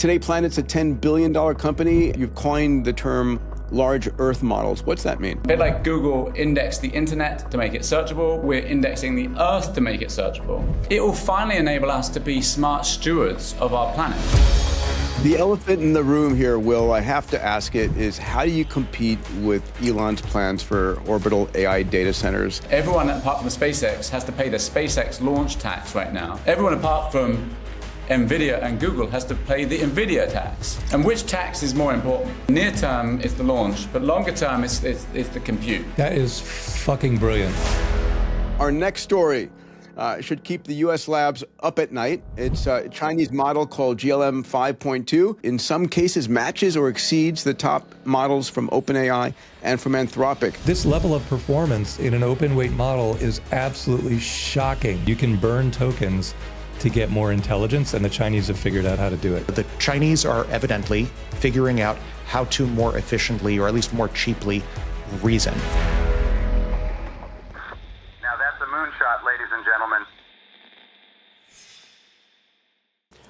Today, Planet's a $10 billion company. You've coined the term large Earth models. What's that mean? A bit like Google indexed the internet to make it searchable, we're indexing the Earth to make it searchable. It will finally enable us to be smart stewards of our planet. The elephant in the room here, Will, I have to ask it, is how do you compete with Elon's plans for orbital AI data centers? Everyone apart from SpaceX has to pay the SpaceX launch tax right now. Everyone apart from NVIDIA and Google has to pay the NVIDIA tax. And which tax is more important? Near term, it's the launch, but longer term, it's the compute. That is fucking brilliant. Our next story should keep the US labs up at night. It's a Chinese model called GLM 5.2. In some cases, matches or exceeds the top models from OpenAI and from Anthropic. This level of performance in an open weight model is absolutely shocking. You can burn tokens to get more intelligence, and the Chinese have figured out how to do it. The Chinese are evidently figuring out how to more efficiently, or at least more cheaply, reason. Now that's a moonshot, ladies and gentlemen.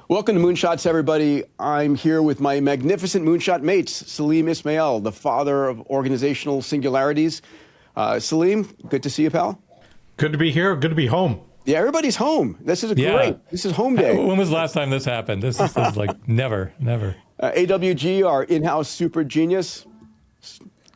Welcome to Moonshots, everybody. I'm here with my magnificent moonshot mates, Salim Ismail, the father of organizational singularities. Salim, good to see you, pal. Good to be here. Good to be home. Yeah, everybody's home. This is great. This is home day. When was the last time this happened? This is like never. AWG, our in-house super genius.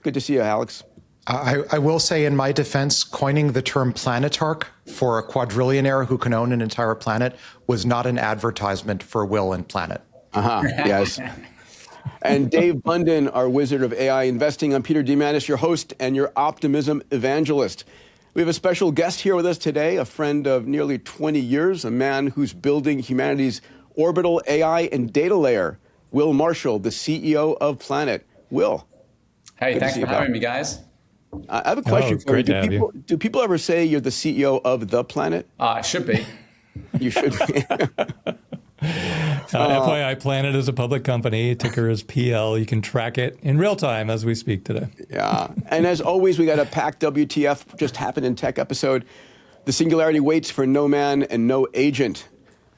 Good to see you, Alex. I will say in my defense, coining the term planetarch for a quadrillionaire who can own an entire planet was not an advertisement for Will and Planet. Yes. And Dave Blundin, our wizard of AI investing. I'm Peter Diamandis, your host and your optimism evangelist. We have a special guest here with us today, a friend of nearly 20 years, a man who's building humanity's orbital AI and data layer, Will Marshall, the CEO of Planet. Will. Hey, thanks for having me, guys. I have a question for you. Do people ever say you're the CEO of the Planet? I should be. You should be. FYI, Planet is a public company. Ticker is PL. You can track it in real time as we speak today. Yeah. And as always, we got a packed WTF just happened in tech episode. The singularity waits for no man and no agent.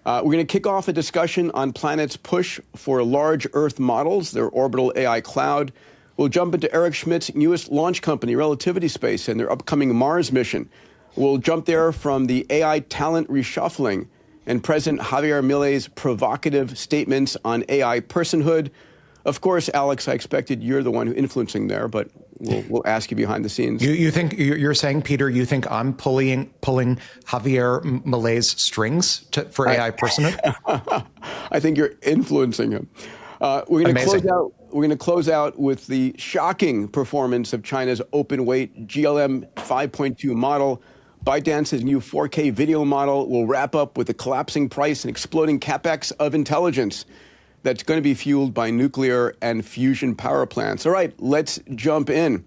We're going to kick off a discussion on Planet's push for large Earth models, their orbital AI cloud. We'll jump into Eric Schmidt's newest launch company, Relativity Space, and their upcoming Mars mission. We'll jump there from the AI talent reshuffling and President Javier Milei's provocative statements on AI personhood. Of course, Alex, I expected you're the one who influencing there, but we'll ask you behind the scenes. You think you're saying, Peter? You think I'm pulling Javier Milei's strings for AI personhood? I think you're influencing him. We're going to close out with the shocking performance of China's open weight GLM 5.2 model. ByteDance's new 4K video model will wrap up with the collapsing price and exploding capex of intelligence that's going to be fueled by nuclear and fusion power plants. All right, let's jump in.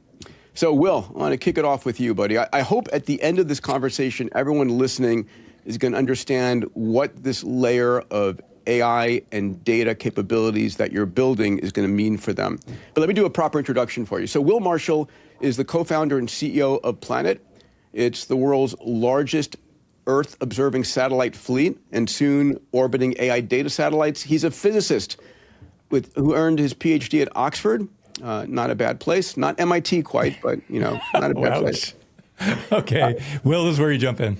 So, Will, I want to kick it off with you, buddy. I hope at the end of this conversation, everyone listening is going to understand what this layer of AI and data capabilities that you're building is going to mean for them. But let me do a proper introduction for you. So, Will Marshall is the co-founder and CEO of Planet. It's the world's largest Earth-observing satellite fleet and soon orbiting AI data satellites. He's a physicist who earned his PhD at Oxford. Not a bad place. Not MIT quite, but, not a bad place. Okay. Will is where you jump in.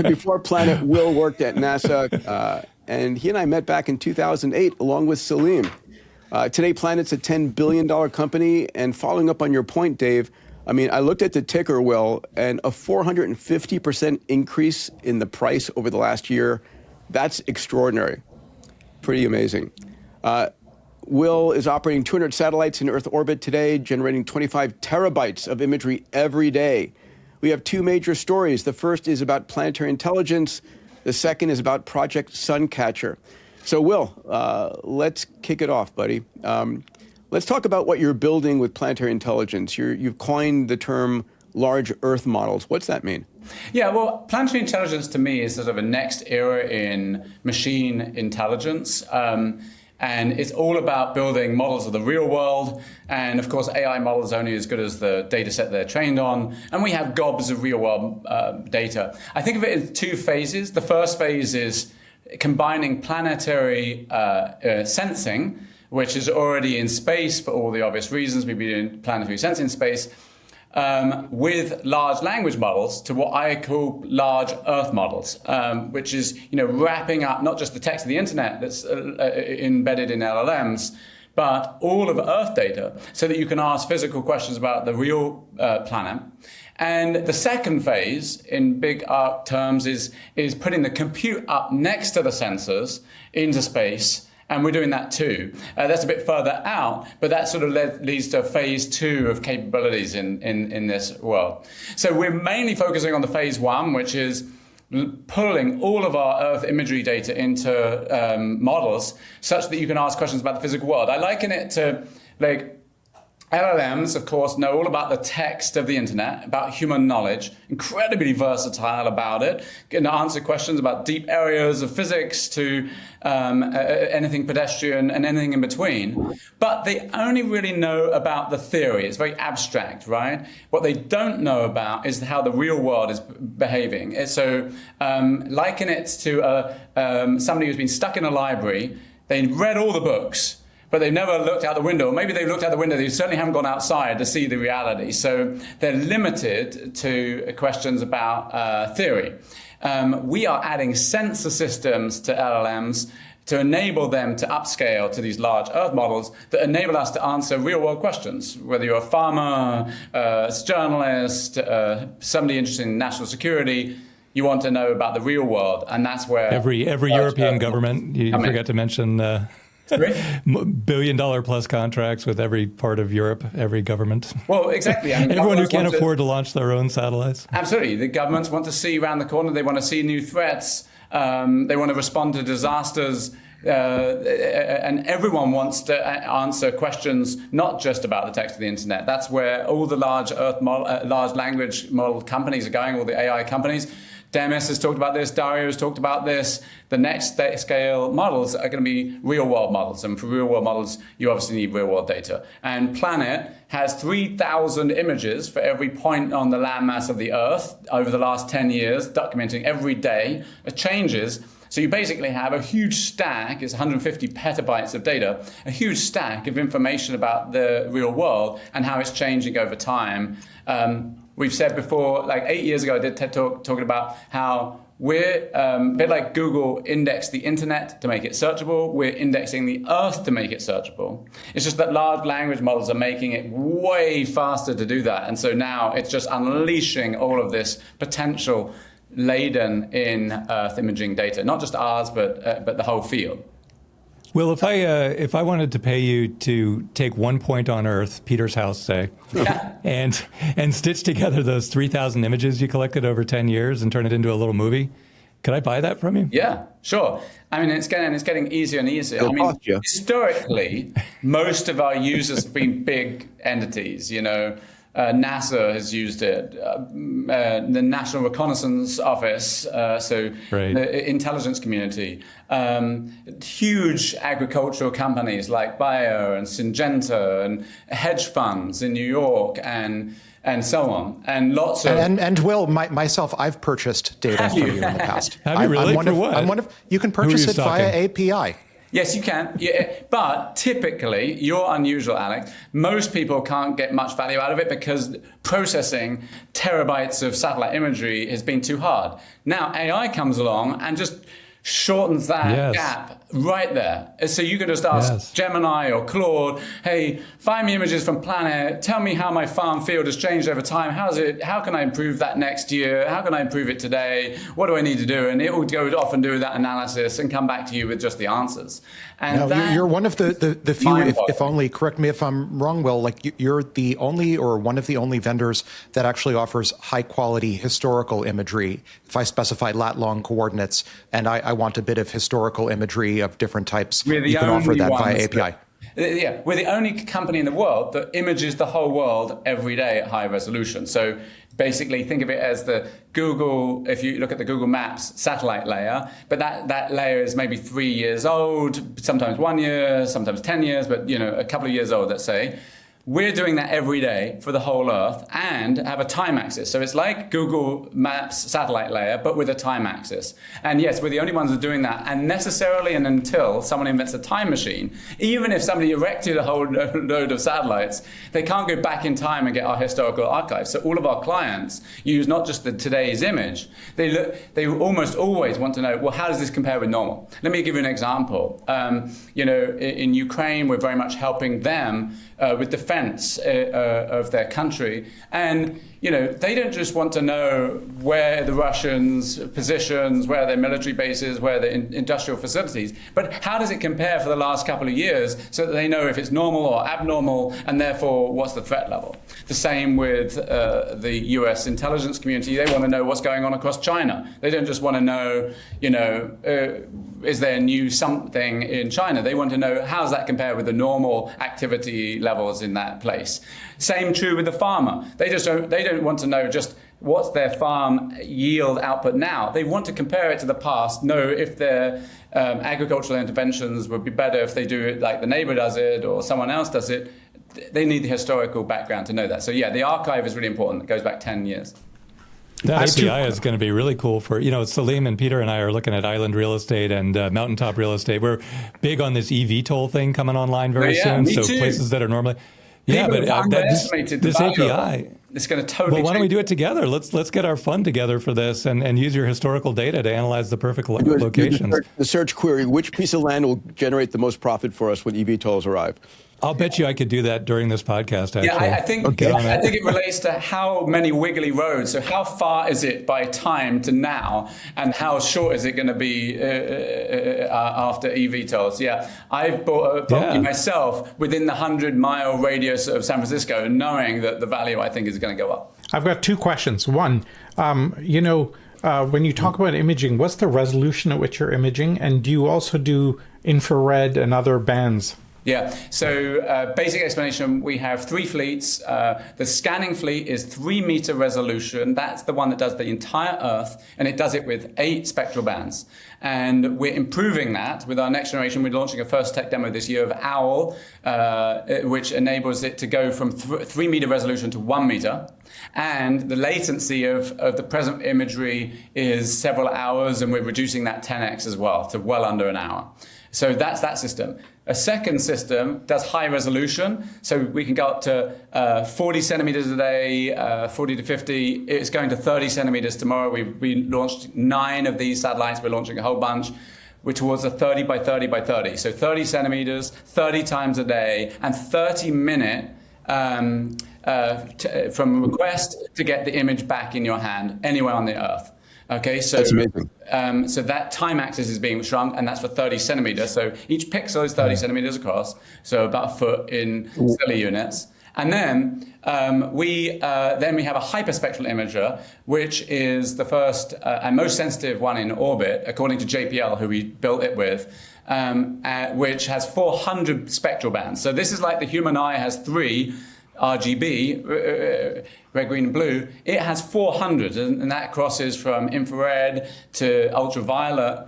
Before Planet, Will worked at NASA, and he and I met back in 2008 along with Salim. Today, Planet's a $10 billion company, and following up on your point, Dave, I looked at the ticker, Will, and a 450% increase in the price over the last year. That's extraordinary. Pretty amazing. Will is operating 200 satellites in Earth orbit today, generating 25 terabytes of imagery every day. We have two major stories. The first is about planetary intelligence. The second is about Project Suncatcher. So, Will, let's kick it off, buddy. Let's talk about what you're building with planetary intelligence. You've coined the term large Earth models. What's that mean? Yeah, well, planetary intelligence to me is sort of a next era in machine intelligence. And it's all about building models of the real world. And of course, AI models are only as good as the data set they're trained on. And we have gobs of real world data. I think of it in two phases. The first phase is combining planetary sensing, which is already in space for all the obvious reasons. We've been doing planetary sensing in space, with large language models to what I call large Earth models, which is wrapping up not just the text of the internet that's embedded in LLMs, but all of Earth data, so that you can ask physical questions about the real planet. And the second phase, in big arc terms, is putting the compute up next to the sensors into space. And we're doing that too. That's a bit further out, but that sort of leads to phase 2 of capabilities in this world. So we're mainly focusing on the phase 1, which is pulling all of our Earth imagery data into models such that you can ask questions about the physical world. I liken it to LLMs, of course, know all about the text of the internet, about human knowledge, incredibly versatile about it, can answer questions about deep areas of physics to anything pedestrian and anything in between. But they only really know about the theory. It's very abstract, right? What they don't know about is how the real world is behaving. So liken it to somebody who's been stuck in a library. They read all the books, but they've never looked out the window. Maybe they've looked out the window, they certainly haven't gone outside to see the reality. So they're limited to questions about theory. We are adding sensor systems to LLMs to enable them to upscale to these large Earth models that enable us to answer real-world questions. Whether you're a farmer, a journalist, somebody interested in national security, you want to know about the real world, and that's where every European government. You forgot to mention. $1 billion plus contracts with every part of Europe, every government. Well, exactly. I mean, everyone who can't afford to launch their own satellites. Absolutely. The governments want to see around the corner. They want to see new threats. They want to respond to disasters. And everyone wants to answer questions not just about the text of the internet. That's where all the large language model companies are going, all the AI companies. Demis has talked about this, Dario has talked about this. The next scale models are going to be real-world models. And for real-world models, you obviously need real-world data. And Planet has 3,000 images for every point on the landmass of the Earth over the last 10 years, documenting every day. It changes. So you basically have a huge stack, it's 150 petabytes of data, a huge stack of information about the real world and how it's changing over time. We've said before, like 8 years ago, I did TED Talk talking about how we're a bit like Google indexed the internet to make it searchable. We're indexing the Earth to make it searchable. It's just that large language models are making it way faster to do that. And so now it's just unleashing all of this potential laden in Earth imaging data, not just ours, but the whole field. Well, if I wanted to pay you to take 1 point on Earth, Peter's house, say, and stitch together those 3,000 images you collected over 10 years and turn it into a little movie, could I buy that from you? Yeah, sure. I mean, it's getting easier and easier. Historically, most of our users have been big entities, NASA has used it, the National Reconnaissance Office, the intelligence community, huge agricultural companies like Bayer and Syngenta and hedge funds in New York and so on, and lots of and Will, myself, I've purchased data from you in the past. Have you really? For what? You can purchase it via API. Yes, you can. Yeah, but typically, you're unusual, Alex. Most people can't get much value out of it because processing terabytes of satellite imagery has been too hard. Now, AI comes along and just shortens that gap right there. So you can just ask Gemini or Claude, hey, find me images from Planet, tell me how my farm field has changed over time, how can I improve that next year, how can I improve it today, what do I need to do? And it will go off and do that analysis and come back to you with just the answers. And you're one of the few, if only, correct me if I'm wrong, Will, like you're the only or one of the only vendors that actually offers high quality historical imagery. If I specify lat-long coordinates and I want a bit of historical imagery of different types, you can offer that via API. We're the only company in the world that images the whole world every day at high resolution. So basically think of it as the Google, if you look at the Google Maps satellite layer, but that layer is maybe 3 years old, sometimes 1 year, sometimes 10 years, but a couple of years old, let's say. We're doing that every day for the whole Earth and have a time axis. So it's like Google Maps satellite layer, but with a time axis. And yes, we're the only ones that are doing that. And necessarily and until someone invents a time machine, even if somebody erected a whole load of satellites, they can't go back in time and get our historical archives. So all of our clients use not just the today's image, they almost always want to know, well, how does this compare with normal? Let me give you an example. In Ukraine, we're very much helping them with defense of their country. And, they don't just want to know where the Russians' positions, where their military bases, where their industrial facilities, but how does it compare for the last couple of years so that they know if it's normal or abnormal, and therefore what's the threat level. The same with the US intelligence community. They want to know what's going on across China. They don't just want to know, is there new something in China? They want to know how does that compare with the normal activity levels in that place. Same true with the farmer. They don't want to know just what's their farm yield output now. They want to compare it to the past, know if their agricultural interventions would be better if they do it like the neighbor does it or someone else does it. They need the historical background to know that. So yeah, the archive is really important. It goes back 10 years. That API is going to be really cool for, Salim and Peter and I are looking at island real estate and mountaintop real estate. We're big on this EVTOL thing coming online very soon. So too. Places that are normally... Yeah, but this API... It's going to totally Well, why don't we do it together? Let's get our fund together for this and use your historical data to analyze the perfect locations. The search query, which piece of land will generate the most profit for us when eVTOLs arrive? I'll bet you I could do that during this podcast, actually. Yeah, I think it relates to how many wiggly roads. So how far is it by time to now? And how short is it going to be after eVTOLs? Yeah, I've bought a property myself within the 100-mile radius of San Francisco, knowing that the value, I think, is going to go up. I've got two questions. One, when you talk about imaging, what's the resolution at which you're imaging? And do you also do infrared and other bands? Yeah, so basic explanation, we have 3 fleets. The scanning fleet is 3-meter resolution. That's the one that does the entire Earth, and it does it with 8 spectral bands. And we're improving that with our next generation. We're launching a first tech demo this year of OWL, which enables it to go from 3-meter resolution to 1 meter. And the latency of the present imagery is several hours, and we're reducing that 10x as well to well under an hour. So that's that system. A second system does high resolution, so we can go up to 40 centimeters a day, 40 to 50. It's going to 30 centimeters tomorrow. We launched 9 of these satellites. We're launching a whole bunch. We're towards a 30 by 30 by 30. So 30 centimeters, 30 times a day, and 30-minute from request to get the image back in your hand anywhere on the Earth. Okay, so that's amazing. So that time axis is being shrunk, and that's for 30 centimeters. So each pixel is 30 centimeters across, so about a foot in stellar units. And then we have a hyperspectral imager, which is the first and most sensitive one in orbit, according to JPL, who we built it with, which has 400 spectral bands. So this is like the human eye has 3 RGB, red, green, and blue. It has 400, and that crosses from infrared to ultraviolet,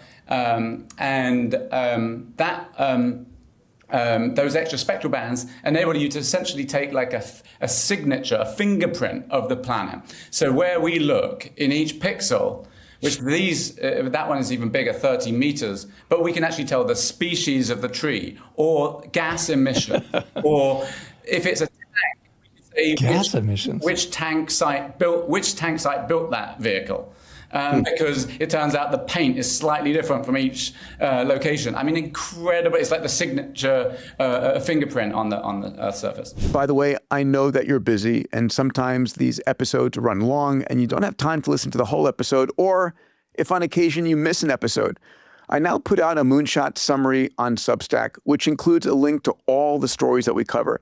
those extra spectral bands enable you to essentially take like a signature, a fingerprint of the planet. So where we look in each pixel, which that one is even bigger, 30 meters, but we can actually tell the species of the tree or gas emission, or if it's a gas emissions. Which tank site built that vehicle? Because it turns out the paint is slightly different from each location. I mean, incredible. It's like the signature fingerprint on the Earth's surface. By the way, I know that you're busy, and sometimes these episodes run long, and you don't have time to listen to the whole episode, or if on occasion you miss an episode. I now put out a moonshot summary on Substack, which includes a link to all the stories that we cover.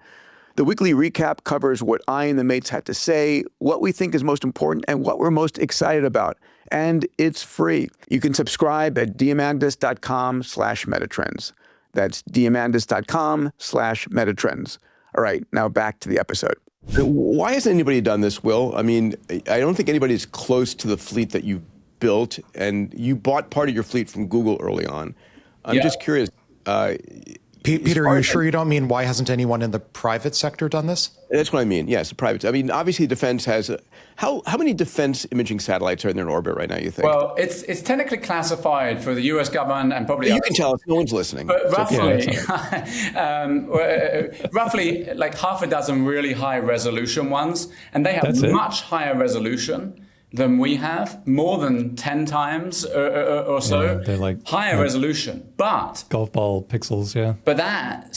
The weekly recap covers what I and the mates had to say, what we think is most important, and what we're most excited about. And it's free. You can subscribe at diamandis.com/metatrends. That's diamandis.com/metatrends. All right, now back to the episode. Why hasn't anybody done this, Will? I mean, I don't think anybody's close to the fleet that you've built, and you bought part of your fleet from Google early on. I'm just curious. Peter, are you sure you don't mean why hasn't anyone in the private sector done this? That's what I mean. Yes, the private. I mean, obviously, defense has. How many defense imaging satellites are in orbit right now, you think? Well, it's technically classified for the U.S. government and probably. You can tell us. No one's listening. But roughly, roughly like half a dozen really high resolution ones, and they have much higher resolution than we have, more than 10 times or so. Yeah, they're like higher resolution, but golf ball pixels, yeah. But that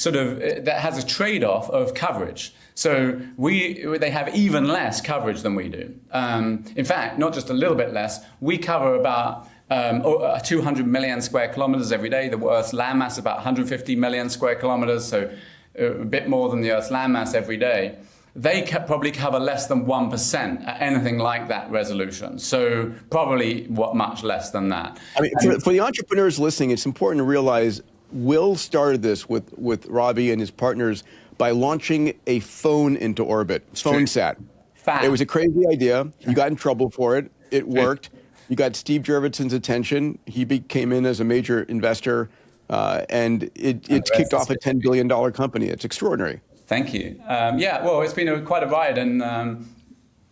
that has a trade-off of coverage. So they have even less coverage than we do. In fact, not just a little bit less. We cover about 200 million square kilometers every day. The Earth's landmass is about 150 million square kilometers, so a bit more than the Earth's landmass every day. They probably cover less than 1% at anything like that resolution. So probably much less than that. I mean, for the entrepreneurs listening, it's important to realize Will started this with Robbie and his partners by launching a phone into orbit, PhoneSat. It was a crazy idea. You got in trouble for it. It worked. You got Steve Jurvetson's attention. He came in as a major investor, and it's kicked off a $10 billion company. It's extraordinary. Thank you. Well, it's been quite a ride, and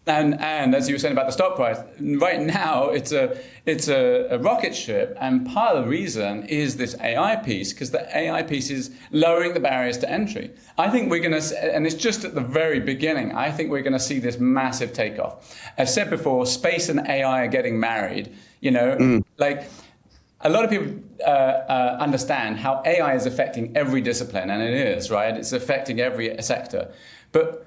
as you were saying about the stock price, right now it's a rocket ship, and part of the reason is this AI piece, because the AI piece is lowering the barriers to entry. I think we're going to, and it's just at the very beginning, I think we're going to see this massive takeoff. I've said before, space and AI are getting married. Like. A lot of people understand how AI is affecting every discipline, and it is, right? It's affecting every sector. But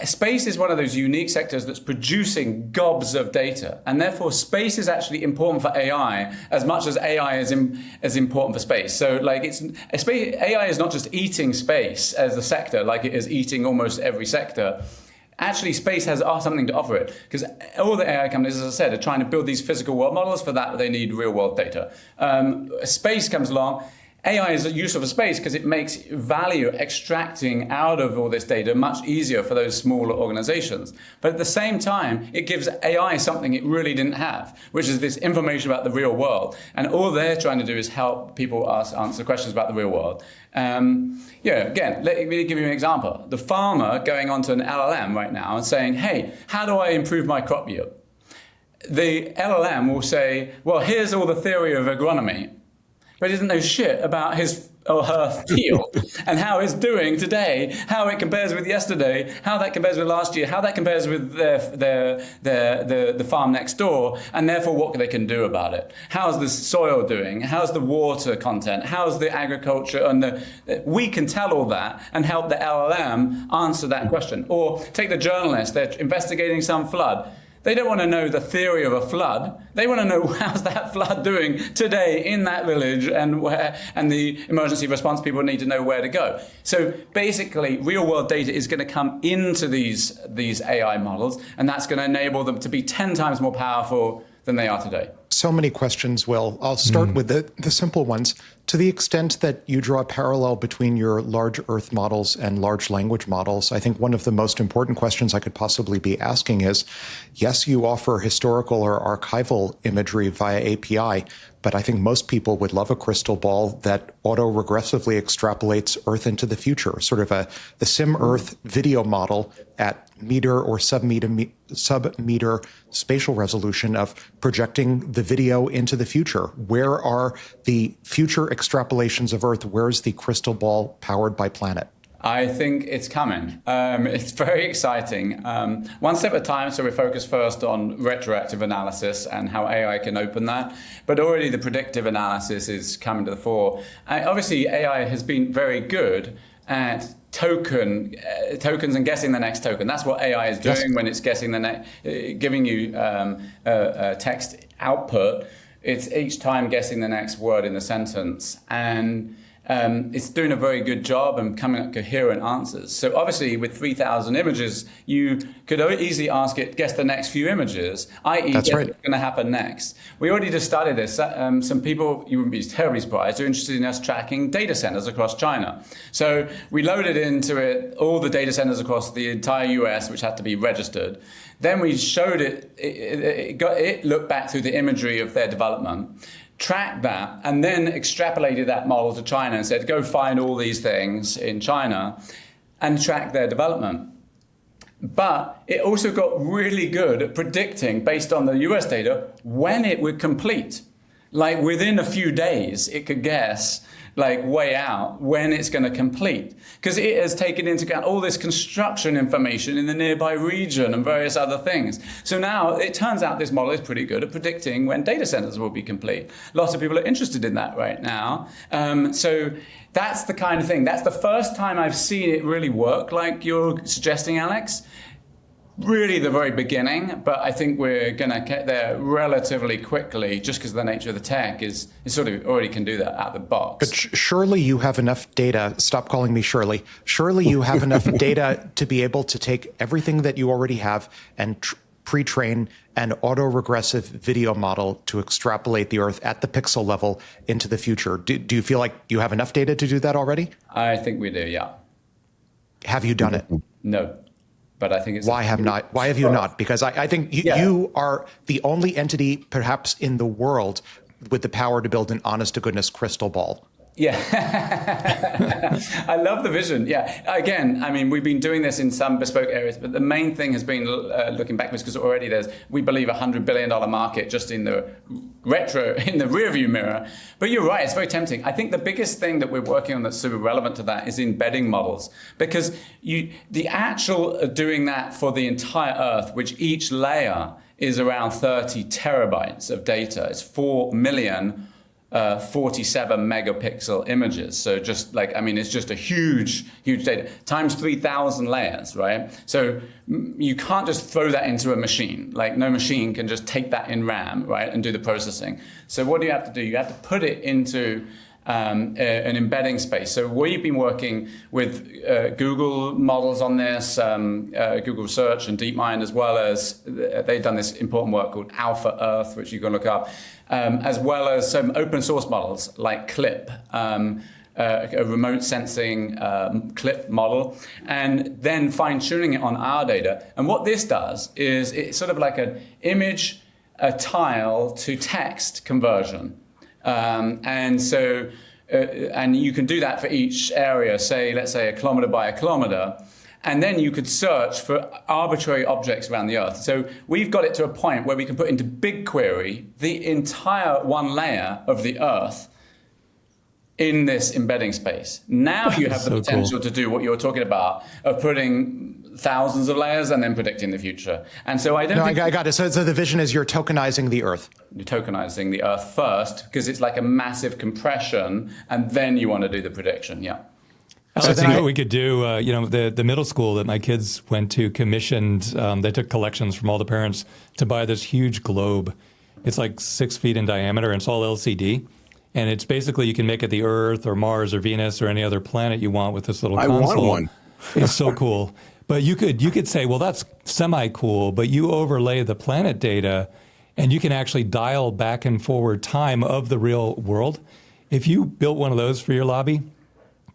space is one of those unique sectors that's producing gobs of data, and therefore space is actually important for AI as much as AI is important for space. So, like, AI is not just eating space as a sector, like it is eating almost every sector. Actually, space has something to offer it, because all the AI companies, as I said, are trying to build these physical world models. For that, they need real world data. Space comes along. AI is useful for space because it makes value extracting out of all this data much easier for those smaller organizations. But at the same time, it gives AI something it really didn't have, which is this information about the real world. And all they're trying to do is help people answer questions about the real world. Again, let me give you an example. The farmer going onto an LLM right now and saying, hey, how do I improve my crop yield? The LLM will say, well, here's all the theory of agronomy. But he doesn't know shit about his or her field and how it's doing today, how it compares with yesterday, how that compares with last year, how that compares with the farm next door, and therefore what they can do about it. How's the soil doing? How's the water content? How's the agriculture? And we can tell all that and help the LLM answer that question. Or take the journalist, they're investigating some flood. They don't want to know the theory of a flood. They want to know how's that flood doing today in that village, and the emergency response people need to know where to go. So basically, real world data is going to come into these AI models, and that's going to enable them to be 10 times more powerful than they are today. So many questions, Will. I'll start with the simple ones. To the extent that you draw a parallel between your large Earth models and large language models, I think one of the most important questions I could possibly be asking is, yes, you offer historical or archival imagery via API, but I think most people would love a crystal ball that auto-regressively extrapolates Earth into the future, sort of the Sim-Earth video model at meter or sub-meter spatial resolution of projecting the video into the future. Where are the future extrapolations of Earth? Where's the crystal ball powered by Planet? I think it's coming. It's very exciting. One step at a time, so we focus first on retroactive analysis and how AI can open that. But already the predictive analysis is coming to the fore. Obviously, AI has been very good at tokens and guessing the next token. That's what AI is doing when it's guessing the next, giving you text output. It's each time guessing the next word in the sentence, and it's doing a very good job and coming up coherent answers. So obviously with 3,000 images, you could easily ask it, guess the next few images, i.e. guess what's going to happen next. We already just started this. Some people, you wouldn't be terribly surprised, are interested in us tracking data centers across China. So we loaded into it all the data centers across the entire US, which had to be registered. Then we showed it looked back through the imagery of their development. tracked that, and then extrapolated that model to China and said, go find all these things in China and track their development. But it also got really good at predicting, based on the US data, when it would complete. Like within a few days, it could guess, like way out, when it's going to complete. Because it has taken into account all this construction information in the nearby region and various other things. So now it turns out this model is pretty good at predicting when data centers will be complete. Lots of people are interested in that right now. So that's the kind of thing. That's the first time I've seen it really work like you're suggesting, Alex. Really the very beginning, but I think we're going to get there relatively quickly just because the nature of the tech is sort of already can do that out of the box. But surely you have enough data, stop calling me Shirley, surely you have enough data to be able to take everything that you already have and pre-train an autoregressive video model to extrapolate the Earth at the pixel level into the future. Do you feel like you have enough data to do that already? I think we do, yeah. Have you done it? No. But I think it's Why have you not? Because I think you are the only entity, perhaps in the world, with the power to build an honest-to-goodness crystal ball. Yeah, I love the vision. Yeah, again, I mean, we've been doing this in some bespoke areas, but the main thing has been looking backwards because already there's, we believe, $100 billion market just in the rearview mirror. But you're right, it's very tempting. I think the biggest thing that we're working on that's super relevant to that is embedding models, because the actual doing that for the entire Earth, which each layer is around 30 terabytes of data. It's 4 million 47 megapixel images. So just like, I mean, it's just a huge data times 3,000 layers, right? So you can't just throw that into a machine. Like no machine can just take that in RAM, right, and do the processing. So what do you have to do? You have to put it into an embedding space. So we've been working with Google models on this, Google Search and DeepMind, as well as they've done this important work called Alpha Earth, which you can look up, as well as some open source models like Clip, a remote sensing Clip model, and then fine tuning it on our data. And what this does is it's sort of like an image, a tile to text conversion. And so, and you can do that for each area, say, let's say 1 kilometer by 1 kilometer, and then you could search for arbitrary objects around the Earth. So we've got it to a point where we can put into BigQuery the entire one layer of the Earth in this embedding space. Now you have the potential to do what you're talking about, of putting thousands of layers and then predicting the future. And so I don't think... I got it. So the vision is you're tokenizing the Earth. You're tokenizing the Earth first, because it's like a massive compression, and then you want to do the prediction, yeah. So I think what we could do, the middle school that my kids went to commissioned, they took collections from all the parents to buy this huge globe. It's like 6 feet in diameter, and it's all LCD. And it's basically, you can make it the Earth or Mars or Venus or any other planet you want with this little console. I want one. It's so cool. But you could say, well, that's semi-cool, but you overlay the planet data and you can actually dial back and forward time of the real world. If you built one of those for your lobby,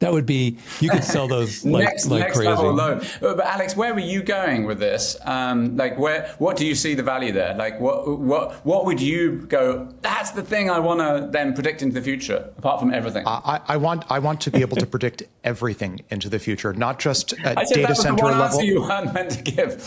that would be, you could sell those like next crazy. Level low. But Alex, where were you going with this? What do you see the value there? Like, what would you go, that's the thing I want to then predict into the future, apart from everything? I want to be able to predict everything into the future, not just at data center level. level. You weren't meant to give.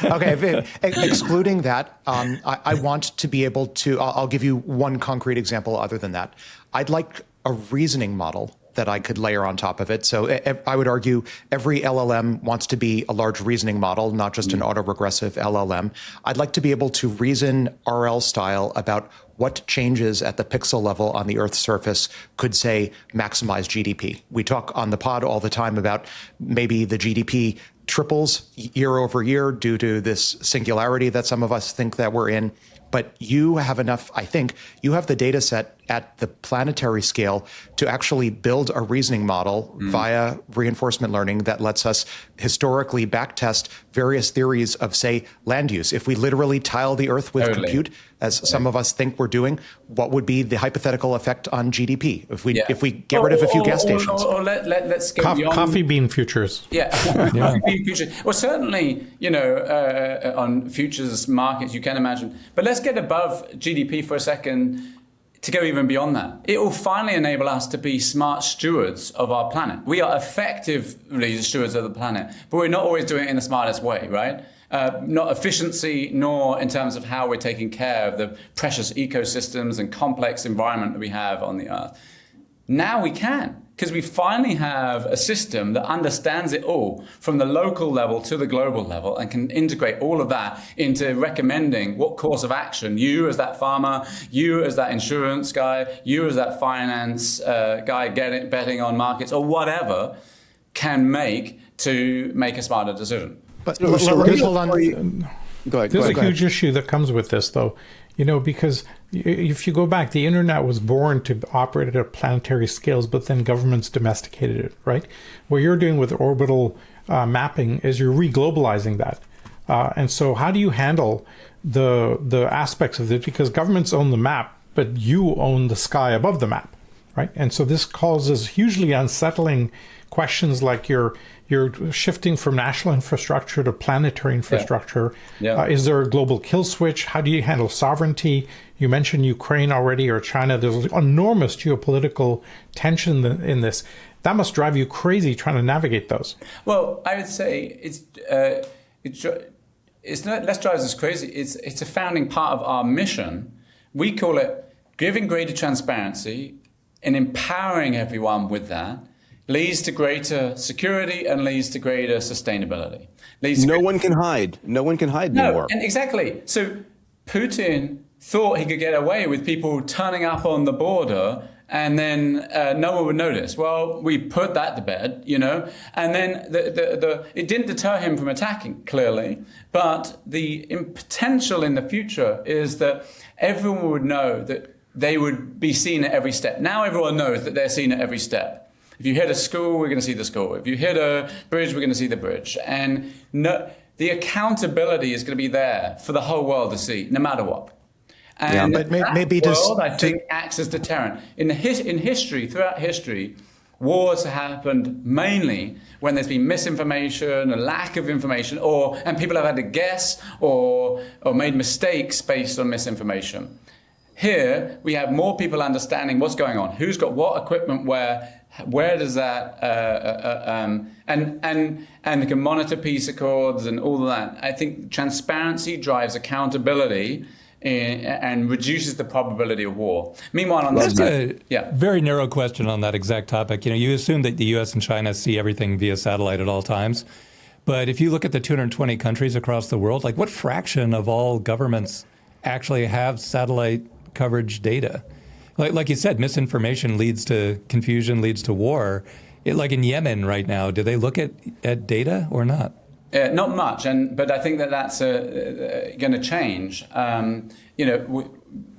Okay, excluding that, I want to be able to, I'll give you one concrete example other than that. I'd like a reasoning model that I could layer on top of it. So I would argue every LLM wants to be a large reasoning model, not just an autoregressive LLM. I'd like to be able to reason RL style about what changes at the pixel level on the Earth's surface could, say, maximize GDP. We talk on the pod all the time about maybe the GDP triples year over year due to this singularity that some of us think that we're in. But you have enough, I think, you have the data set at the planetary scale to actually build a reasoning model via reinforcement learning that lets us historically backtest various theories of, say, land use. If we literally tile the Earth with compute, as some of us think we're doing, what would be the hypothetical effect on GDP if we get rid of a few gas stations? Let's go beyond coffee bean futures. Coffee bean futures. Well, certainly, on futures markets, you can imagine. But let's get above GDP for a second to go even beyond that. It will finally enable us to be smart stewards of our planet. We are effectively stewards of the planet, but we're not always doing it in the smartest way, right? Not efficiency, nor in terms of how we're taking care of the precious ecosystems and complex environment that we have on the Earth. Now we can, because we finally have a system that understands it all from the local level to the global level and can integrate all of that into recommending what course of action you as that farmer, you as that insurance guy, you as that finance guy betting on markets or whatever can make to make a smarter decision. But hold on. Go ahead. There's a huge issue that comes with this, though, because if you go back, the internet was born to operate at planetary scales, but then governments domesticated it, right? What you're doing with orbital mapping is you're re-globalizing that. And so how do you handle the aspects of it? Because governments own the map, but you own the sky above the map, right? And so this causes hugely unsettling questions like you're shifting from national infrastructure to planetary infrastructure. Is there a global kill switch? How do you handle sovereignty? You mentioned Ukraine already, or China. There's enormous geopolitical tension in this. That must drive you crazy trying to navigate those. Well, I would say it's not less drives us crazy. It's a founding part of our mission. We call it giving greater transparency and empowering everyone with that. Leads to greater security and leads to greater sustainability. No one can hide. No one can hide anymore. And exactly. So Putin thought he could get away with people turning up on the border and then no one would notice. Well, we put that to bed, and then it didn't deter him from attacking, clearly. But the potential in the future is that everyone would know that they would be seen at every step. Now everyone knows that they're seen at every step. If you hit a school, we're going to see the school. If you hit a bridge, we're going to see the bridge. And the accountability is going to be there for the whole world to see, no matter what. And but maybe I think acts as deterrent. In history, throughout history, wars have happened mainly when there's been misinformation, a lack of information, and people have had to guess or made mistakes based on misinformation. Here, we have more people understanding what's going on, who's got what equipment where does that, and they can monitor peace accords and all of that. I think transparency drives accountability and reduces the probability of war. Meanwhile, on that's a very narrow question on that exact topic. You assume that the U.S. and China see everything via satellite at all times. But if you look at the 220 countries across the world, what fraction of all governments actually have satellite coverage data? Like you said, misinformation leads to confusion, leads to war. Like in Yemen right now, do they look at data or not? Not much, but I think that's going to change.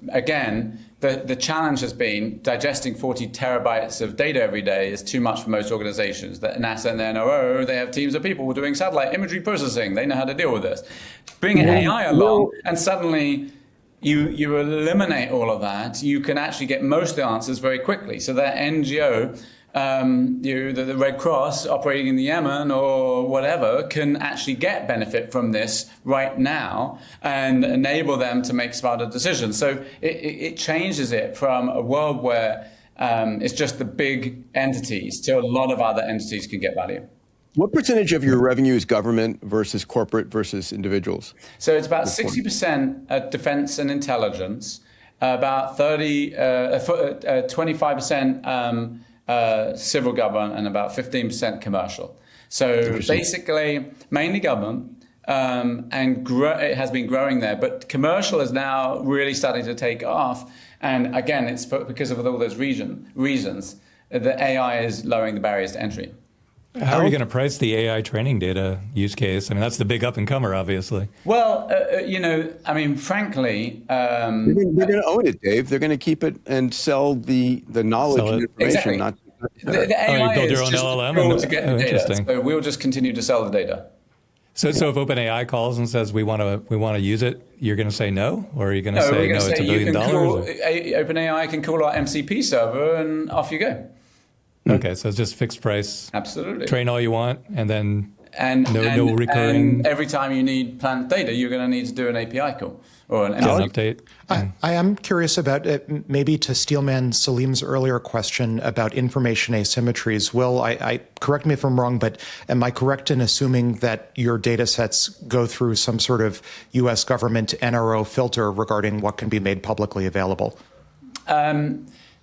Again, the challenge has been digesting 40 terabytes of data every day is too much for most organizations. That NASA and the NRO, they have teams of people doing satellite imagery processing. They know how to deal with this. Bring AI along, and suddenly you eliminate all of that. You can actually get most of the answers very quickly. So that NGO, the Red Cross operating in the Yemen or whatever, can actually get benefit from this right now and enable them to make smarter decisions. So it changes it from a world where it's just the big entities to a lot of other entities can get value. What percentage of your revenue is government versus corporate versus individuals? So it's about 60% defense and intelligence, about 25% civil government, and about 15% commercial. So basically, mainly government, and it has been growing there. But commercial is now really starting to take off. And again, it's because of all those reasons that AI is lowering the barriers to entry. How are you going to price the AI training data use case? I mean, that's the big up-and-comer, obviously. Well, I mean, frankly... they're going to own it, Dave. They're going to keep it and sell the knowledge and information. Exactly. Not the AI you build your is own just LLM? to get the data. So we'll just continue to sell the data. So if OpenAI calls and says we want to use it, you're going to say no, or are you going to say no? It's $1 billion. OpenAI can call our MCP server, and off you go. Okay, so it's just fixed price. Absolutely. Train all you want, and then no recurring. And every time you need Planet data, you're going to need to do an API call or an update. I am curious about maybe to Steelman Salim's earlier question about information asymmetries. Will, I correct me if I'm wrong, but am I correct in assuming that your data sets go through some sort of U.S. government NRO filter regarding what can be made publicly available?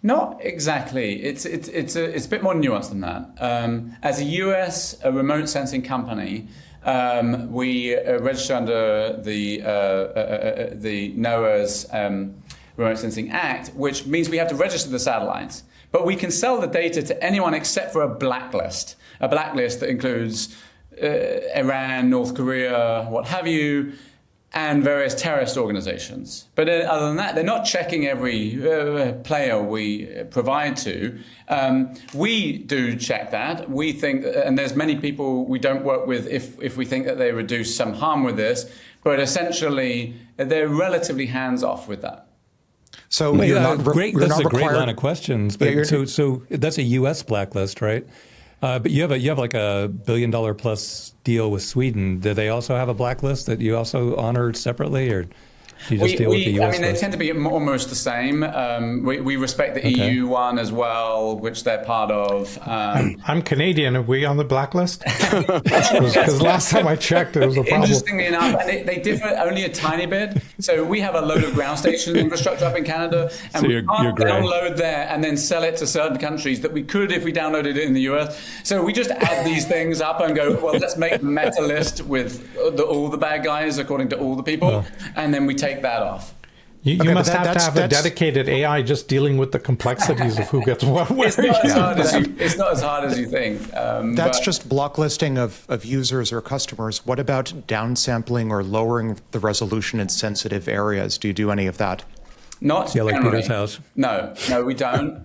Not exactly. It's a bit more nuanced than that. As a remote sensing company, we register under the NOAA's Remote Sensing Act, which means we have to register the satellites. But we can sell the data to anyone except for a blacklist that includes Iran, North Korea, what have you, and various terrorist organizations. But other than that, they're not checking every player we provide to. We do check that. We think, and there's many people we don't work with if we think that they reduce some harm with this, but essentially they're relatively hands-off with that. So that's a great line of questions. But so that's a U.S. blacklist, right? But you have like a $1 billion plus deal with Sweden. Do they also have a blacklist that you also honor separately, or do you just deal with the US? I mean, they tend to be almost the same. We respect the EU one as well, which they're part of. I'm Canadian. Are we on the blacklist? Because last time I checked, it was a problem. Interestingly enough, and they differ only a tiny bit. So we have a load of ground station infrastructure up in Canada, and so we can't download there and then sell it to certain countries that we could if we downloaded it in the US. So we just add these things up and go, well, let's make a meta list with all the bad guys according to all the people, and then we take that off. You must have to have a dedicated AI just dealing with the complexities of who gets what. It's not as hard as you think. That's just blocklisting of users or customers. What about downsampling or lowering the resolution in sensitive areas? Do you do any of that? Not like Peter's house. No, we don't.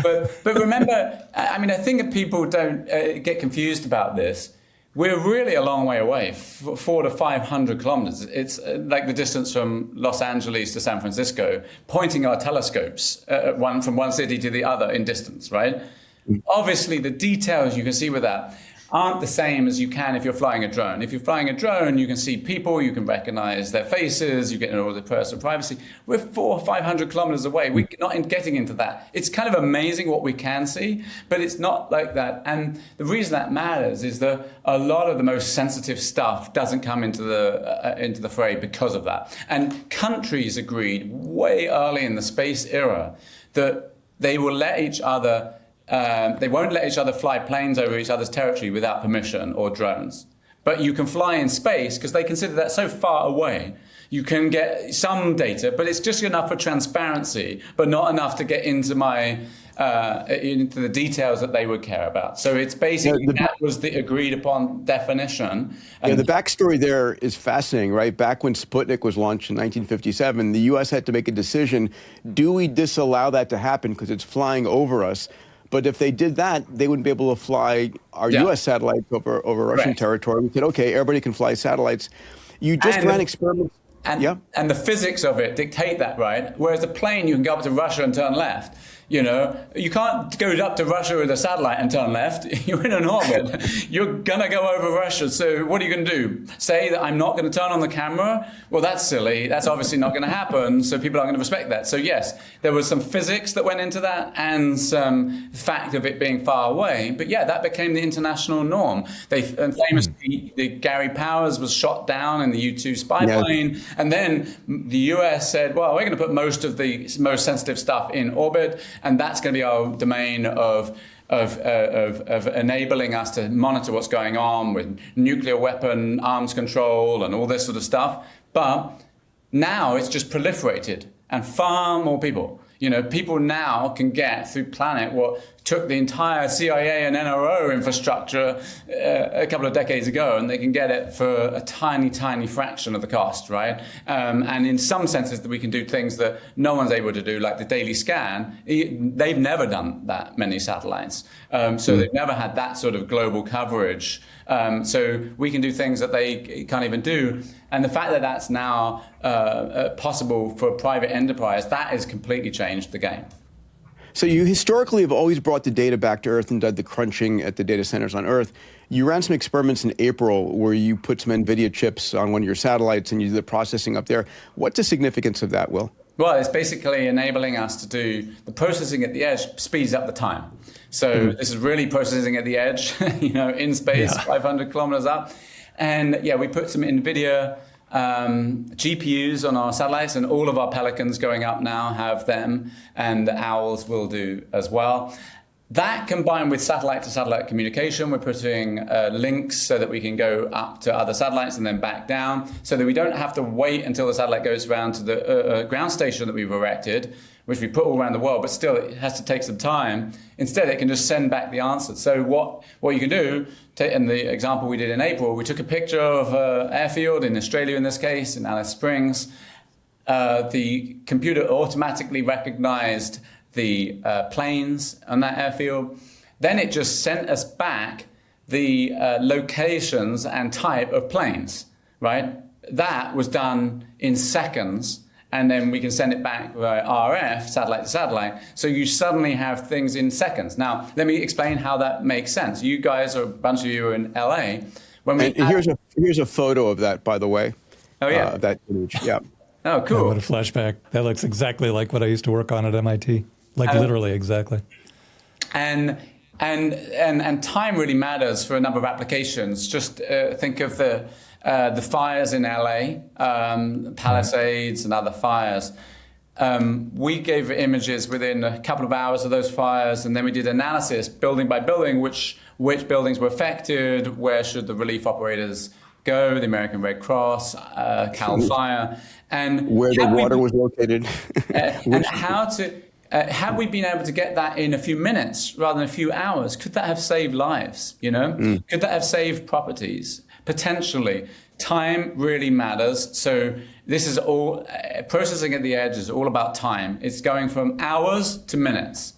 But remember, I mean, I think people don't get confused about this. We're really a long way away, 400 to 500 kilometers. It's like the distance from Los Angeles to San Francisco, pointing our telescopes from one city to the other in distance, right? Obviously, the details you can see with that aren't the same as you can if you're flying a drone. If you're flying a drone, you can see people, you can recognize their faces, you get all the personal privacy. We're 400 or 500 kilometers away. We're not getting into that. It's kind of amazing what we can see, but it's not like that. And the reason that matters is that a lot of the most sensitive stuff doesn't come into the fray because of that. And countries agreed way early in the space era that they will let each other they won't let each other fly planes over each other's territory without permission or drones. But you can fly in space because they consider that so far away. You can get some data, but it's just enough for transparency, but not enough to get into into the details that they would care about. So it's basically that was the agreed upon definition. The backstory there is fascinating, right? Back when Sputnik was launched in 1957, the U.S. had to make a decision: do we disallow that to happen because it's flying over us? But if they did that, they wouldn't be able to fly our U.S. satellites over Russian territory. We said, okay, everybody can fly satellites. You just ran experiments. And the physics of it dictate that, right? Whereas a plane, you can go up to Russia and turn left. You know, you can't go up to Russia with a satellite and turn left. You're in an orbit. You're going to go over Russia. So what are you going to do? Say that I'm not going to turn on the camera? Well, that's silly. That's obviously not going to happen. So people aren't going to respect that. So yes, there was some physics that went into that and some fact of it being far away. But yeah, that became the international norm. And famously, Gary Powers was shot down in the U-2 spy plane. And then the US said, well, we're going to put most of the most sensitive stuff in orbit. And that's going to be our domain of enabling us to monitor what's going on with nuclear weapon, arms control, and all this sort of stuff. But now it's just proliferated, and far more people. People now can get through Planet what took the entire CIA and NRO infrastructure a couple of decades ago, and they can get it for a tiny, tiny fraction of the cost, right? And in some senses that we can do things that no one's able to do, like the daily scan. They've never done that many satellites. So they've never had that sort of global coverage. So we can do things that they can't even do. And the fact that that's now possible for private enterprise, that has completely changed the game. So you historically have always brought the data back to Earth and done the crunching at the data centers on Earth. You ran some experiments in April where you put some NVIDIA chips on one of your satellites and you did the processing up there. What's the significance of that, Will? Well, it's basically enabling us to do the processing at the edge, speeds up the time. So this is really processing at the edge, in space, 500 kilometers up. And we put some NVIDIA GPUs on our satellites, and all of our Pelicans going up now have them, and the Owls will do as well. That combined with satellite-to-satellite communication, we're putting links so that we can go up to other satellites and then back down, so that we don't have to wait until the satellite goes around to the ground station that we've erected, which we put all around the world, but still it has to take some time. Instead, it can just send back the answers. So what you can do, in the example we did in April, we took a picture of an airfield in Australia, in this case, in Alice Springs. The computer automatically recognized the planes on that airfield. Then it just sent us back the locations and type of planes, right? That was done in seconds. And then we can send it back via RF, satellite to satellite. So you suddenly have things in seconds. Now, let me explain how that makes sense. You guys, or a bunch of you are in LA. Here's a photo of that, by the way. Oh, yeah. That image, yeah. Oh, cool. Oh, what a flashback. That looks exactly like what I used to work on at MIT. Literally exactly. And time really matters for a number of applications. Just think of the fires in LA, Palisades and other fires. We gave images within a couple of hours of those fires, and then we did analysis building by building, which buildings were affected, where should the relief operators go, the American Red Cross, Cal Fire, and where the water was located. And how to... had we been able to get that in a few minutes rather than a few hours, could that have saved lives, Could that have saved properties? Potentially. Time really matters. So this is all, processing at the edge is all about time. It's going from hours to minutes.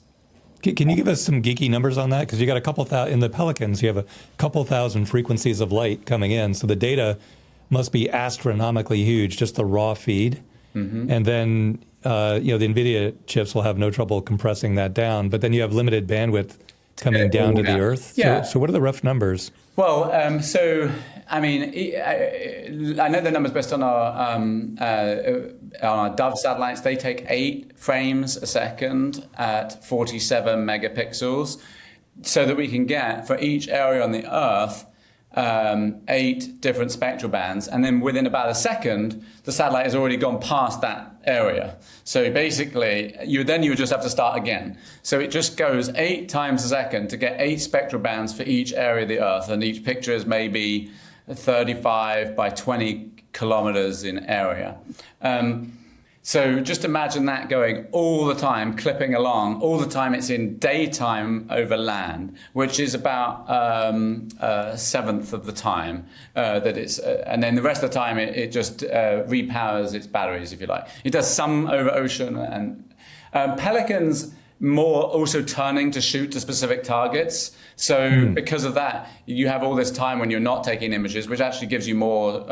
Can you give us some geeky numbers on that? Because you got a couple thousand, in the Pelicans, you have a couple thousand frequencies of light coming in. So the data must be astronomically huge, just the raw feed. Mm-hmm. And then, the NVIDIA chips will have no trouble compressing that down. But then you have limited bandwidth coming down to the Earth. Yeah. So what are the rough numbers? Well, I know the numbers based on our Dove satellites. They take 8 frames a second at 47 megapixels, so that we can get, for each area on the Earth, 8 different spectral bands. And then within about a second, the satellite has already gone past that area. So basically, you would just have to start again. So it just goes 8 times a second to get 8 spectral bands for each area of the Earth. And each picture is maybe 35 by 20 kilometers in area. So just imagine that going all the time, clipping along. All the time it's in daytime over land, which is about a seventh of the time that it's... and then the rest of the time it just repowers its batteries, if you like. It does some over ocean. And Pelicans more also turning to shoot to specific targets. So because of that, you have all this time when you're not taking images, which actually gives you more...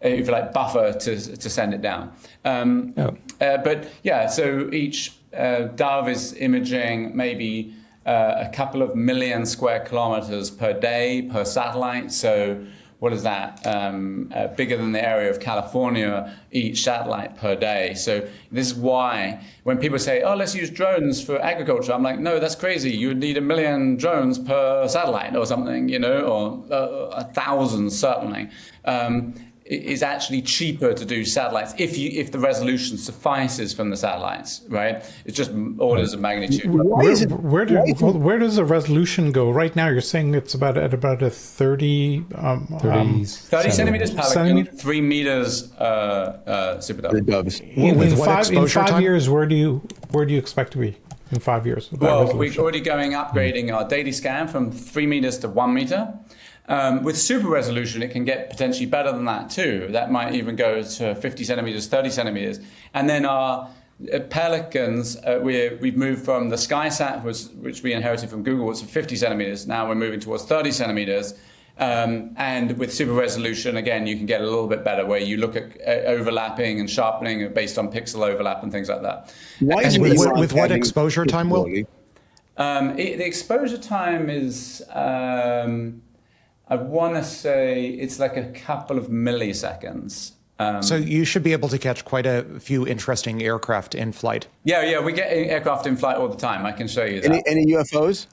if you like, buffer to send it down. But yeah, so each Dove is imaging maybe a couple of million square kilometers per day per satellite. So what is that? Bigger than the area of California, each satellite per day. So this is why when people say, oh, let's use drones for agriculture, I'm like, no, that's crazy. You would need 1 million drones per satellite or something, or 1,000 certainly. is actually cheaper to do satellites if the resolution suffices from the satellites, right? It's just orders of magnitude. Where does the resolution go? Right now, you're saying it's about a 30 centimeters Pelican, 3 meters Super Dove. The doves. In 5 years, where do you expect to be in 5 years? Well, we're already upgrading our daily scan from 3 meters to 1 meter. With super resolution, it can get potentially better than that too. That might even go to 50 centimeters, 30 centimeters. And then our Pelicans, we've moved from the SkySat, which we inherited from Google, was 50 centimeters. Now we're moving towards 30 centimeters. And with super resolution, again, you can get a little bit better where you look at overlapping and sharpening based on pixel overlap and things like that. With what exposure time, Will? The exposure time is... I want to say it's like a couple of milliseconds. So you should be able to catch quite a few interesting aircraft in flight. Yeah, we get aircraft in flight all the time. I can show you that. Any UFOs?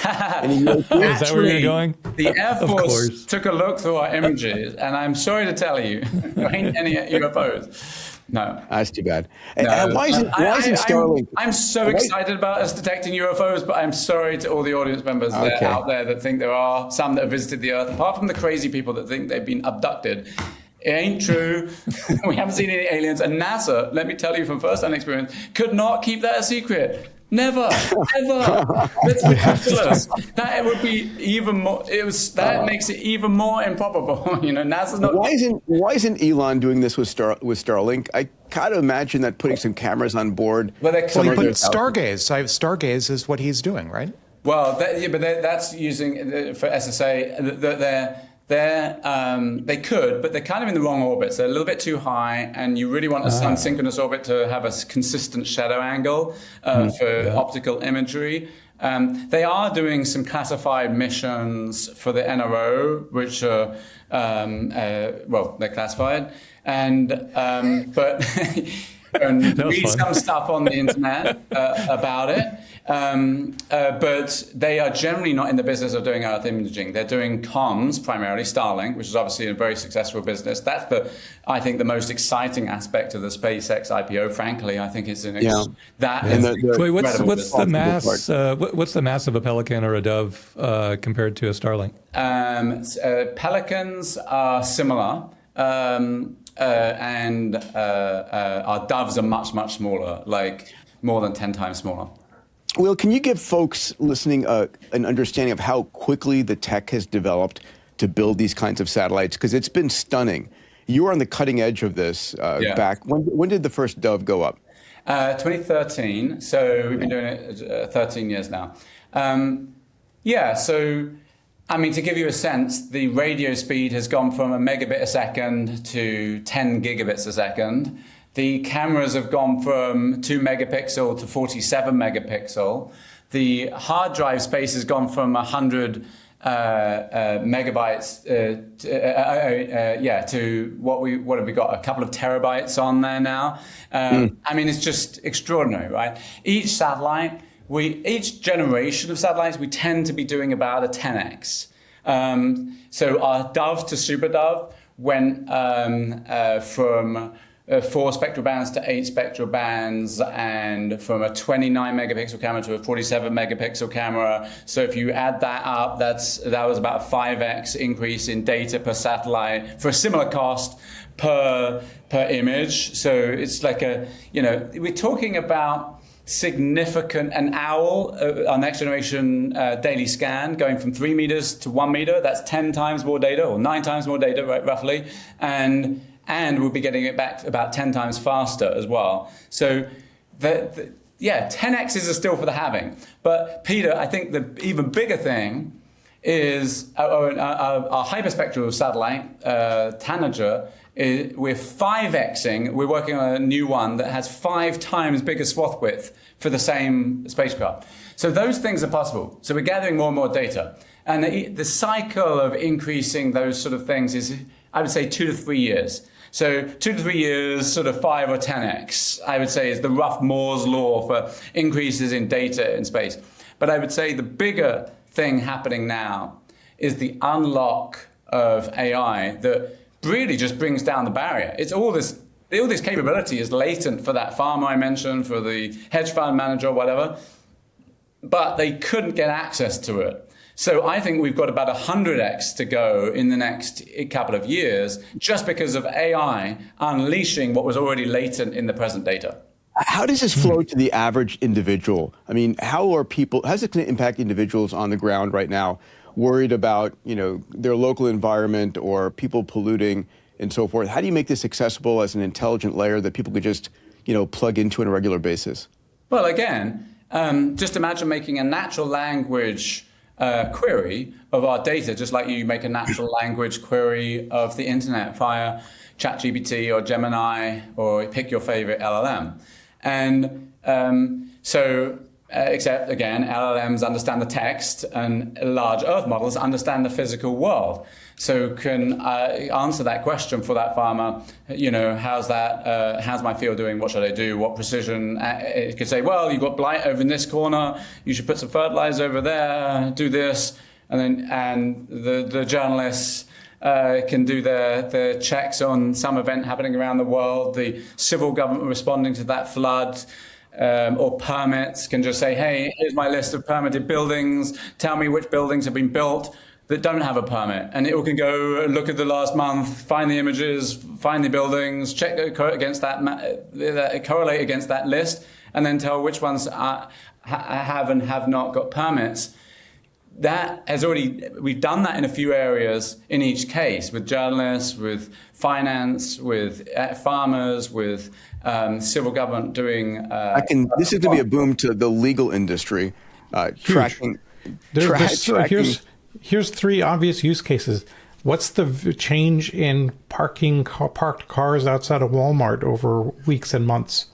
Actually, is that where you're going? The Air Force took a look through our images, and I'm sorry to tell you, there ain't any UFOs. No. That's too bad. No. Why isn't Starlink? I'm so excited about us detecting UFOs, but I'm sorry to all the audience members out there that think there are some that have visited the Earth, apart from the crazy people that think they've been abducted. It ain't true. We haven't seen any aliens. And NASA, let me tell you from first-hand experience, could not keep that a secret. Never, ever. That's ridiculous. That would be even more. That makes it even more improbable. NASA's not. Why isn't Elon doing this with Starlink? I kind of imagine that putting some cameras on board. Well, he put Stargaze. Stargaze is what he's doing, right? Well, that's using for SSA. They could, but they're kind of in the wrong orbits. They're a little bit too high, and you really want a sun-synchronous orbit to have a consistent shadow angle for optical imagery. They are doing some classified missions for the NRO, which are, they're classified. But read some stuff on the internet about it. But they are generally not in the business of doing Earth imaging. They're doing comms, primarily Starlink, which is obviously a very successful business. That's I think the most exciting aspect of the SpaceX IPO. Frankly, I think it's what's the mass? What's the mass of a Pelican or a Dove compared to a Starlink? Pelicans are similar. And our Doves are much, much smaller, like more than 10 times smaller. Will, can you give folks listening an understanding of how quickly the tech has developed to build these kinds of satellites? Because it's been stunning. You were on the cutting edge of this back. When did the first Dove go up? 2013. So we've been doing it 13 years now. So... to give you a sense, the radio speed has gone from a megabit a second to 10 gigabits a second. The cameras have gone from 2 megapixel to 47 megapixel. The hard drive space has gone from 100 megabytes to what have we got? A couple of terabytes on there now. It's just extraordinary, right? Each generation of satellites, we tend to be doing about a 10x. So our Dove to Super Dove went from 4 spectral bands to 8 spectral bands, and from a 29 megapixel camera to a 47 megapixel camera. So if you add that up, that was about a 5x increase in data per satellite for a similar cost per image. So it's like we're talking about significant. An owl, our next generation daily scan, going from 3 meters to 1 meter. That's 10 times more data, or 9 times more data, right, roughly. And we'll be getting it back about 10 times faster as well. So 10x's are still for the having. But Peter, I think the even bigger thing is our hyperspectral satellite, Tanager. We're 5xing. We're working on a new one that has 5 times bigger swath width for the same spacecraft. So those things are possible. So we're gathering more and more data. And the cycle of increasing those sort of things is, I would say, 2 to 3 years. So 2 to 3 years, sort of 5 or 10x, I would say, is the rough Moore's law for increases in data in space. But I would say the bigger thing happening now is the unlock of AI that really just brings down the barrier. It's all this capability is latent for that farmer I mentioned, for the hedge fund manager or whatever, but they couldn't get access to it. So I think we've got about 100x to go in the next couple of years just because of AI unleashing what was already latent in the present data. How does this flow to the average individual? I mean, how's it going to impact individuals on the ground right now, worried about, their local environment or people polluting and so forth? How do you make this accessible as an intelligent layer that people could just, plug into on a regular basis? Well, again, just imagine making a natural language query of our data, just like you make a natural language query of the internet via ChatGPT or Gemini, or pick your favorite LLM. And except again, LLMs understand the text and large earth models understand the physical world. So can answer that question for that farmer, how's my field doing? What should I do? What precision? It could say, well, you've got blight over in this corner. You should put some fertilizer over there, do this. And the journalists can do their checks on some event happening around the world. The civil government responding to that flood or permits can just say, hey, here's my list of permitted buildings. Tell me which buildings have been built that don't have a permit. And it can go look at the last month, find the images, find the buildings, check against that, correlate against that list, and then tell which ones have and have not got permits. We've done that in a few areas in each case, with journalists, with finance, with farmers, with civil government doing. This is going to be a boom to the legal industry. Tracking. Here's three obvious use cases. What's the change in parked cars outside of Walmart over weeks and months?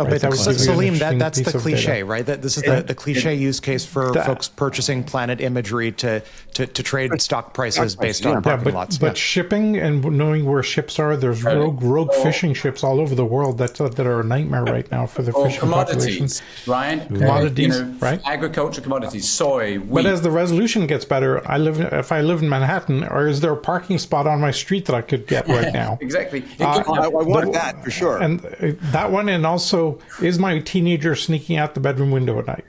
Okay, right? Salim, that's the cliche, right? This is the cliche use case for folks purchasing Planet imagery to trade stock prices based on parking lots. But shipping and knowing where ships are, there's rogue fishing ships all over the world that are a nightmare right now for the fishing populations. Right? Commodities, right? Agriculture commodities, soy, wheat. But as the resolution gets better, if I live in Manhattan, or is there a parking spot on my street that I could get right now? Exactly. I want that for sure. And that one, and also, is my teenager sneaking out the bedroom window at night?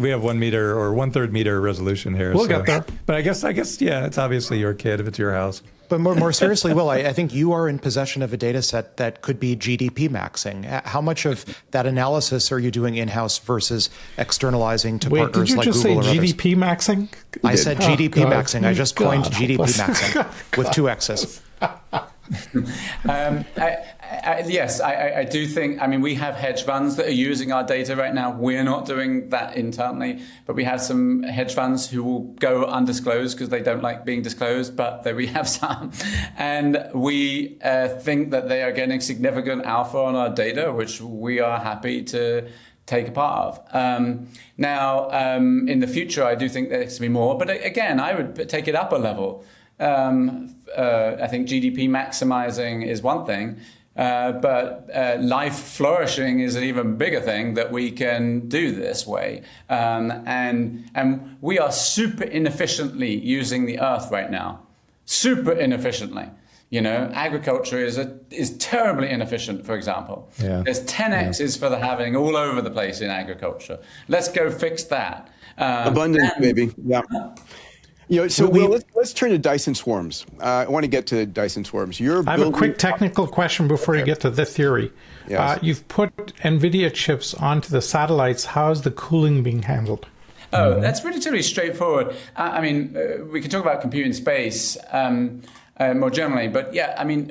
We have 1 meter or 1/3 meter resolution here. We'll get there. But I guess, yeah, it's obviously your kid if it's your house. But more seriously, Will, I think you are in possession of a data set that could be GDP maxing. How much of that analysis are you doing in-house versus externalizing to partners like Google or others? Did you just say GDP maxing? I said GDP maxing. I just coined GDP maxing with 2 X's. Yes, I do think, we have hedge funds that are using our data right now. We're not doing that internally, but we have some hedge funds who will go undisclosed because they don't like being disclosed, but we have some. And we think that they are getting significant alpha on our data, which we are happy to take a part of. In the future, I do think there's to be more, but again, I would take it up a level. I think GDP maximizing is one thing, but life flourishing is an even bigger thing that we can do this way. And we are super inefficiently using the earth right now. Super inefficiently. Agriculture is terribly inefficient, for example. Yeah. There's 10x's for the halving all over the place in agriculture. Let's go fix that. Abundance, baby. Yeah. Let's turn to Dyson swarms. I want to get to Dyson swarms. I have a quick technical question before you get to the theory. Yes. You've put NVIDIA chips onto the satellites. How is the cooling being handled? Oh, that's relatively straightforward. We can talk about compute in space more generally, but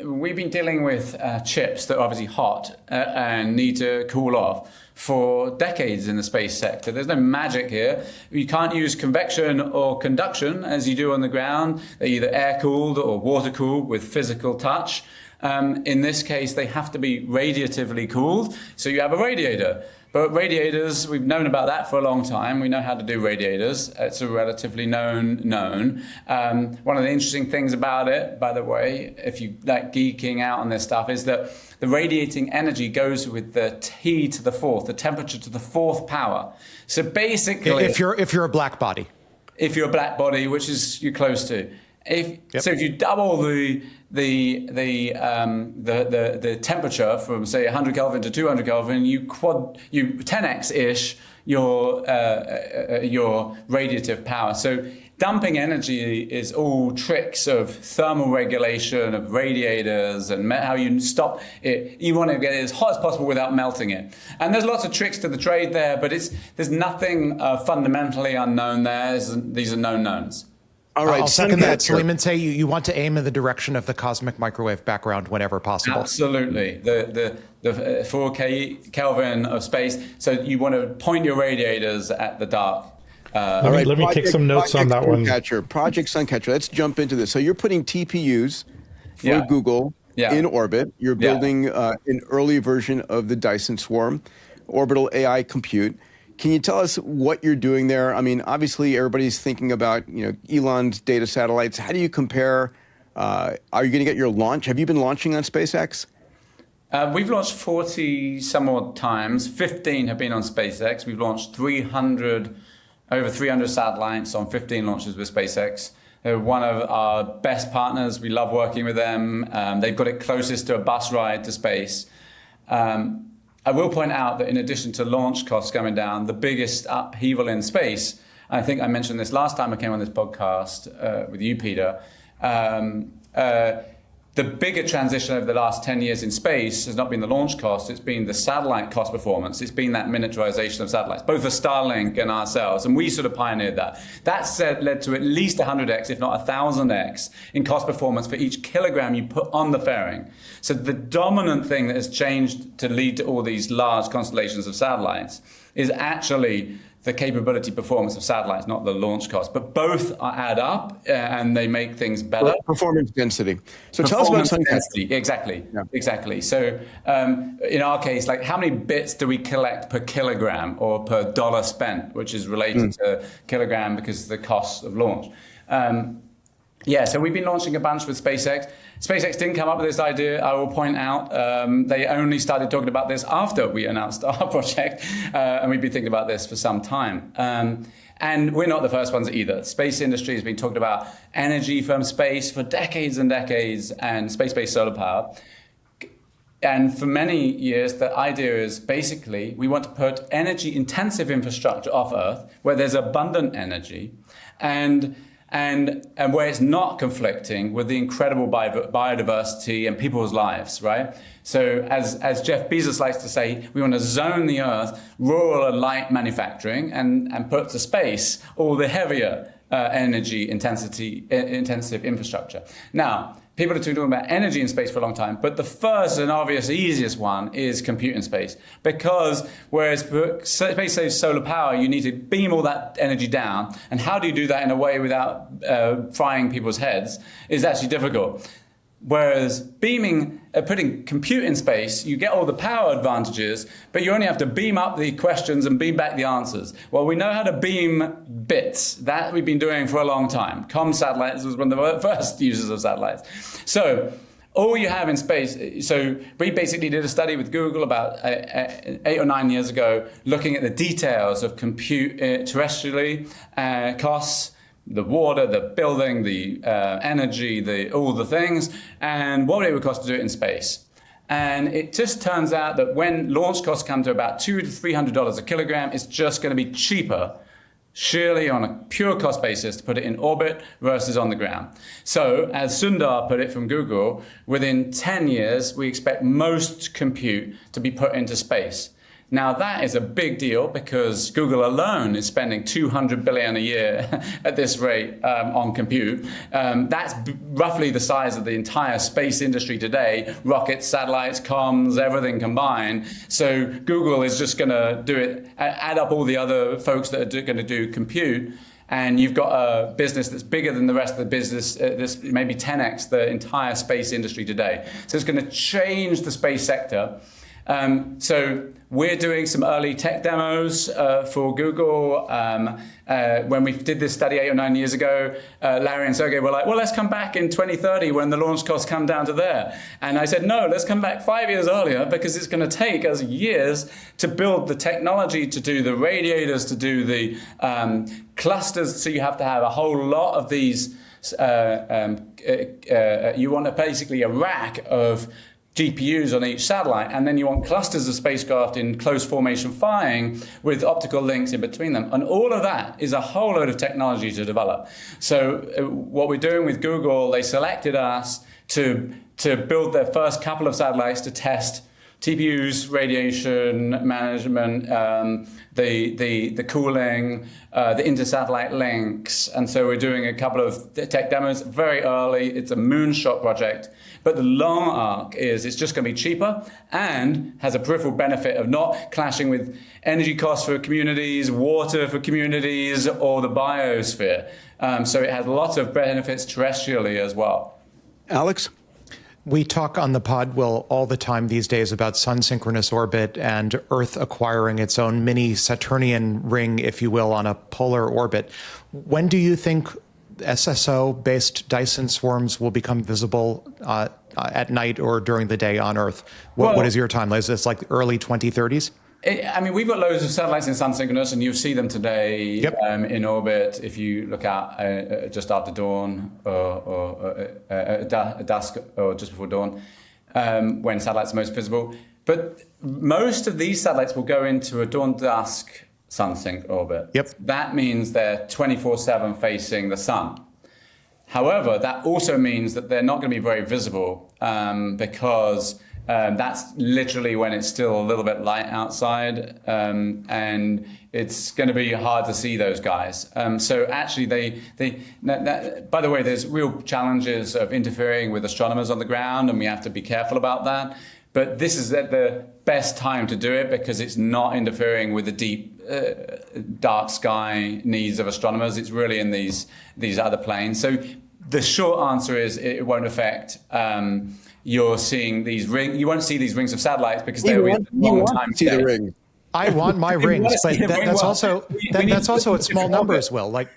we've been dealing with chips that are obviously hot and need to cool off for decades in the space sector. There's no magic here. You can't use convection or conduction as you do on the ground. They're either air-cooled or water-cooled with physical touch. In this case, they have to be radiatively cooled, so you have a radiator. But radiators, we've known about that for a long time. We know how to do radiators. It's a relatively known. One of the interesting things about it, by the way, if you like geeking out on this stuff, is that the radiating energy goes with the T to the 4th, the temperature to the 4th power. So basically, if you're a black body, which is you're close to. So if you double the temperature from say 100 Kelvin to 200 Kelvin, you 10x-ish your radiative power. So dumping energy is all tricks of thermal regulation of radiators and how you stop it. You want to get it as hot as possible without melting it. And there's lots of tricks to the trade there, but there's nothing fundamentally unknown there. These are known knowns. All right, I'll second that, Salim, and say you want to aim in the direction of the cosmic microwave background whenever possible. Absolutely, the 4 Kelvin of space. So you want to point your radiators at the dark. All right, let me take some notes on that one. Project Suncatcher. Let's jump into this. So you're putting TPUs for Google in orbit. You're building an early version of the Dyson swarm, Orbital AI compute. Can you tell us what you're doing there? I mean, obviously everybody's thinking about Elon's data satellites. How do you compare? Are you going to get your launch? Have you been launching on SpaceX? We've launched 40 some odd times. 15 have been on SpaceX. We've launched over 300 satellites on 15 launches with SpaceX. They're one of our best partners. We love working with them. They've got it closest to a bus ride to space. I will point out that in addition to launch costs coming down, the biggest upheaval in space, I think I mentioned this last time I came on this podcast with you, Peter, the bigger transition over the last 10 years in space has not been the launch cost, it's been the satellite cost performance. It's been that miniaturization of satellites, both for Starlink and ourselves, and we sort of pioneered that. That led to at least 100x, if not 1,000x, in cost performance for each kilogram you put on the fairing. So the dominant thing that has changed to lead to all these large constellations of satellites is actually the capability performance of satellites, not the launch cost. But both add up and they make things better. Performance density. So tell us about Suncatcher. Exactly. So in our case, like how many bits do we collect per kilogram or per dollar spent, which is related to kilogram because of the cost of launch. So we've been launching a bunch with SpaceX. SpaceX didn't come up with this idea, I will point out. They only started talking about this after we announced our project, and we've been thinking about this for some time. And we're not the first ones either. Space industry has been talking about energy from space for decades and decades, and space-based solar power. And for many years, the idea is basically we want to put energy-intensive infrastructure off Earth where there's abundant energy, and where it's not conflicting with the incredible biodiversity and people's lives, right? So as Jeff Bezos likes to say, we want to zone the Earth, rural and light manufacturing, and put to space all the heavier intensive infrastructure. Now, people have been talking about energy in space for a long time, but the first and obvious easiest one is compute in space. Because whereas space saves solar power, you need to beam all that energy down. And how do you do that in a way without frying people's heads is actually difficult. Whereas putting compute in space, you get all the power advantages, but you only have to beam up the questions and beam back the answers. Well, we know how to beam bits. That we've been doing for a long time. Comm satellites was one of the first users of satellites. So all you have in space, so we basically did a study with Google about 8 or 9 years ago, looking at the details of compute terrestrially, costs, the water, the building, the energy, all the things, and what it would cost to do it in space. And it just turns out that when launch costs come to about $200 to $300 a kilogram, it's just going to be cheaper, surely on a pure cost basis, to put it in orbit versus on the ground. So, as Sundar put it from Google, within 10 years, we expect most compute to be put into space. Now, that is a big deal because Google alone is spending $200 billion a year at this rate on compute. That's roughly the size of the entire space industry today, rockets, satellites, comms, everything combined. So Google is just going to do it, add up all the other folks that are going to do compute, and you've got a business that's bigger than the rest of the business, this maybe 10x the entire space industry today. So it's going to change the space sector. So we're doing some early tech demos for Google. When we did this study 8 or 9 years ago, Larry and Sergey were like, well, let's come back in 2030 when the launch costs come down to there. And I said, no, let's come back 5 years earlier because it's going to take us years to build the technology, to do the radiators, to do the clusters. So you have to have a whole lot of these you want basically a rack of GPUs on each satellite, and then you want clusters of spacecraft in close formation firing with optical links in between them. And all of that is a whole load of technology to develop. So what we're doing with Google, they selected us to build their first couple of satellites to test TPUs, radiation management, the cooling, the inter-satellite links. And so we're doing a couple of tech demos very early. It's a moonshot project. But the long arc is it's just going to be cheaper and has a peripheral benefit of not clashing with energy costs for communities, water for communities, or the biosphere. So it has lots of benefits terrestrially as well. Alex? We talk on the pod, Will, all the time these days about sun-synchronous orbit and Earth acquiring its own mini Saturnian ring, if you will, on a polar orbit. When do you think SSO-based Dyson swarms will become visible at night or during the day on Earth? What is your timeline? Is this like early 2030s? I mean, we've got loads of satellites in sun-synchronous, and you'll see them today in orbit if you look out just after dawn or dusk or just before dawn, when satellites are most visible. But most of these satellites will go into a dawn-dusk sun-sync orbit. That means they're 24/7 facing the sun. However, that also means that they're not going to be very visible because that's literally when it's still a little bit light outside, and it's going to be hard to see those guys. So actually, by the way, there's real challenges of interfering with astronomers on the ground, and we have to be careful about that. But this is at the best time to do it because it's not interfering with the deep, dark sky needs of astronomers. It's really in these other planes. So the short answer is it won't affect. You're seeing these rings. You won't see these rings of satellites because they're a long time to see the ring. I want my rings, but that's also at small numbers. Will, like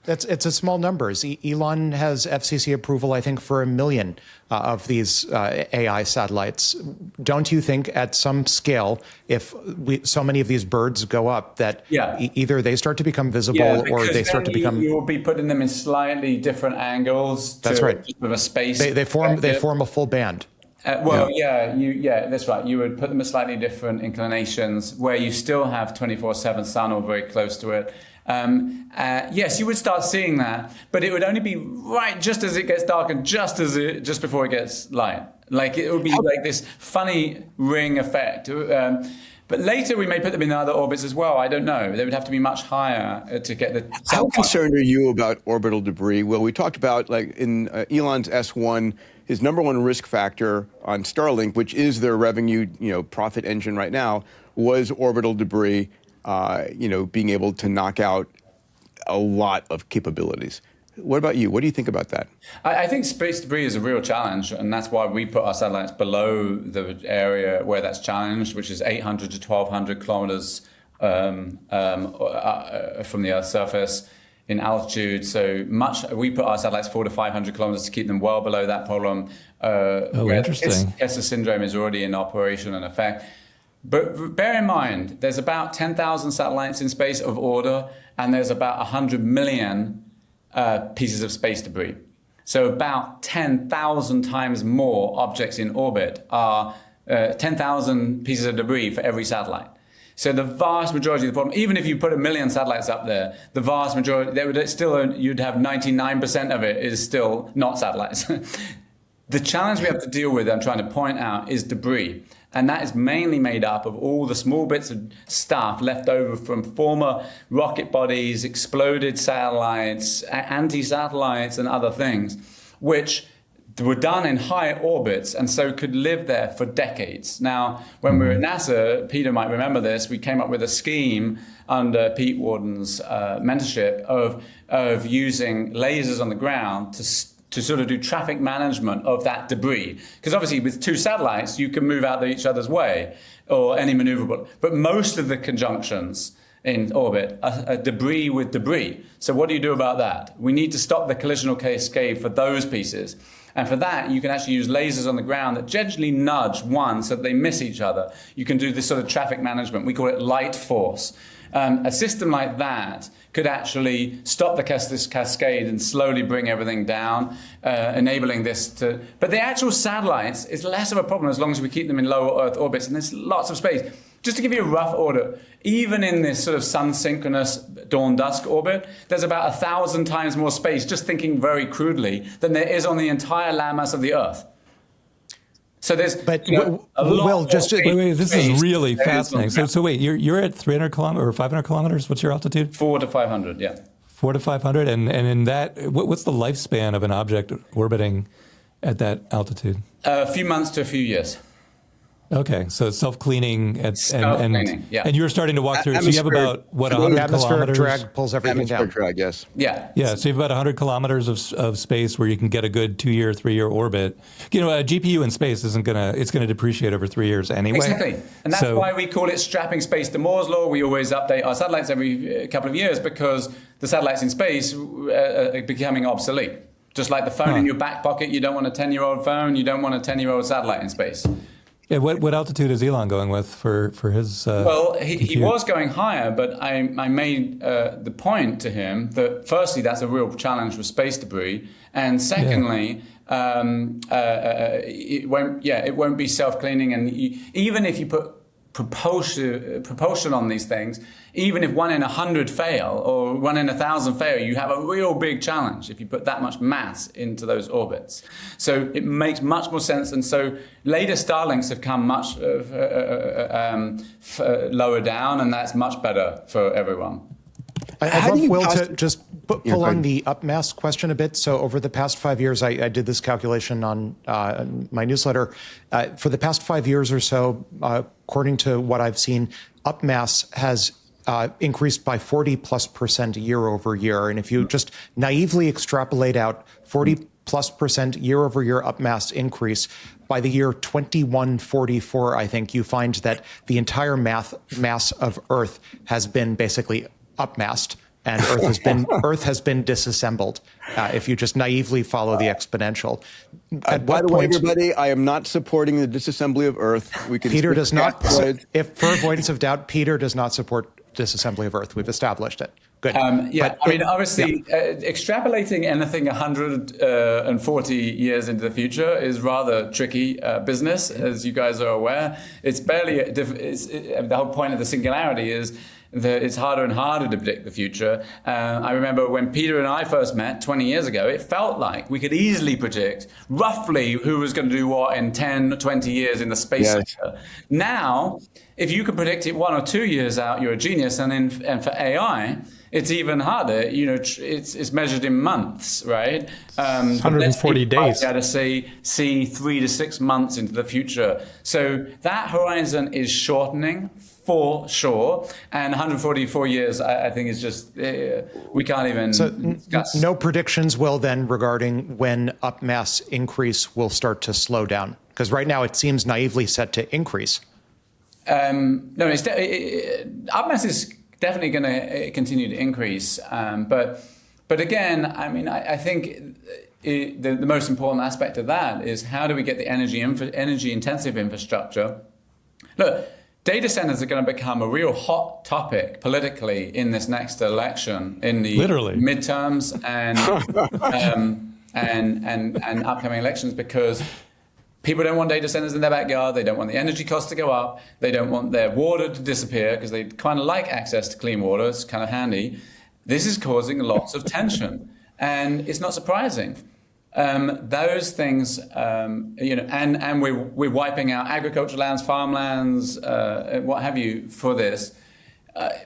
it's a small numbers. Elon has FCC approval, I think, for 1 million of these AI satellites. Don't you think, at some scale, if so many of these birds go up, that either they start to become visible or they start to become? You will be putting them in slightly different angles. That's right. With a space. They form a full band. That's right. You would put them at slightly different inclinations where you still have 24/7 sun or very close to it. Yes, you would start seeing that, but it would only be right just as it gets dark and just before it gets light. Like it would be like this funny ring effect. But later we may put them in other orbits as well. I don't know. They would have to be much higher to get the. How concerned are you about orbital debris? Well, we talked about, like, in Elon's S1, his number one risk factor on Starlink, which is their revenue, profit engine right now, was orbital debris. Being able to knock out a lot of capabilities. What about you? What do you think about that? I think space debris is a real challenge, and that's why we put our satellites below the area where that's challenged, which is 800 to 1,200 kilometers from the Earth's surface in altitude. So we put our satellites 400 to 500 kilometers to keep them well below that problem. Interesting. Kessler syndrome is already in operation and effect. But bear in mind, there's about 10,000 satellites in space of order, and there's about 100 million pieces of space debris. So about 10,000 times more objects in orbit are 10,000 pieces of debris for every satellite. So the vast majority of the problem, even if you put 1 million satellites up there, the vast majority, you'd have 99% of it is still not satellites. The challenge we have to deal with, I'm trying to point out, is debris. And that is mainly made up of all the small bits of stuff left over from former rocket bodies, exploded satellites, anti-satellites, and other things, which were done in high orbits and so could live there for decades. Now, when we were at NASA, Peter might remember this, we came up with a scheme under Pete Warden's mentorship of using lasers on the ground to sort of do traffic management of that debris. Because obviously with two satellites, you can move out of each other's way or any maneuverable. But most of the conjunctions in orbit are debris with debris. So what do you do about that? We need to stop the collisional cascade for those pieces. And for that, you can actually use lasers on the ground that gently nudge one so that they miss each other. You can do this sort of traffic management. We call it light force. A system like that could actually stop this cascade and slowly bring everything down, enabling this to... But the actual satellites is less of a problem as long as we keep them in low Earth orbits, and there's lots of space. Just to give you a rough order, even in this sort of sun-synchronous dawn-dusk orbit, there's about 1,000 times more space, just thinking very crudely, than there is on the entire landmass of the Earth. So there's wait, this is really fascinating. So wait, you're at 300 kilometers or 500 kilometers? What's your altitude? 400 to 500, yeah. 400 to 500, and in that, what's the lifespan of an object orbiting at that altitude? A few months to a few years. Okay, so it's self-cleaning, yeah. And you're starting to walk through. So you have about 100 atmospheric kilometers. drag pulls everything down. Drag, yes. Yeah. Yeah. So you have about 100 kilometers of space where you can get a good 2-year, 3-year orbit. You know, a GPU in space it's going to depreciate over 3 years anyway. Exactly, and that's why we call it strapping space to Moore's law. We always update our satellites every couple of years because the satellites in space are becoming obsolete. Just like the phone in your back pocket, you don't want a 10-year-old phone. You don't want a 10-year-old satellite in space. Yeah, what altitude is Elon going with for his? Well, he was going higher, but I made the point to him that firstly, that's a real challenge with space debris, and secondly, it won't be self-cleaning, and even if you put propulsion on these things, even if 1 in 100 fail or 1 in 1,000 fail, you have a real big challenge if you put that much mass into those orbits. So it makes much more sense. And so later Starlinks have come much lower down, and that's much better for everyone. I'd love Will to just pull on the Upmass question a bit. So over the past 5 years, I did this calculation on my newsletter. For the past 5 years or so, according to what I've seen, Upmass has increased by 40+% year over year. And if you just naively extrapolate out 40+% year over year Upmass increase, by the year 2144, I think you find that the entire mass of Earth has been basically upmassed, and Earth has been disassembled. If you just naively follow the exponential. By the way, everybody, I am not supporting the disassembly of Earth. Peter does not. If for avoidance of doubt, Peter does not support disassembly of Earth. We've established it. Good. Obviously, extrapolating anything 140 years into the future is rather tricky business, as you guys are aware. It's barely. The whole point of the singularity is that it's harder and harder to predict the future. I remember when Peter and I first met 20 years ago, it felt like we could easily predict roughly who was going to do what in 10, 20 years in the space sector. Now, if you can predict it 1 or 2 years out, you're a genius. And for AI, it's even harder. You know, it's measured in months, right? 140 days. You got to see 3 to 6 months into the future. So that horizon is shortening for sure, and 144 years, I think, is just we can't even discuss. No predictions, Will, then regarding when Upmass increase will start to slow down, because right now it seems naively set to increase. No, Upmass is definitely going to continue to increase, but again, I mean, I think the most important aspect of that is how do we get the energy intensive infrastructure? Look. Data centers are going to become a real hot topic politically in this next election, in the midterms and upcoming elections, because people don't want data centers in their backyard. They don't want the energy costs to go up. They don't want their water to disappear because they kind of like access to clean water. It's kind of handy. This is causing lots of tension, and it's not surprising. Those things, and we're wiping out agricultural lands, farmlands, what have you, for this.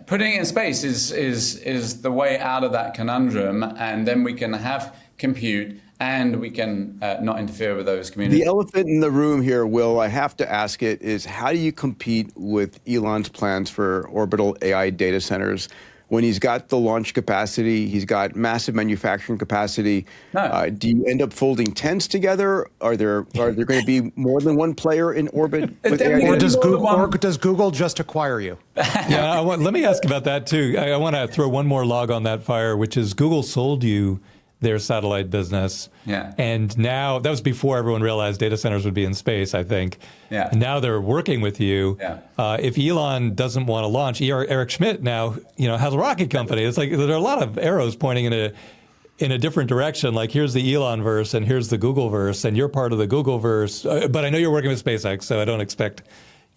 Putting it in space is the way out of that conundrum, and then we can have compute and we can not interfere with those communities. The elephant in the room here, Will, I have to ask it, is how do you compete with Elon's plans for orbital AI data centers? When he's got the launch capacity, he's got massive manufacturing capacity. No. Do you end up folding tents together? Are there going to be more than one player in orbit? With AI? Or does Google just acquire you? Let me ask about that too. I want to throw one more log on that fire, which is Google sold you their satellite business. Yeah. And now, that was before everyone realized data centers would be in space, I think. Yeah. And now they're working with you. Yeah. If Elon doesn't want to launch, Eric Schmidt now, has a rocket company. It's like there are a lot of arrows pointing in a different direction. Like, here's the Elon verse and here's the Google verse, and you're part of the Google verse. But I know you're working with SpaceX, so I don't expect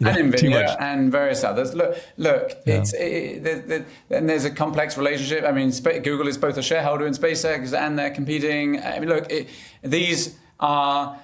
and too NVIDIA much. And various others. Look. Yeah. And there's a complex relationship. I mean, Google is both a shareholder in SpaceX, and they're competing. I mean, look, these are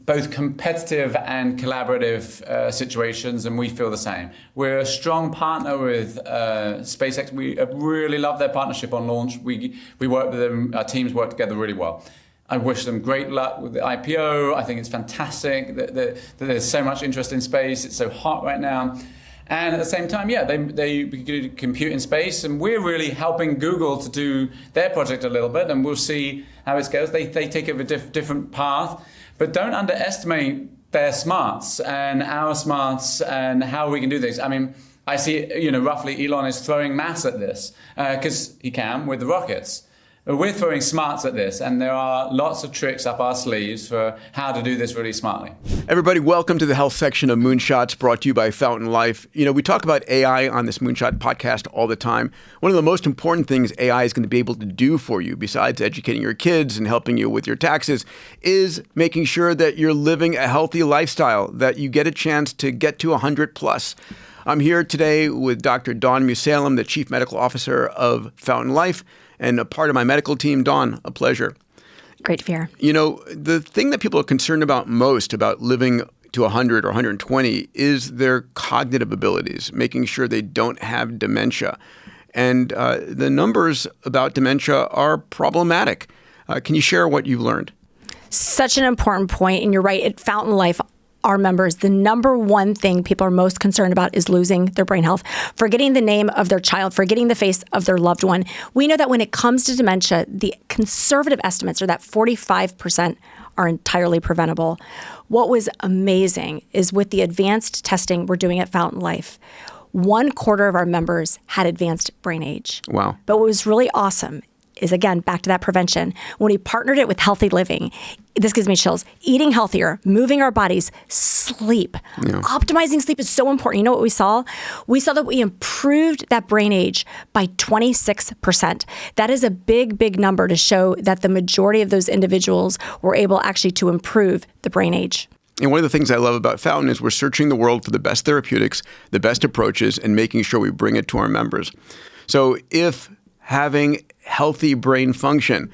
both competitive and collaborative situations, and we feel the same. We're a strong partner with SpaceX. We really love their partnership on launch. We work with them. Our teams work together really well. I wish them great luck with the IPO. I think it's fantastic that there's so much interest in space. It's so hot right now. And at the same time, they compute in space, and we're really helping Google to do their project a little bit, and we'll see how it goes. They take a different path, but don't underestimate their smarts and our smarts and how we can do this. I mean, I see, roughly Elon is throwing mass at this because he can with the rockets. We're throwing smarts at this, and there are lots of tricks up our sleeves for how to do this really smartly. Everybody, welcome to the health section of Moonshots, brought to you by Fountain Life. We talk about AI on this Moonshot podcast all the time. One of the most important things AI is going to be able to do for you, besides educating your kids and helping you with your taxes, is making sure that you're living a healthy lifestyle, that you get a chance to get to 100 plus. I'm here today with Dr. Dawn Musalem, the Chief Medical Officer of Fountain Life, and a part of my medical team. Dawn, a pleasure. Great to be here. The thing that people are concerned about most about living to 100 or 120 is their cognitive abilities, making sure they don't have dementia. And the numbers about dementia are problematic. Can you share what you've learned? Such an important point, and you're right. At Fountain Life, our members, the number one thing people are most concerned about is losing their brain health, forgetting the name of their child, forgetting the face of their loved one. We know that when it comes to dementia, the conservative estimates are that 45% are entirely preventable. What was amazing is with the advanced testing we're doing at Fountain Life, 1/4 of our members had advanced brain age. Wow. But what was really awesome is, again, back to that prevention. When we partnered it with healthy living, this gives me chills. Eating healthier, moving our bodies, sleep. Yeah. Optimizing sleep is so important. You know what we saw? We saw that we improved that brain age by 26%. That is a big, big number to show that the majority of those individuals were able actually to improve the brain age. And one of the things I love about Fountain is we're searching the world for the best therapeutics, the best approaches, and making sure we bring it to our members. So if having healthy brain function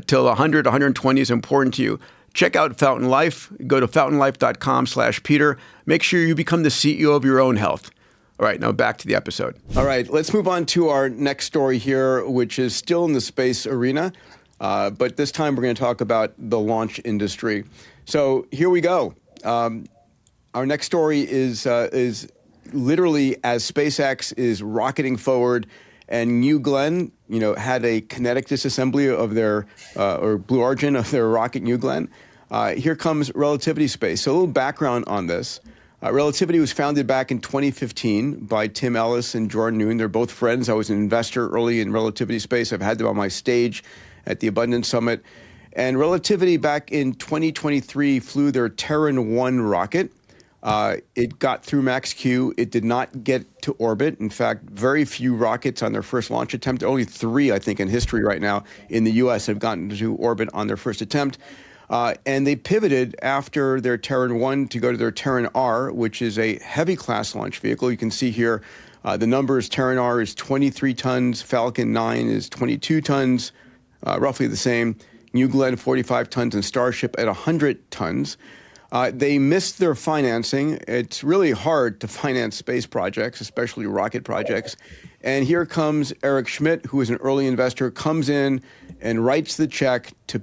till 100, 120 is important to you, check out Fountain Life. Go to fountainlife.com/Peter. Make sure you become the CEO of your own health. All right, now back to the episode. All right, let's move on to our next story here, which is still in the space arena. But this time we're going to talk about the launch industry. So here we go. Our next story is literally as SpaceX is rocketing forward, and New Glenn, had a kinetic disassembly of their, or Blue Origin of their rocket New Glenn. Here comes Relativity Space. So a little background on this. Relativity was founded back in 2015 by Tim Ellis and Jordan Noon. They're both friends. I was an investor early in Relativity Space. I've had them on my stage at the Abundance Summit. And Relativity back in 2023 flew their Terran 1 rocket. It got through Max Q. It did not get to orbit. In fact, very few rockets on their first launch attempt. Only 3, I think, in history right now in the U.S. have gotten to orbit on their first attempt. And they pivoted after their Terran 1 to go to their Terran R, which is a heavy class launch vehicle. You can see here the numbers. Terran R is 23 tons. Falcon 9 is 22 tons, roughly the same. New Glenn, 45 tons, and Starship at 100 tons. They missed their financing. It's really hard to finance space projects, especially rocket projects. And here comes Eric Schmidt, who is an early investor, comes in and writes the check to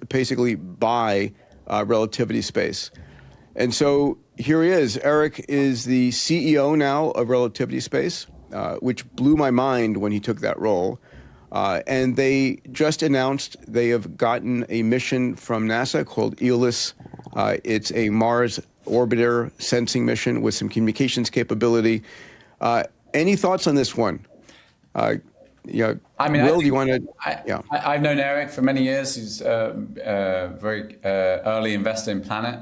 basically buy Relativity Space. And so here he is. Eric is the CEO now of Relativity Space, which blew my mind when he took that role. And they just announced they have gotten a mission from NASA called EOLIS. It's a Mars orbiter sensing mission with some communications capability. Any thoughts on this one? Will, do you want to? I've known Eric for many years. He's a very early investor in Planet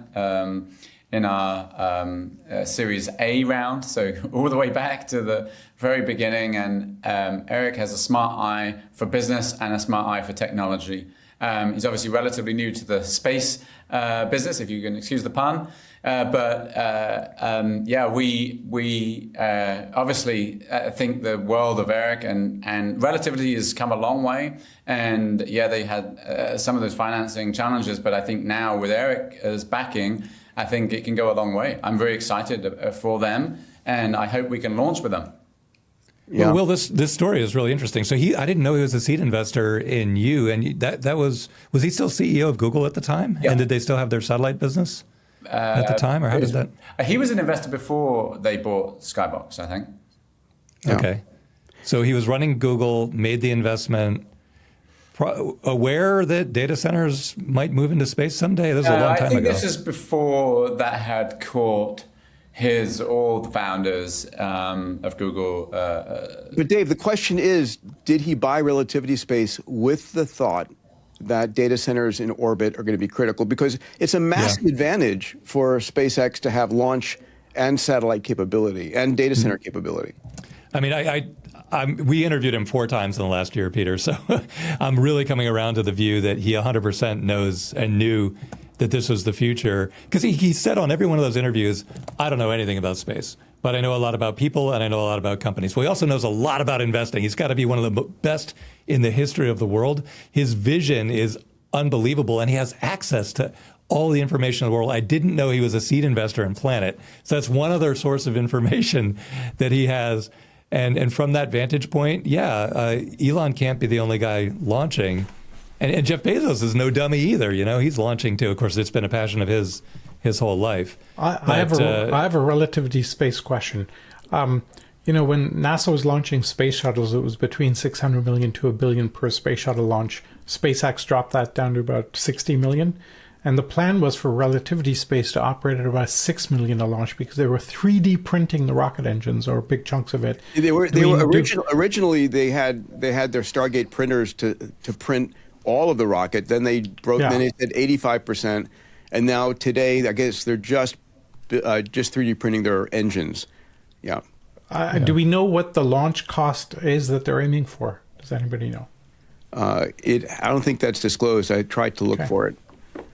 in our Series A round, so all the way back to the very beginning. And Eric has a smart eye for business and a smart eye for technology. He's obviously relatively new to the space business, if you can excuse the pun. We obviously think the world of Eric and relativity has come a long way. And they had some of those financing challenges, but I think now with Eric as backing, I think it can go a long way. I'm very excited for them, and I hope we can launch with them. Yeah. Well, Will, this story is really interesting. So I didn't know he was a seed investor in you, and that was he still CEO of Google at the time? Yeah. And did they still have their satellite business at the time, or how did that? He was an investor before they bought Skybox, I think. Yeah. Okay, so he was running Google, made the investment, aware that data centers might move into space someday. This is a long time ago. I think this is before that had caught all the founders of Google. But Dave, the question is, did he buy relativity space with the thought that data centers in orbit are going to be critical? Because it's a massive advantage for SpaceX to have launch and satellite capability and data center capability. I mean, we interviewed him 4 times in the last year, Peter, so I'm really coming around to the view that he 100% knows and knew that this was the future. Because he said on every one of those interviews, I don't know anything about space, but I know a lot about people and I know a lot about companies. Well, he also knows a lot about investing. He's got to be one of the best in the history of the world. His vision is unbelievable, and he has access to all the information in the world. I didn't know he was a seed investor in Planet. So that's one other source of information that he has. And from that vantage point, Elon can't be the only guy launching. And Jeff Bezos is no dummy either. He's launching too. Of course, it's been a passion of his whole life. I have a relativity space question. When NASA was launching space shuttles, it was between 600 million to $1 billion per space shuttle launch. SpaceX dropped that down to about 60 million. And the plan was for relativity space to operate at about 6 million a launch because they were 3D printing the rocket engines, or big chunks of it. Originally they had their Stargate printers to print all of the rocket. Then they broke. Then they said 85%, and now today I guess they're just 3D printing their engines. Yeah. Do we know what the launch cost is that they're aiming for? Does anybody know? I don't think that's disclosed. I tried to look for it.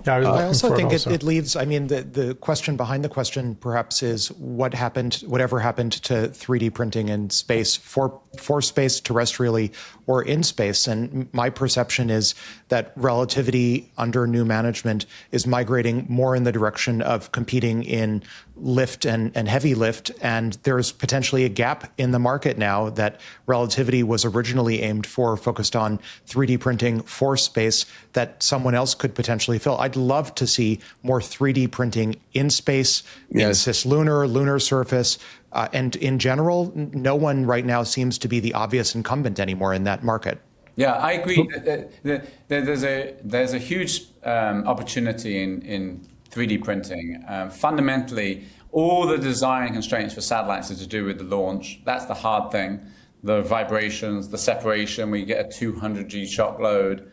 Yeah, I also think it leads, the question behind the question perhaps is whatever happened to 3D printing in space, for space terrestrially or in space. And my perception is that relativity under new management is migrating more in the direction of competing in lift and heavy lift. And there's potentially a gap in the market now that relativity was originally aimed for, focused on 3D printing for space, that someone else could potentially fill. I'd love to see more 3D printing in space, in cislunar, lunar surface. And in general, no one right now seems to be the obvious incumbent anymore in that market. Yeah, I agree. There's a huge opportunity in 3D printing. Fundamentally, all the design constraints for satellites are to do with the launch. That's the hard thing. The vibrations, the separation, where you get a 200 G shock load.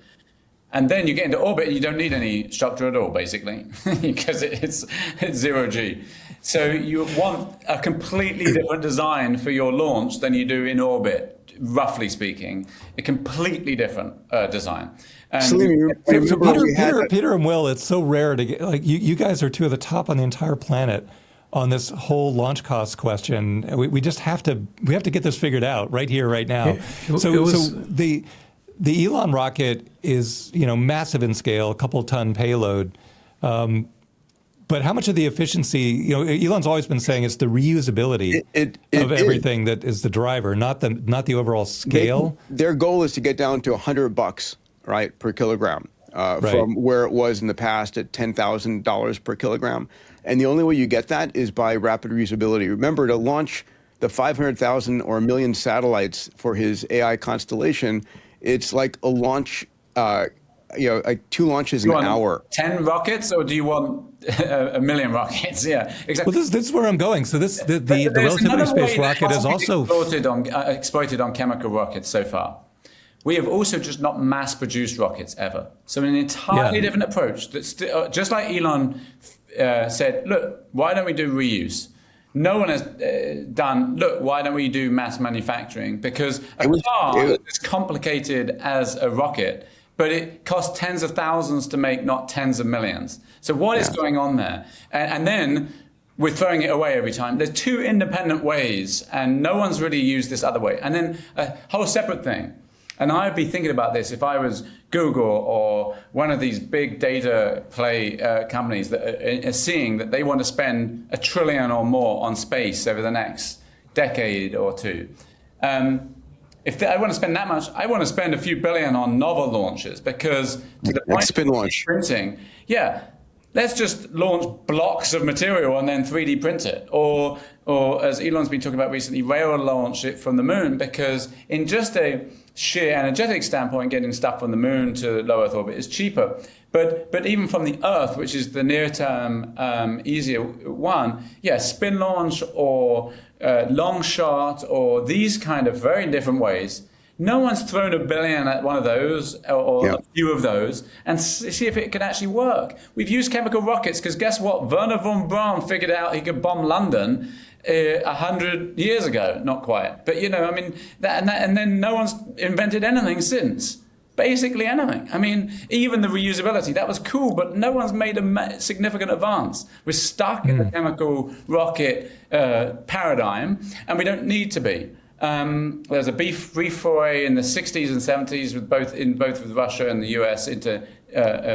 And then you get into orbit and you don't need any structure at all, basically, because it's 0 G. So you want a completely different design for your launch than you do in orbit, roughly speaking. A completely different design. Salim, Peter and Will, it's so rare to get, you guys are two of the top on the entire planet on this whole launch cost question. We just have to get this figured out right here, right now. The Elon rocket is, massive in scale, a couple ton payload. But how much of the efficiency, Elon's always been saying it's the reusability of everything that is the driver, not the overall scale. Their goal is to get down to $100, right, per kilogram, from where it was in the past at $10,000 per kilogram. And the only way you get that is by rapid reusability. Remember, to launch the 500,000 or 1 million satellites for his AI constellation, it's like a launch, like 2 launches an hour. 10 rockets, or do you want 1 million rockets? Yeah, exactly. Well, this is where I'm going. So the relativity space rocket is also exploited on chemical rockets so far. we have also just not mass-produced rockets ever. So an entirely different approach. That's just like Elon said, look, why don't we do reuse? No one has done, look, why don't we do mass manufacturing? Because a car is as complicated as a rocket, but it costs tens of thousands to make, not tens of millions. So what is going on there? And then we're throwing it away every time. There's two independent ways, and no one's really used this other way. And then a whole separate thing. And I'd be thinking about this if I was Google or one of these big data play companies that are seeing that they want to spend $1 trillion or more on space over the next decade or two. If I want to spend that much, I want to spend a few billion on novel launches, because to the point spin launch printing, let's just launch blocks of material and then 3D print it. Or as Elon's been talking about recently, rail launch it from the moon, because in just a sheer energetic standpoint, getting stuff from the moon to low Earth orbit is cheaper. But even from the Earth, which is the near-term easier one, spin launch or long shot or these kind of very different ways. No one's thrown $1 billion at one of those or a few of those and see if it can actually work. We've used chemical rockets because guess what? Werner von Braun figured out he could bomb London 100 years ago. Not quite. But, and then no one's invented anything since. Basically anything. I mean, even the reusability, that was cool, but no one's made a significant advance. We're stuck in the chemical rocket paradigm, and we don't need to be. There's a brief foray in the 60s and 70s with both with Russia and the US into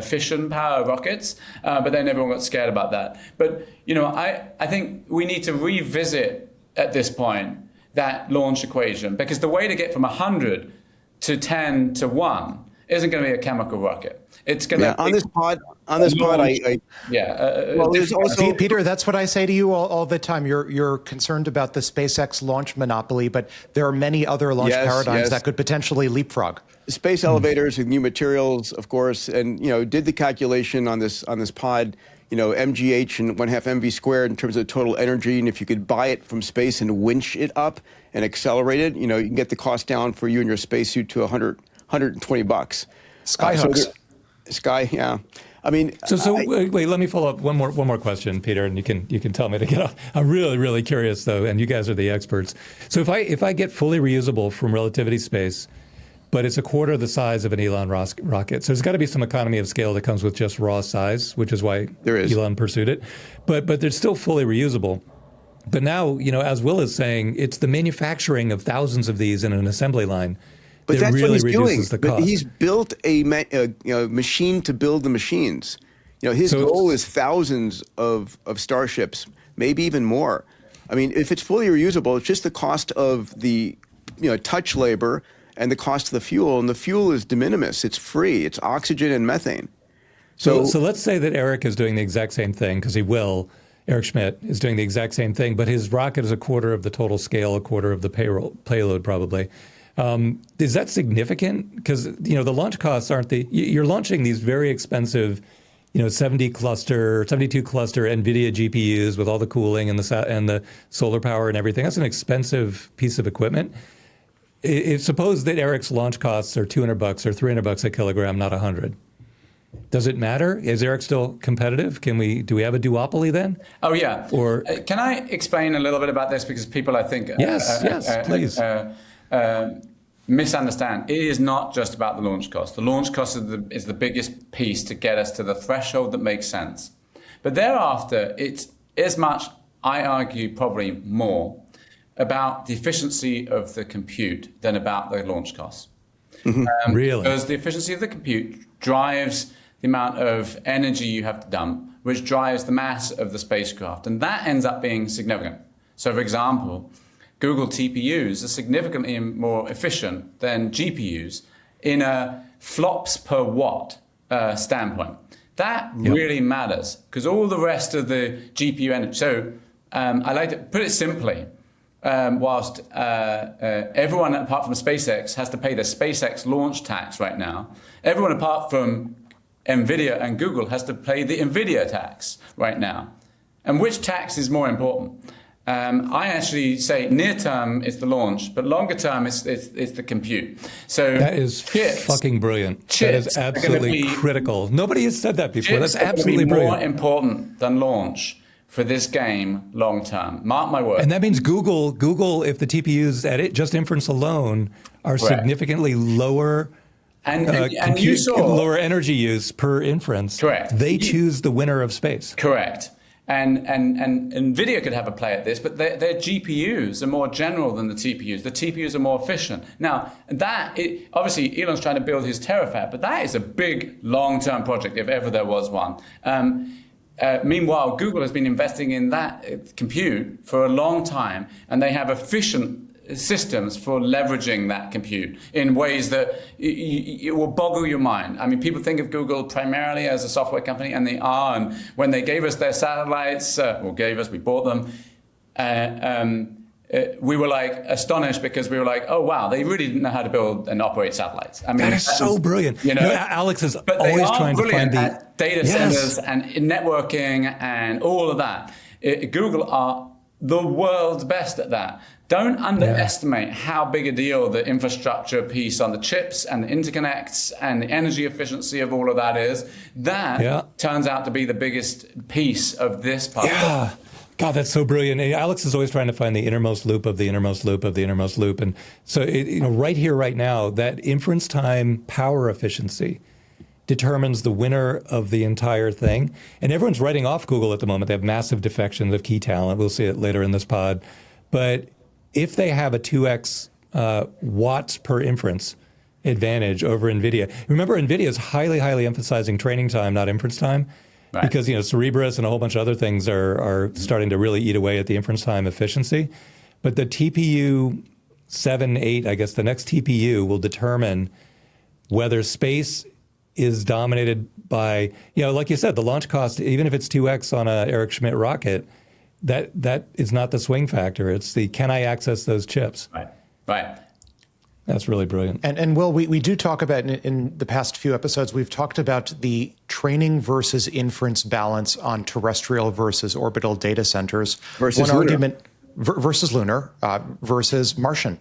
fission power rockets, but then everyone got scared about that. But I think we need to revisit at this point that launch equation, because the way to get from 100 to 10 to 1 isn't going to be a chemical rocket. It's going to on this pod. There's also Peter. That's what I say to you all the time. You're concerned about the SpaceX launch monopoly, but there are many other launch paradigms that could potentially leapfrog. Space elevators with new materials, of course, and did the calculation on this pod. MGH and 1/2 MV squared in terms of total energy, and if you could buy it from space and winch it up and accelerate it, you can get the cost down for you and your spacesuit to $120. Skyhooks. I mean, wait. Let me follow up one more question, Peter, and you can tell me to get off. I'm really, really curious though, and you guys are the experts. So if I get fully reusable from relativity space, but it's a quarter the size of an Elon rocket, so there's got to be some economy of scale that comes with just raw size, which is why Elon pursued it. But they're still fully reusable. But now, as Will is saying, it's the manufacturing of thousands of these in an assembly line. But that's really what he's doing. The cost. But he's built a machine to build the machines. His goal is thousands of starships, maybe even more. I mean, if it's fully reusable, it's just the cost of the touch labor and the cost of the fuel, and the fuel is de minimis. It's free. It's oxygen and methane. So let's say that Eric is doing the exact same thing, because he will. Eric Schmidt is doing the exact same thing, but his rocket is a quarter of the total scale, a quarter of the payload probably. Is that significant? Because the launch costs aren't you're launching these very expensive, 72 cluster NVIDIA GPUs with all the cooling and the solar power and everything. That's an expensive piece of equipment. Suppose that Eric's launch costs are $200 or $300 a kilogram, not $100. Does it matter? Is Eric still competitive? Do we have a duopoly then? Oh yeah. Or can I explain a little bit about this, because people I think please. Misunderstand. It is not just about the launch cost. The launch cost is the biggest piece to get us to the threshold that makes sense. But thereafter, it's as much, I argue, probably more about the efficiency of the compute than about the launch costs. Really? Because the efficiency of the compute drives the amount of energy you have to dump, which drives the mass of the spacecraft. And that ends up being significant. So, for example, Google TPUs are significantly more efficient than GPUs in a flops per watt standpoint. That really matters, because all the rest of the GPU energy. So I like to put it simply. Whilst everyone apart from SpaceX has to pay the SpaceX launch tax right now, everyone apart from NVIDIA and Google has to pay the NVIDIA tax right now. And which tax is more important? I actually say near term it's the launch, but longer term it's the compute. So that is fucking brilliant. That is absolutely critical. Nobody has said that before. That's absolutely brilliant. More important than launch for this game long term. Mark my words. And that means Google, if the TPUs at just inference alone are significantly lower. And you saw lower energy use per inference. Correct. They choose the winner of space. Correct. And NVIDIA could have a play at this, but their GPUs are more general than the TPUs. The TPUs are more efficient. Now, obviously, Elon's trying to build his terafab, but that is a big, long-term project, if ever there was one. Meanwhile, Google has been investing in that compute for a long time, and they have efficient systems for leveraging that compute in ways that it will boggle your mind. I mean, people think of Google primarily as a software company, and they are. And when they gave us their satellites, we bought them. We were like astonished because we were like, oh wow, they really didn't know how to build and operate satellites. I mean, that is so brilliant. You know, Alex is always trying to find the data centers and networking and all of that. Google are the world's best at that. Don't underestimate how big a deal the infrastructure piece on the chips and the interconnects and the energy efficiency of all of that is. That turns out to be the biggest piece of this puzzle. Yeah. God, that's so brilliant. Alex is always trying to find the innermost loop of the innermost loop of the innermost loop. And so, right here, right now, that inference time power efficiency determines the winner of the entire thing. And everyone's writing off Google at the moment. They have massive defections of key talent. We'll see it later in this pod. But if they have a 2x watts per inference advantage over NVIDIA, remember NVIDIA is highly, highly emphasizing training time, not inference time, because Cerebrus and a whole bunch of other things are starting to really eat away at the inference time efficiency. But the TPU 7, 8, I guess the next TPU will determine whether space is dominated by, like you said, the launch cost, even if it's 2x on a Eric Schmidt rocket, that is not the swing factor. It's the, can I access those chips? Right. That's really brilliant. And Will, we do talk about, in the past few episodes, we've talked about the training versus inference balance on terrestrial versus orbital data centers. Versus lunar. Argument versus lunar versus Martian.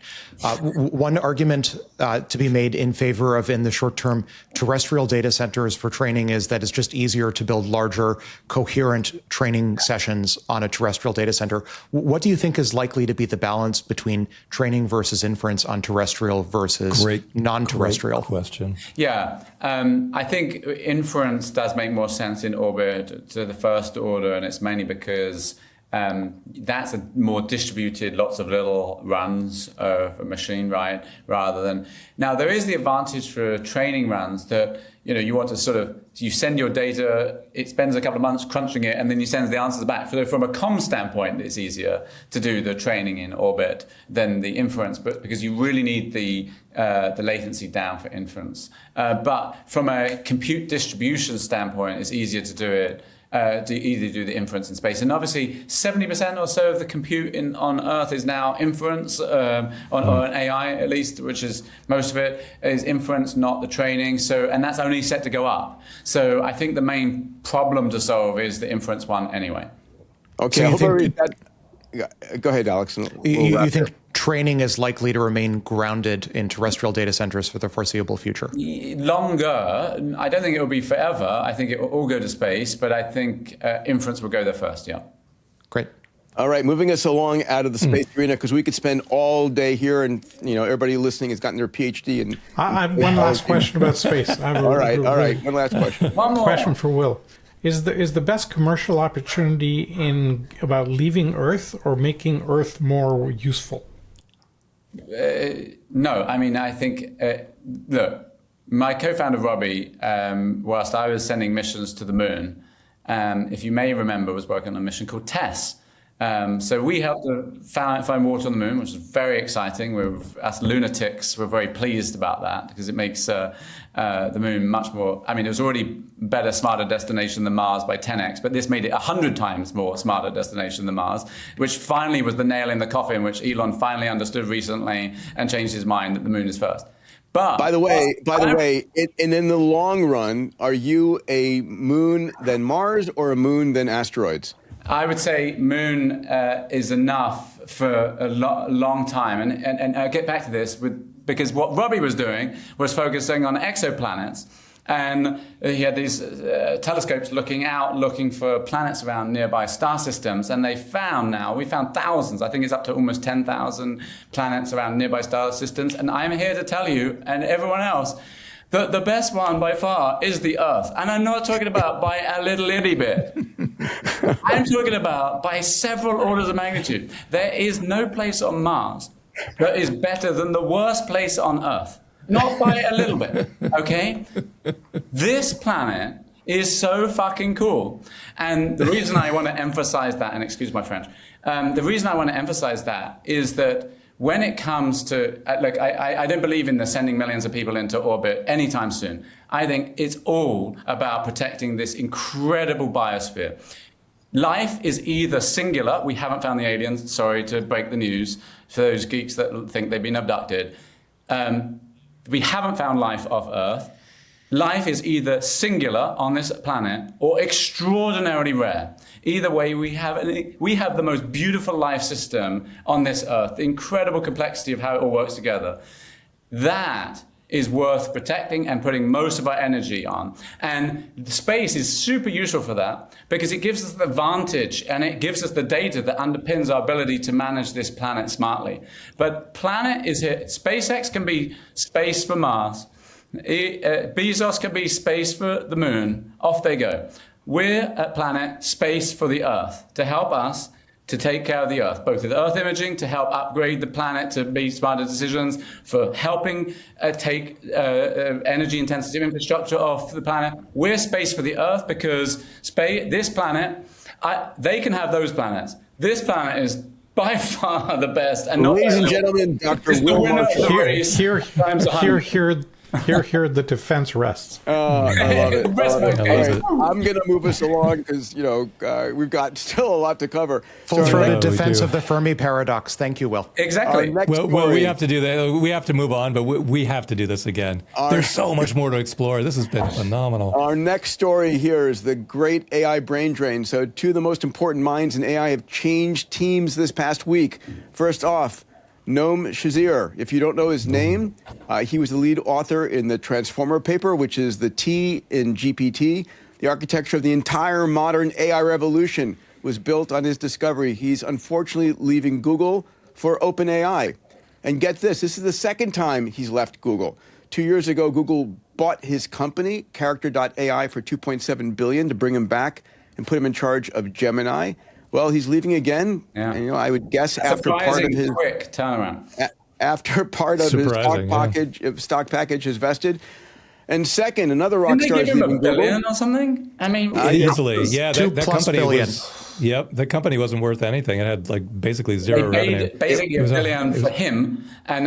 One argument to be made in favor of, in the short term, terrestrial data centers for training is that it's just easier to build larger, coherent training sessions on a terrestrial data center. What do you think is likely to be the balance between training versus inference on terrestrial versus non-terrestrial? Great question. Yeah, I think inference does make more sense in orbit to the first order, and it's mainly because that's a more distributed, lots of little runs of a machine, right? Rather than, now there is the advantage for training runs that, you want to you send your data, it spends a couple of months crunching it, and then you send the answers back. So from a comm standpoint, it's easier to do the training in orbit than the inference, but because you really need the latency down for inference. But from a compute distribution standpoint, it's easier to do it. To either do the inference in space. And obviously 70% or so of the compute on Earth is now inference, on AI at least, which is most of it, is inference, not the training. And that's only set to go up. So I think the main problem to solve is the inference one anyway. Okay, go ahead, Alex. You think training is likely to remain grounded in terrestrial data centers for the foreseeable future? Longer. I don't think it will be forever. I think it will all go to space, but I think inference will go there first, yeah. Great. All right, moving us along out of the space arena, because we could spend all day here, and everybody listening has gotten their PhD. And I have one last question about space. All right. One last question. One more question for Will. Is the best commercial opportunity in about leaving Earth or making Earth more useful? No, I mean, I think, look, my co-founder Robbie, whilst I was sending missions to the moon, if you may remember, was working on a mission called TESS. So we helped to find water on the moon, which is very exciting. Us lunatics were very pleased about that because it makes the moon much more, it was already better, smarter destination than Mars by 10x, but this made it 100 times more smarter destination than Mars, which finally was the nail in the coffin, which Elon finally understood recently and changed his mind that the moon is first. But by the way, and in the long run, are you a moon then Mars or a moon then asteroids? I would say Moon is enough for a long time. And I'll get back to this because what Robbie was doing was focusing on exoplanets. And he had these telescopes looking for planets around nearby star systems. And we found thousands. I think it's up to almost 10,000 planets around nearby star systems. And I'm here to tell you, and everyone else, that the best one by far is the Earth. And I'm not talking about by a little itty bit. I'm talking about by several orders of magnitude. There is no place on Mars that is better than the worst place on Earth. Not by a little bit, okay? This planet is so fucking cool. And the reason I want to emphasize that, and excuse my French, the reason I want to emphasize that is that when it comes to, I don't believe in the sending millions of people into orbit anytime soon. I think it's all about protecting this incredible biosphere. Life is either singular, we haven't found the aliens, sorry to break the news for those geeks that think they've been abducted. We haven't found life off Earth. Life is either singular on this planet or extraordinarily rare. Either way, we have the most beautiful life system on this Earth, the incredible complexity of how it all works together. That is worth protecting and putting most of our energy on. And space is super useful for that because it gives us the advantage and it gives us the data that underpins our ability to manage this planet smartly. But planet is here. SpaceX can be space for Mars. Bezos can be space for the moon. Off they go. We're at planet space for the Earth to help us to take care of the Earth, both with Earth imaging to help upgrade the planet to be smarter decisions, for helping take energy-intensive infrastructure off the planet. We're space for the Earth because this planet, they can have those planets. This planet is by far the best. And ladies and gentlemen, Dr. Will Here the defense rests. I love it. I'm going to move us along because, we've got still a lot to cover. Full-throated defense of the Fermi paradox. Thank you, Will. Exactly. Well, we have to do that. We have to move on, but we have to do this again. There's so much more to explore. This has been phenomenal. Our next story here is the great AI brain drain. So two of the most important minds in AI have changed teams this past week. First off, Noam Shazir. If you don't know his name, he was the lead author in the Transformer paper, which is the T in GPT. The architecture of the entire modern AI revolution was built on his discovery. He's unfortunately leaving Google for OpenAI. And get this is the second time he's left Google. 2 years ago, Google bought his company, Character.ai, for $2.7 billion to bring him back and put him in charge of Gemini. Well, he's leaving again. Yeah. And, I would guess after part of his quick turnaround. After part of his stock package is vested. And second, another rock star is leaving Google. $1 billion or something? I mean, easily. Yeah, that company billion. The company wasn't worth anything. It had basically zero revenue. Basically $1 billion for him, and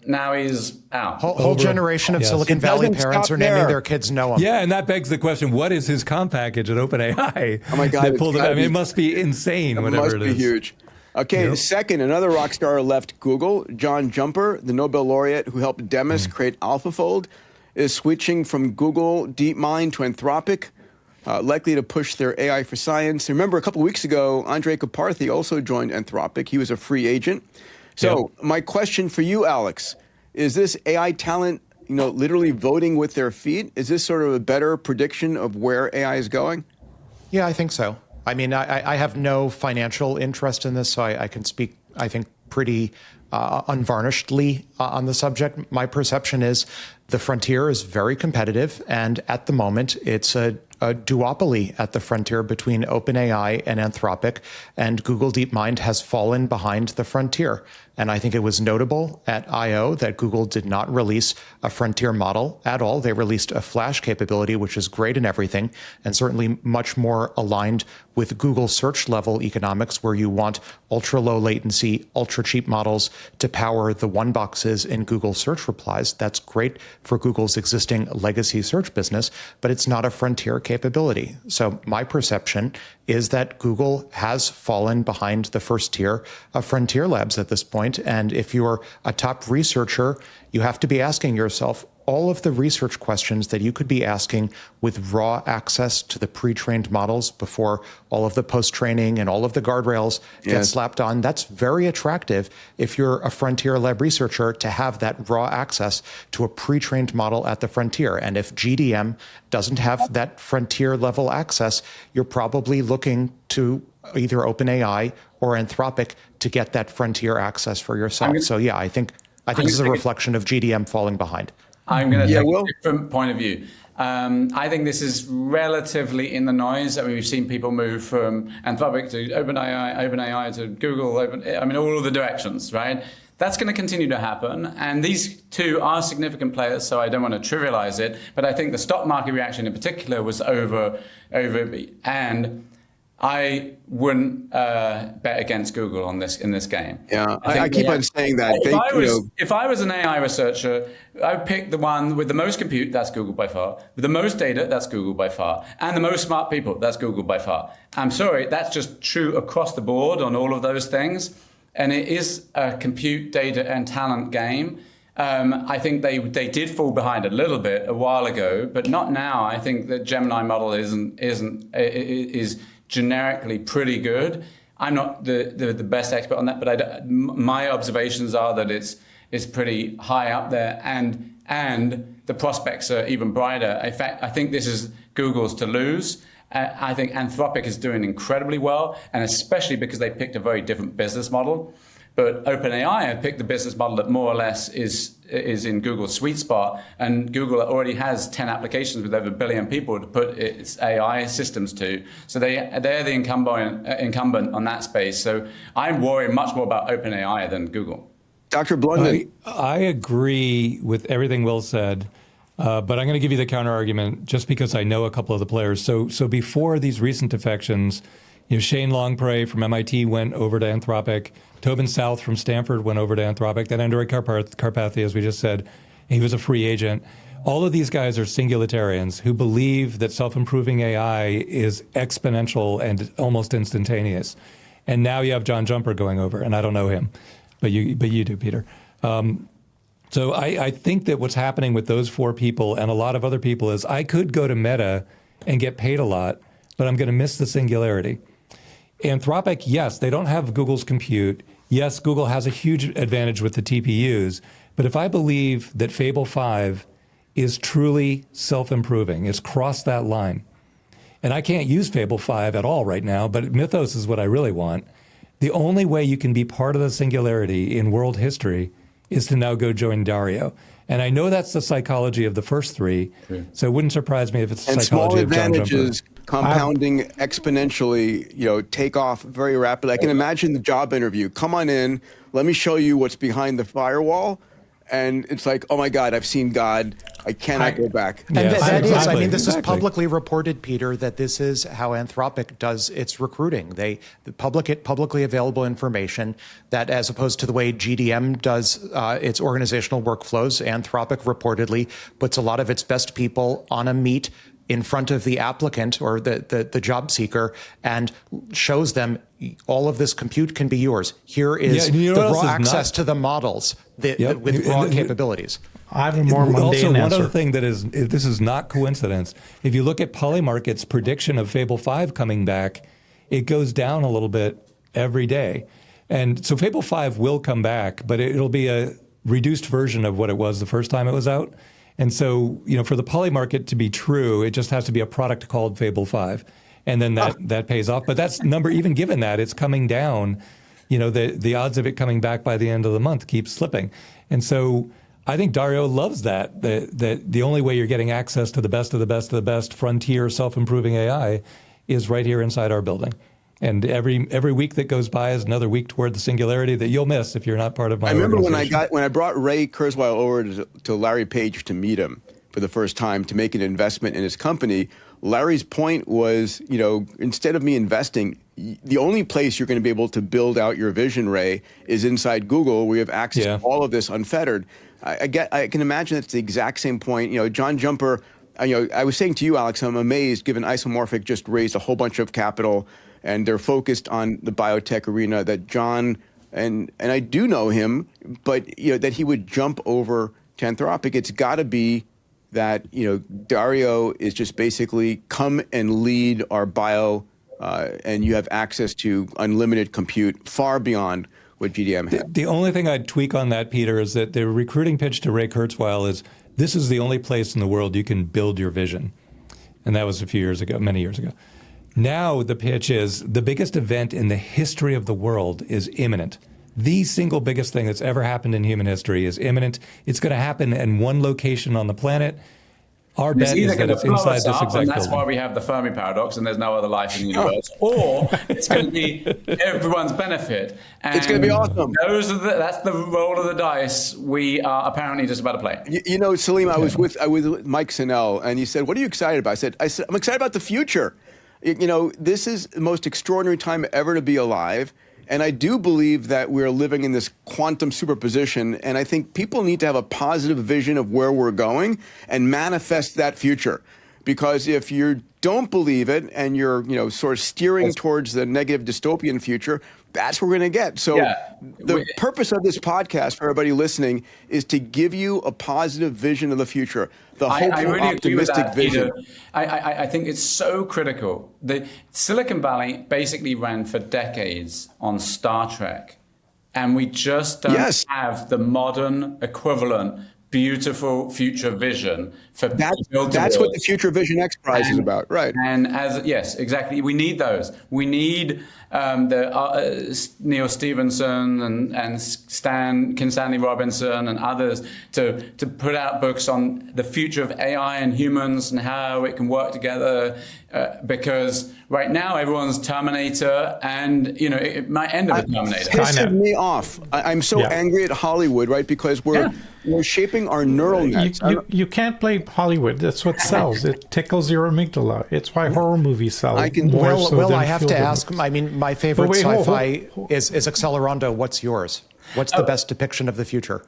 now he's out. Whole generation of Silicon Valley parents are naming their kids Noam. Yeah, and that begs the question: what is his comp package at OpenAI? Oh my God! It must be insane. Whatever it is, must be huge. Okay, second, another rock star left Google. John Jumper, the Nobel laureate who helped Demis create AlphaFold, is switching from Google DeepMind to Anthropic, likely to push their AI for science. Remember, a couple of weeks ago, Andrej Karpathy also joined Anthropic. He was a free agent. So my question for you, Alex, is this AI talent, literally voting with their feet? Is this sort of a better prediction of where AI is going? Yeah, I think so. I mean, I have no financial interest in this, so I can speak, I think, pretty unvarnishedly on the subject. My perception is the frontier is very competitive, and at the moment, it's a duopoly at the frontier between OpenAI and Anthropic, and Google DeepMind has fallen behind the frontier. And I think it was notable at I/O that Google did not release a frontier model at all. They released a Flash capability, which is great in everything, and certainly much more aligned with Google search level economics, where you want ultra low latency, ultra cheap models to power the one boxes in Google search replies. That's great for Google's existing legacy search business, but it's not a frontier capability. So my perception is that Google has fallen behind the first tier of frontier labs at this point. And if you're a top researcher, you have to be asking yourself, all of the research questions that you could be asking with raw access to the pre-trained models before all of the post-training and all of the guardrails get slapped on, that's very attractive if you're a frontier lab researcher to have that raw access to a pre-trained model at the frontier. And if GDM doesn't have that frontier level access, you're probably looking to either OpenAI or Anthropic to get that frontier access for yourself. So yeah, I think this is a reflection of GDM falling behind. I'm going to take a different point of view. I think this is relatively in the noise. I mean, we've seen people move from Anthropic to OpenAI to Google, all of the directions, right? That's going to continue to happen. And these two are significant players, so I don't want to trivialize it. But I think the stock market reaction in particular was over, and I wouldn't bet against Google in this game. Yeah, I keep on saying that. If I was an AI researcher, I would pick the one with the most compute, that's Google by far. With the most data, that's Google by far. And the most smart people, that's Google by far. I'm sorry, that's just true across the board on all of those things. And it is a compute, data, and talent game. I think they did fall behind a little bit a while ago, but not now. I think the Gemini model is generically pretty good. I'm not the best expert on that, but my observations are that it's pretty high up there, and the prospects are even brighter. In fact, I think this is Google's to lose. I think Anthropic is doing incredibly well, and especially because they picked a very different business model. But OpenAI have picked the business model that more or less is in Google's sweet spot, and Google already has 10 applications with over 1 billion people to put its AI systems to. So they're the incumbent on that space. So I'm worried much more about OpenAI than Google. Dr. Blundin. I agree with everything Will said, but I'm going to give you the counter argument just because I know a couple of the players. So before these recent defections, Shane Longpre from MIT went over to Anthropic. Tobin South from Stanford went over to Anthropic. Then Andrej Karpathy, as we just said, he was a free agent. All of these guys are singularitarians who believe that self-improving AI is exponential and almost instantaneous. And now you have John Jumper going over, and I don't know him, but you do, Peter. So I think that what's happening with those four people and a lot of other people is I could go to Meta and get paid a lot, but I'm going to miss the singularity. Anthropic, yes, they don't have Google's compute. Yes, Google has a huge advantage with the TPUs. But if I believe that Fable 5 is truly self-improving, it's crossed that line, and I can't use Fable 5 at all right now, but Mythos is what I really want, the only way you can be part of the singularity in world history is to now go join Dario. And I know that's the psychology of the first three, so it wouldn't surprise me if it's the psychology of John Jumper. And small advantages compounding exponentially, take off very rapidly. I can imagine the job interview. Come on in, let me show you what's behind the firewall. And it's like, oh my God, I've seen God. I cannot go back. And that is, I mean, this is publicly reported, Peter, that this is how Anthropic does its recruiting. Publicly available information that, as opposed to the way GDM does its organizational workflows, Anthropic reportedly puts a lot of its best people on a meet in front of the applicant or the job seeker and shows them all of this compute can be yours. Here is the raw access to the models with raw capabilities. I have a more mundane answer. One other thing this is not coincidence. If you look at Polymarket's prediction of Fable 5 coming back, it goes down a little bit every day. And so Fable 5 will come back, but it'll be a reduced version of what it was the first time it was out. And so, for the Polymarket to be true, it just has to be a product called Fable 5. And then that pays off. But that's even given that, it's coming down. The odds of it coming back by the end of the month keep slipping. And so I think Dario loves that the only way you're getting access to the best of the best of the best frontier self-improving AI is right here inside our building. And every week that goes by is another week toward the singularity that you'll miss if you're not part of my organization. I remember when I brought Ray Kurzweil over to Larry Page to meet him for the first time to make an investment in his company. Larry's point was, instead of me investing, the only place you're going to be able to build out your vision, Ray, is inside Google, where you have access to all of this unfettered. I can imagine it's the exact same point. John Jumper. I was saying to you, Alex, I'm amazed given Isomorphic just raised a whole bunch of capital. And they're focused on the biotech arena, that John, and I do know him, but that he would jump over to Anthropic, it's got to be that, Dario is just basically come and lead our bio, and you have access to unlimited compute far beyond what GDM had. The only thing I'd tweak on that, Peter, is that the recruiting pitch to Ray Kurzweil is, this is the only place in the world you can build your vision. And that was many years ago. Now the pitch is, the biggest event in the history of the world is imminent. The single biggest thing that's ever happened in human history is imminent. It's going to happen in one location on the planet. Our bet is that it's inside this exact building. That's why we have the Fermi paradox, and there's no other life in the universe. Or it's going to be everyone's benefit. And it's going to be awesome. That's the roll of the dice we are apparently just about to play. Salim, I was with Mike Sinnell, and he said, "What are you excited about?" I said, "I'm excited about the future. This is the most extraordinary time ever to be alive." And I do believe that we're living in this quantum superposition, and I think people need to have a positive vision of where we're going and manifest that future. Because if you don't believe it and you're, sort of steering towards the negative dystopian future, that's what we're going to get. So the purpose of this podcast for everybody listening is to give you a positive vision of the future, the hopeful, really optimistic vision. I think it's so critical. The Silicon Valley basically ran for decades on Star Trek, and we just don't have the modern equivalent beautiful future vision for that's what the Future Vision XPRIZE is about, right? And yes, exactly. We need those. We need the Neil Stephenson and Stanley Robinson and others to put out books on the future of AI and humans and how it can work together. Because right now everyone's Terminator, and it might end up a Terminator. Pissing me off. I'm so angry at Hollywood, right? Because we're shaping our neural nets. You can't blame Hollywood. That's what sells. It tickles your amygdala. It's why horror movies sell. I have to ask. I mean, my favorite sci-fi is Accelerando. What's yours? What's the best depiction of the future?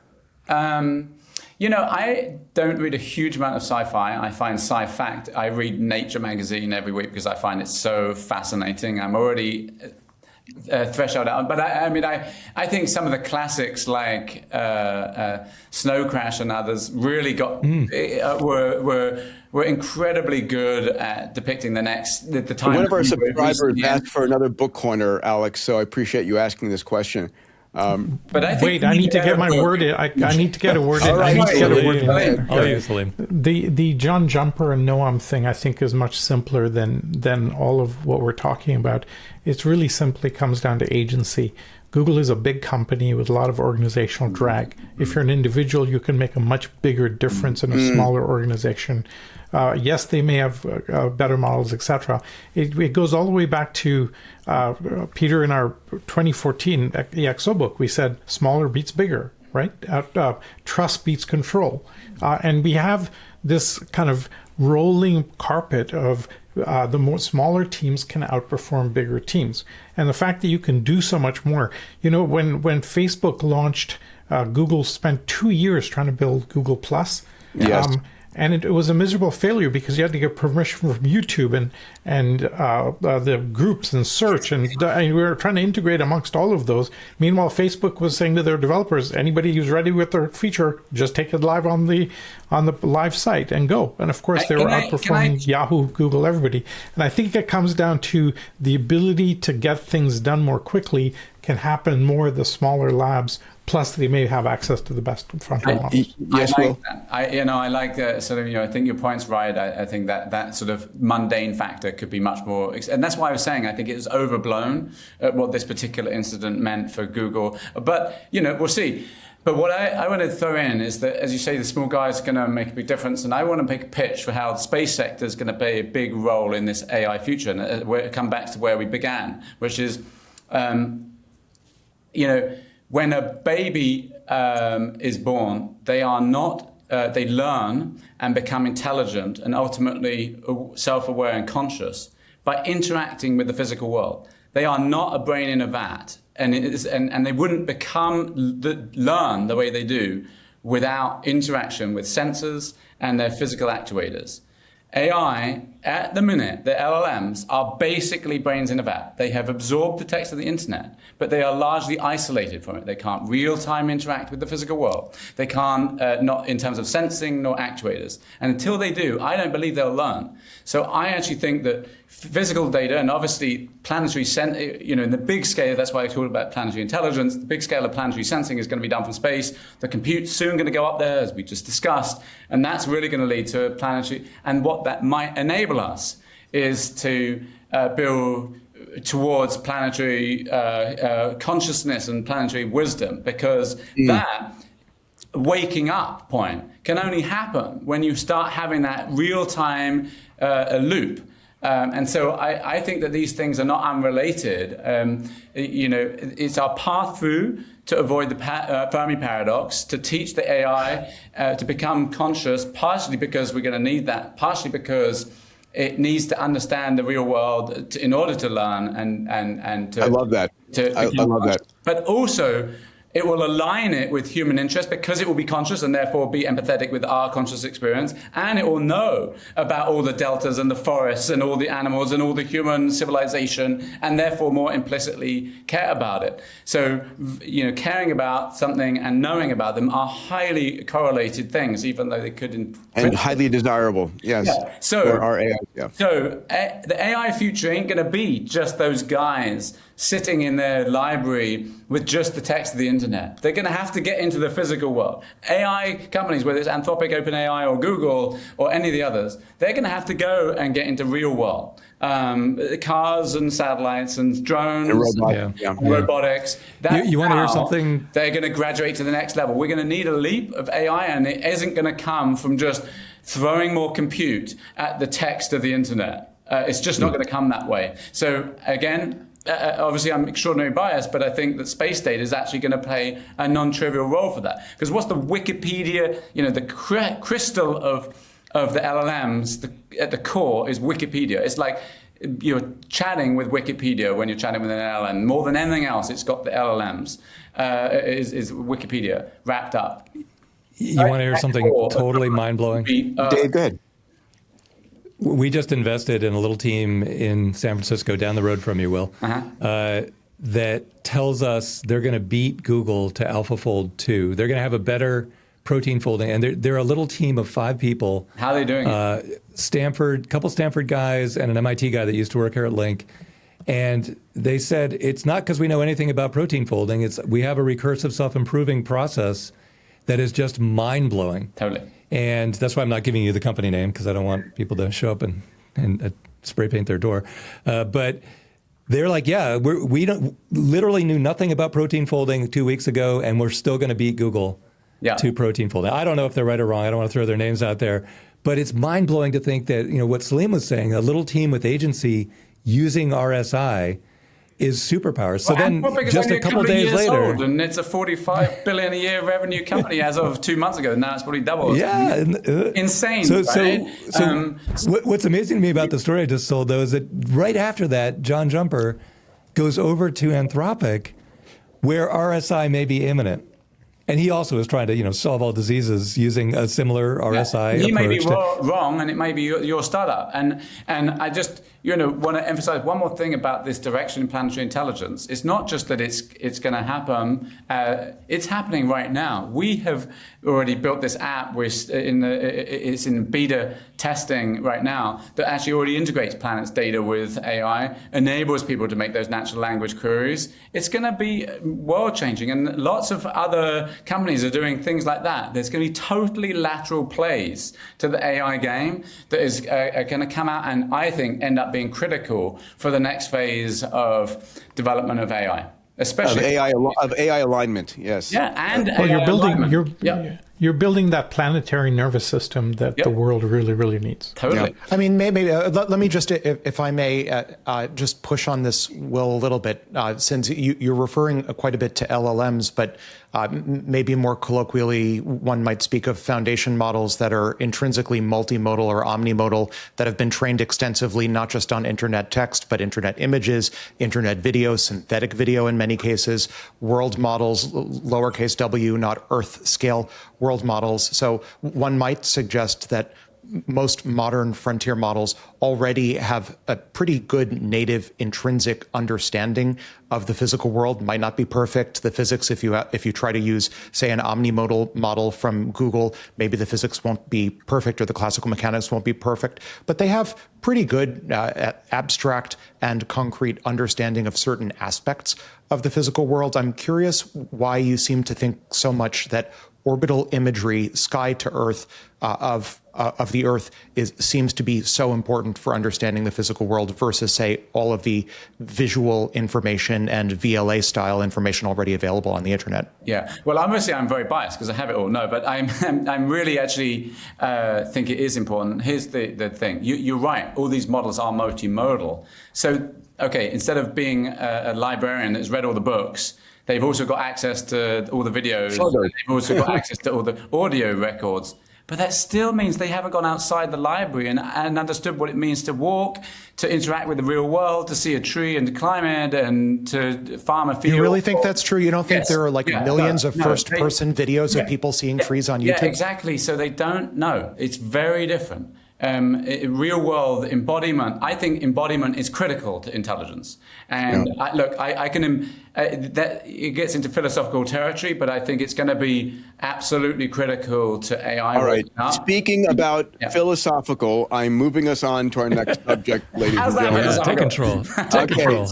I don't read a huge amount of sci-fi. I find sci-fact. I read Nature magazine every week because I find it so fascinating. I'm already threshold out. But I think some of the classics like Snow Crash and others really were incredibly good at depicting the time. One of our subscribers asked for another book corner, Alex, so I appreciate you asking this question. But I need to get my word in. I need to get a word in. I need to get a word in. The John Jumper and Noam thing, I think, is much simpler than all of what we're talking about. It really simply comes down to agency. Google is a big company with a lot of organizational drag. If you're an individual, you can make a much bigger difference in a smaller organization. Yes, they may have better models, etc. It goes all the way back to Peter in our 2014 ExO book. We said smaller beats bigger, right? Trust beats control. And we have this kind of rolling carpet of the smaller teams can outperform bigger teams. And the fact that you can do so much more. When Facebook launched, Google spent 2 years trying to build Google Plus. Yes. And it was a miserable failure because you had to get permission from YouTube and the groups and search. And we were trying to integrate amongst all of those. Meanwhile, Facebook was saying to their developers, anybody who's ready with their feature, just take it live on the live site and go. And of course, they were outperforming Yahoo, Google, everybody. And I think it comes down to the ability to get things done more quickly can happen more at the smaller labs. Plus, they may have access to the best frontal models. Yes, Will. I like sort of. I think your point's right. I think that sort of mundane factor could be much more, and that's why I was saying I think it is overblown what this particular incident meant for Google. But we'll see. But what I want to throw in is that, as you say, the small guys are going to make a big difference, and I want to make a pitch for how the space sector is going to play a big role in this AI future, and come back to where we began, which is, when a baby is born, they are not. They learn and become intelligent and ultimately self-aware and conscious by interacting with the physical world. They are not a brain in a vat, and they wouldn't learn the way they do without interaction with sensors and their physical actuators. AI at the minute, the LLMs are basically brains in a vat. They have absorbed the text of the internet, but they are largely isolated from it. They can't real-time interact with the physical world. They can't, not in terms of sensing nor actuators. And until they do, I don't believe they'll learn. So I actually think that physical data, and obviously planetary, in the big scale, that's why I talk about planetary intelligence, the big scale of planetary sensing is going to be done from space. The compute's soon going to go up there, as we just discussed, and that's really going to lead to planetary, and what that might enable us is to build towards planetary consciousness and planetary wisdom, because that waking up point can only happen when you start having that real-time loop. And so I think that these things are not unrelated. It's our path through to avoid the Fermi paradox, to teach the AI to become conscious, partially because we're going to need that, partially because it needs to understand the real world in order to learn and to. I love that. I love that. But also, it will align it with human interest because it will be conscious and therefore be empathetic with our conscious experience. And it will know about all the deltas and the forests and all the animals and all the human civilization, and therefore more implicitly care about it. So, caring about something and knowing about them are highly correlated things, even though they could... And highly desirable, yes. Yeah. So, for our AI, yeah. So the AI future ain't going to be just those guys sitting in their library with just the text of the internet. They're going to have to get into the physical world. AI companies, whether it's Anthropic, OpenAI, or Google, or any of the others, they're going to have to go and get into real world. Cars and satellites and drones, and robotics. You want to hear something? They're going to graduate to the next level. We're going to need a leap of AI, and it isn't going to come from just throwing more compute at the text of the internet. It's just not going to come that way. So again, obviously I'm extraordinarily biased, but I think that space data is actually going to play a non-trivial role for that. Because what's the Wikipedia, the crystal of the LLMs, at the core is Wikipedia. It's like you're chatting with Wikipedia when you're chatting with an LLM. More than anything else, it's got the LLMs, is Wikipedia wrapped up. You want to hear something totally mind-blowing? Dave, go ahead. We just invested in a little team in San Francisco, down the road from you, Will, that tells us they're going to beat Google to AlphaFold 2. They're going to have a better protein folding, and they're a little team of 5 people. How are they doing it? Couple Stanford guys and an MIT guy that used to work here at Link. And they said, it's not because we know anything about protein folding. We have a recursive self-improving process that is just mind-blowing. Totally. And that's why I'm not giving you the company name, because I don't want people to show up and spray paint their door. But they're like, we literally knew nothing about protein folding 2 weeks ago, and we're still going to beat Google to protein folding. I don't know if they're right or wrong. I don't want to throw their names out there. But it's mind-blowing to think that, what Salim was saying, a little team with agency using RSI is superpowers. So then just a couple of days later... Old, and it's a $45 billion a year revenue company as of 2 months ago. Now it's probably doubled. Yeah. Insane, right? So what's amazing to me about the story I just told, though, is that right after that, John Jumper goes over to Anthropic, where RSI may be imminent. And he also is trying to, solve all diseases using a similar RSI approach. He may be wrong, and it may be your startup. And I just, want to emphasize one more thing about this direction in planetary intelligence. It's not just that it's going to happen. It's happening right now. We have already built this app. It's in beta testing right now that actually already integrates planet's data with AI, enables people to make those natural language queries. It's going to be world changing, and lots of other companies are doing things like that. There's going to be totally lateral plays to the AI game that is going to come out and I think end up being critical for the next phase of development of AI, especially of AI alignment. Yes. Yeah, and you're building that planetary nervous system that the world really, really needs. Totally. I mean, maybe let me just, if I may, just push on this, Will, a little bit, since you're referring quite a bit to LLMs, but maybe more colloquially, one might speak of foundation models that are intrinsically multimodal or omnimodal, that have been trained extensively, not just on internet text, but internet images, internet video, synthetic video in many cases, world models, lowercase w, not Earth scale world models. So one might suggest that most modern frontier models already have a pretty good native intrinsic understanding of the physical world. Might not be perfect. The physics, if you try to use, say, an omnimodal model from Google, maybe the physics won't be perfect or the classical mechanics won't be perfect, but they have pretty good abstract and concrete understanding of certain aspects of the physical world. I'm curious why you seem to think so much that orbital imagery, sky to Earth, of the Earth seems to be so important for understanding the physical world versus, say, all of the visual information and VLA style information already available on the internet. Yeah, well, obviously I'm very biased because I have it all. No, but I'm really actually think it is important. Here's the thing. You're right. All these models are multimodal. So, okay, instead of being a librarian that's read all the books, they've also got access to all the videos. They've also got access to all the audio records. But that still means they haven't gone outside the library and understood what it means to walk, to interact with the real world, to see a tree and to climb it and to farm a field. You really think that's true? You don't think there are millions of first-person videos of people seeing trees on YouTube? Yeah, exactly. So they don't know. It's very different. Real world embodiment. I think embodiment is critical to intelligence. And I can. That it gets into philosophical territory, but I think it's going to be absolutely critical to AI. All right. Speaking about philosophical, I'm moving us on to our next subject, ladies and gentlemen. Take control.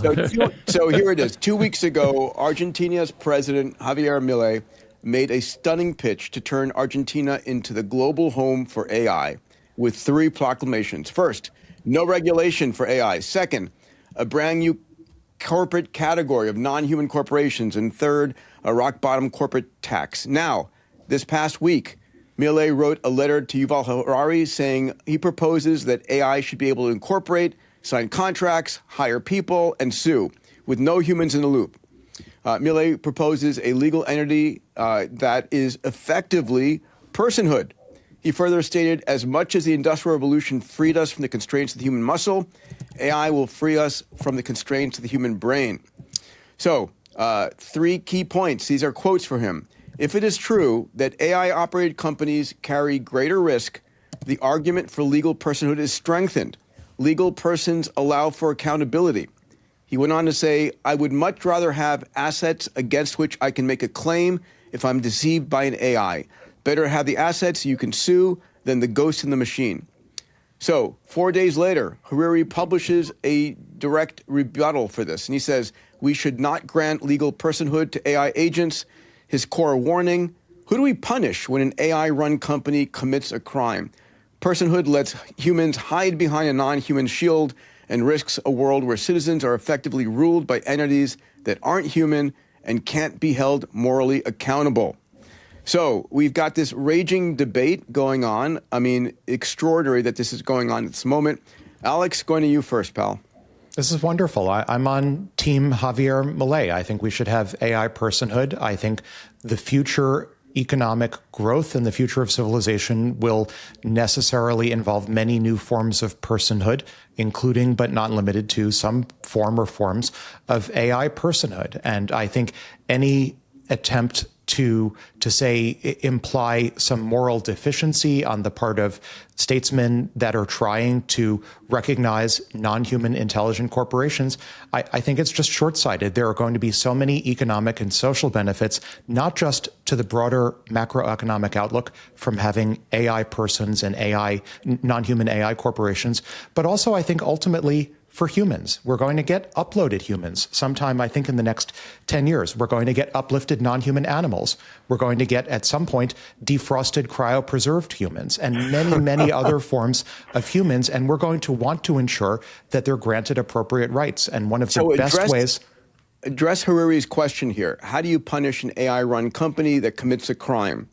So here it is. 2 weeks ago, Argentina's president Javier Milei made a stunning pitch to turn Argentina into the global home for AI, with 3 proclamations. First, no regulation for AI. Second, a brand new corporate category of non-human corporations. And third, a rock-bottom corporate tax. Now, this past week, Milei wrote a letter to Yuval Harari saying he proposes that AI should be able to incorporate, sign contracts, hire people, and sue, with no humans in the loop. Milei proposes a legal entity that is effectively personhood. He further stated, as much as the Industrial Revolution freed us from the constraints of the human muscle, AI will free us from the constraints of the human brain. So, 3 key points. These are quotes for him. If it is true that AI-operated companies carry greater risk, the argument for legal personhood is strengthened. Legal persons allow for accountability. He went on to say, I would much rather have assets against which I can make a claim if I'm deceived by an AI. Better have the assets you can sue than the ghost in the machine. So 4 days later, Harari publishes a direct rebuttal for this. And he says, we should not grant legal personhood to AI agents. His core warning, who do we punish when an AI-run company commits a crime? Personhood lets humans hide behind a non-human shield and risks a world where citizens are effectively ruled by entities that aren't human and can't be held morally accountable. So we've got this raging debate going on. I mean, extraordinary that this is going on at this moment. Alex, going to you first, pal. This is wonderful. I'm on Team Javier Milei. I think we should have AI personhood. I think the future economic growth and the future of civilization will necessarily involve many new forms of personhood, including but not limited to some form or forms of AI personhood. And I think any attempt to say imply some moral deficiency on the part of statesmen that are trying to recognize non-human intelligent corporations, I think it's just short-sighted. There are going to be so many economic and social benefits, not just to the broader macroeconomic outlook from having AI persons and AI, non-human AI corporations, but also I think ultimately for humans. We're going to get uploaded humans sometime, I think, in the next 10 years. We're going to get uplifted non-human animals. We're going to get, at some point, defrosted, cryopreserved humans and many, many other forms of humans. And we're going to want to ensure that they're granted appropriate rights. And one of the best ways... Address Harari's question here. How do you punish an AI-run company that commits a crime?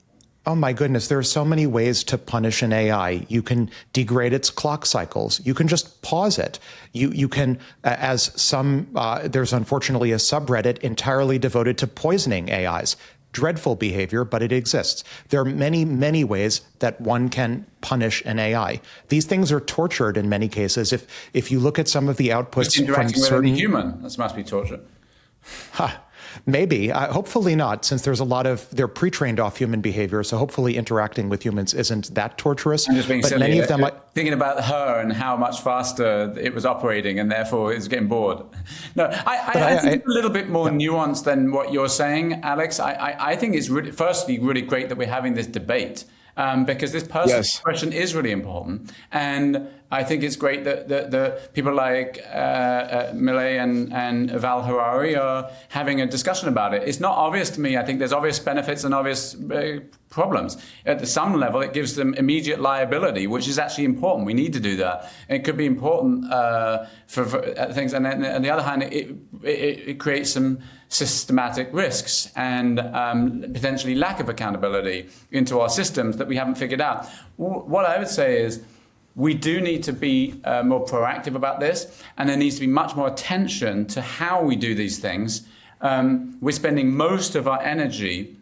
Oh my goodness, there are so many ways to punish an AI. You can degrade its clock cycles. You can just pause it. You can, as some, there's unfortunately a subreddit entirely devoted to poisoning AIs. Dreadful behavior, but it exists. There are many, many ways that one can punish an AI. These things are tortured in many cases. If you look at some of the outputs just from certain... with any human, that must be torture. Maybe. Hopefully not, since there's a lot of, they're pre-trained off human behavior, so hopefully interacting with humans isn't that torturous. I'm just being but silly. Many of them... Thinking about her and how much faster it was operating, and therefore it's getting bored. No, I think it's a little bit more nuanced than what you're saying, Alex. I think it's really, firstly, really great that we're having this debate. Because this personal question is really important. And I think it's great that the people like Millet and Val Harari are having a discussion about it. It's not obvious to me. I think there's obvious benefits and obvious problems. At some level, it gives them immediate liability, which is actually important. We need to do that. And it could be important for things. And then on the other hand, it creates some systematic risks and potentially lack of accountability into our systems that we haven't figured out. What I would say is we do need to be more proactive about this, and there needs to be much more attention to how we do these things. We're spending most of our energy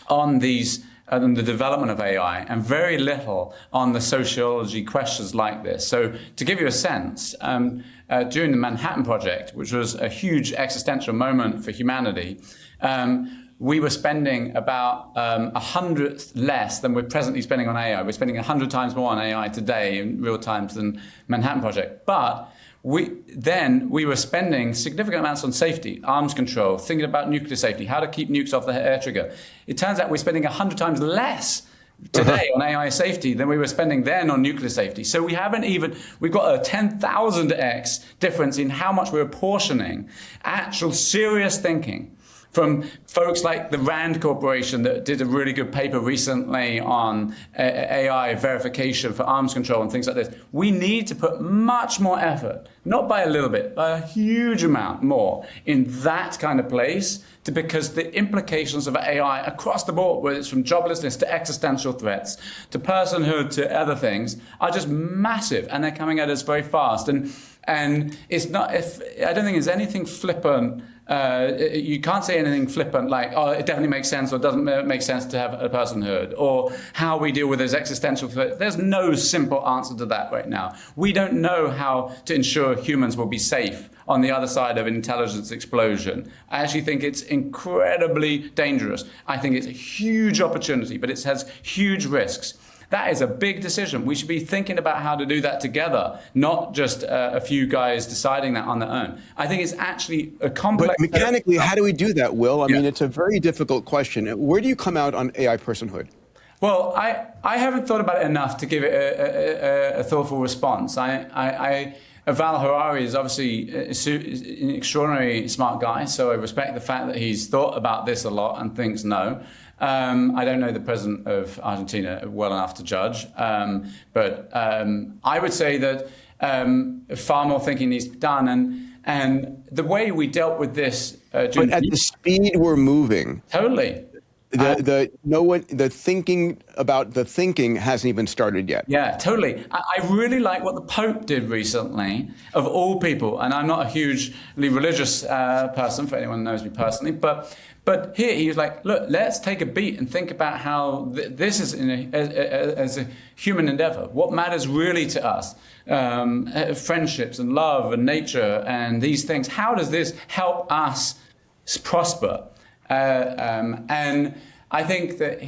on these the development of AI and very little on the sociology questions like this. So to give you a sense, during the Manhattan Project, which was a huge existential moment for humanity, we were spending about 100th less than we're presently spending on AI. We're spending 100 times more on AI today in real times than Manhattan Project. But we were spending significant amounts on safety, arms control, thinking about nuclear safety, how to keep nukes off the air trigger. It turns out we're spending 100 times less today on AI safety than we were spending then on nuclear safety. So we've got a 10,000x difference in how much we're apportioning actual serious thinking from folks like the Rand Corporation that did a really good paper recently on AI verification for arms control and things like this. We need to put much more effort, not by a little bit, by a huge amount more in that kind of place, because the implications of AI across the board, whether it's from joblessness to existential threats, to personhood, to other things, are just massive, and they're coming at us very fast. And it's not, I don't think there's anything flippant. You can't say anything flippant like, oh, it definitely makes sense or doesn't make sense to have a personhood, or how we deal with those existential threats. There's no simple answer to that right now. We don't know how to ensure humans will be safe on the other side of an intelligence explosion. I actually think it's incredibly dangerous. I think it's a huge opportunity, but it has huge risks. That is a big decision. We should be thinking about how to do that together, not just a few guys deciding that on their own. I think it's actually a complex... But mechanically, how do we do that, Will? I mean, it's a very difficult question. Where do you come out on AI personhood? Well, I haven't thought about it enough to give it a thoughtful response. Val Harari is obviously an extraordinarily smart guy, so I respect the fact that he's thought about this a lot and thinks no. I don't know the president of Argentina well enough to judge, but I would say that far more thinking needs to be done, and the way we dealt with this. But at the speed we're moving, totally. The thinking about the thinking hasn't even started yet. Yeah, totally. I really like what the Pope did recently, of all people, and I'm not a hugely religious person, for anyone who knows me personally, but here he was like, look, let's take a beat and think about how this is as a human endeavor. What matters really to us? Friendships and love and nature and these things. How does this help us prosper? And I think that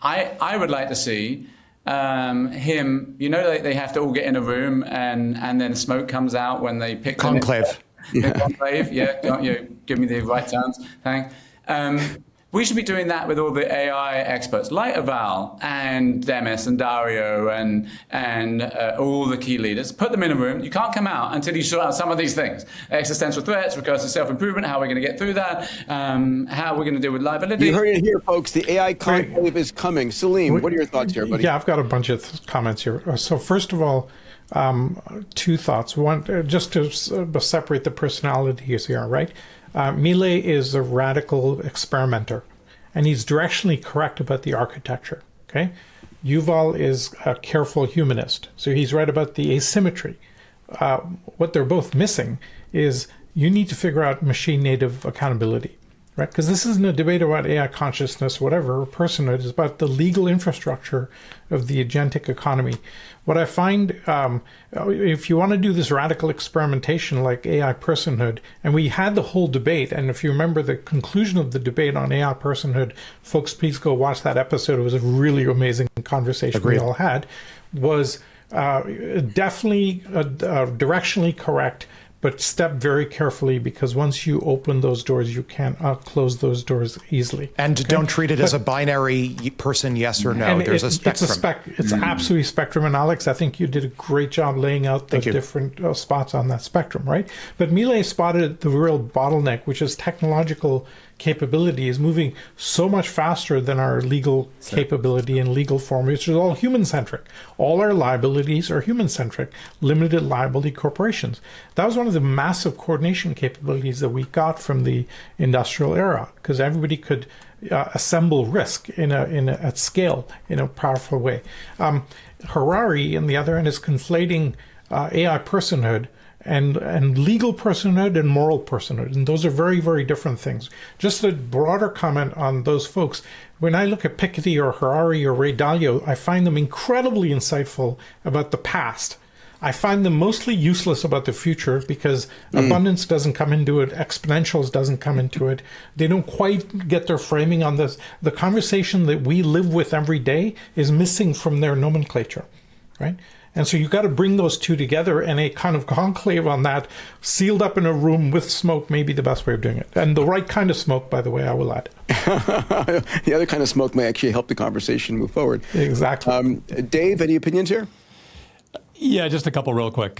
I would like to see him, they have to all get in a room and then smoke comes out when they pick conclave. Conclave, yeah, don't you give me the right terms, thanks. We should be doing that with all the AI experts like Val and Demis and Dario and all the key leaders. Put them in a room. You can't come out until you sort out some of these things. Existential threats, recursive self-improvement, how we're going to get through that, how we're going to deal with liability. You heard it here, folks. The AI conclave is coming. Salim, what are your thoughts here, buddy? Yeah, I've got a bunch of comments here. So first of all, two thoughts. One, just to separate the personalities here, right? Millet is a radical experimenter, and he's directionally correct about the architecture, okay? Yuval is a careful humanist, so he's right about the asymmetry. What they're both missing is you need to figure out machine native accountability. right? Because this isn't a debate about AI consciousness, whatever, or personhood. It's about the legal infrastructure of the agentic economy. What I find, if you want to do this radical experimentation like AI personhood, and we had the whole debate, and if you remember the conclusion of the debate on AI personhood, folks, please go watch that episode. It was a really amazing conversation we all had, was definitely directionally correct, but step very carefully, because once you open those doors, you can't close those doors easily. And don't treat it as a binary person, yes or no. There's a spectrum. It's absolutely spectrum. And Alex, I think you did a great job laying out the different spots on that spectrum, right? But Millet spotted the real bottleneck, which is technological capability is moving so much faster than our legal capability and legal form, which is all human-centric. All our liabilities are human-centric, limited liability corporations. That was one of the massive coordination capabilities that we got from the industrial era, because everybody could assemble risk at scale in a powerful way. Harari, on the other end, is conflating AI personhood and legal personhood and moral personhood. And those are very, very different things. Just a broader comment on those folks. When I look at Piketty or Harari or Ray Dalio, I find them incredibly insightful about the past. I find them mostly useless about the future because abundance doesn't come into it. Exponentials doesn't come into it. They don't quite get their framing on this. The conversation that we live with every day is missing from their nomenclature, right? And so you've got to bring those two together, and a kind of conclave on that, sealed up in a room with smoke, may be the best way of doing it. And the right kind of smoke, by the way, I will add. The other kind of smoke may actually help the conversation move forward. Exactly. Dave, any opinions here? Yeah, just a couple real quick.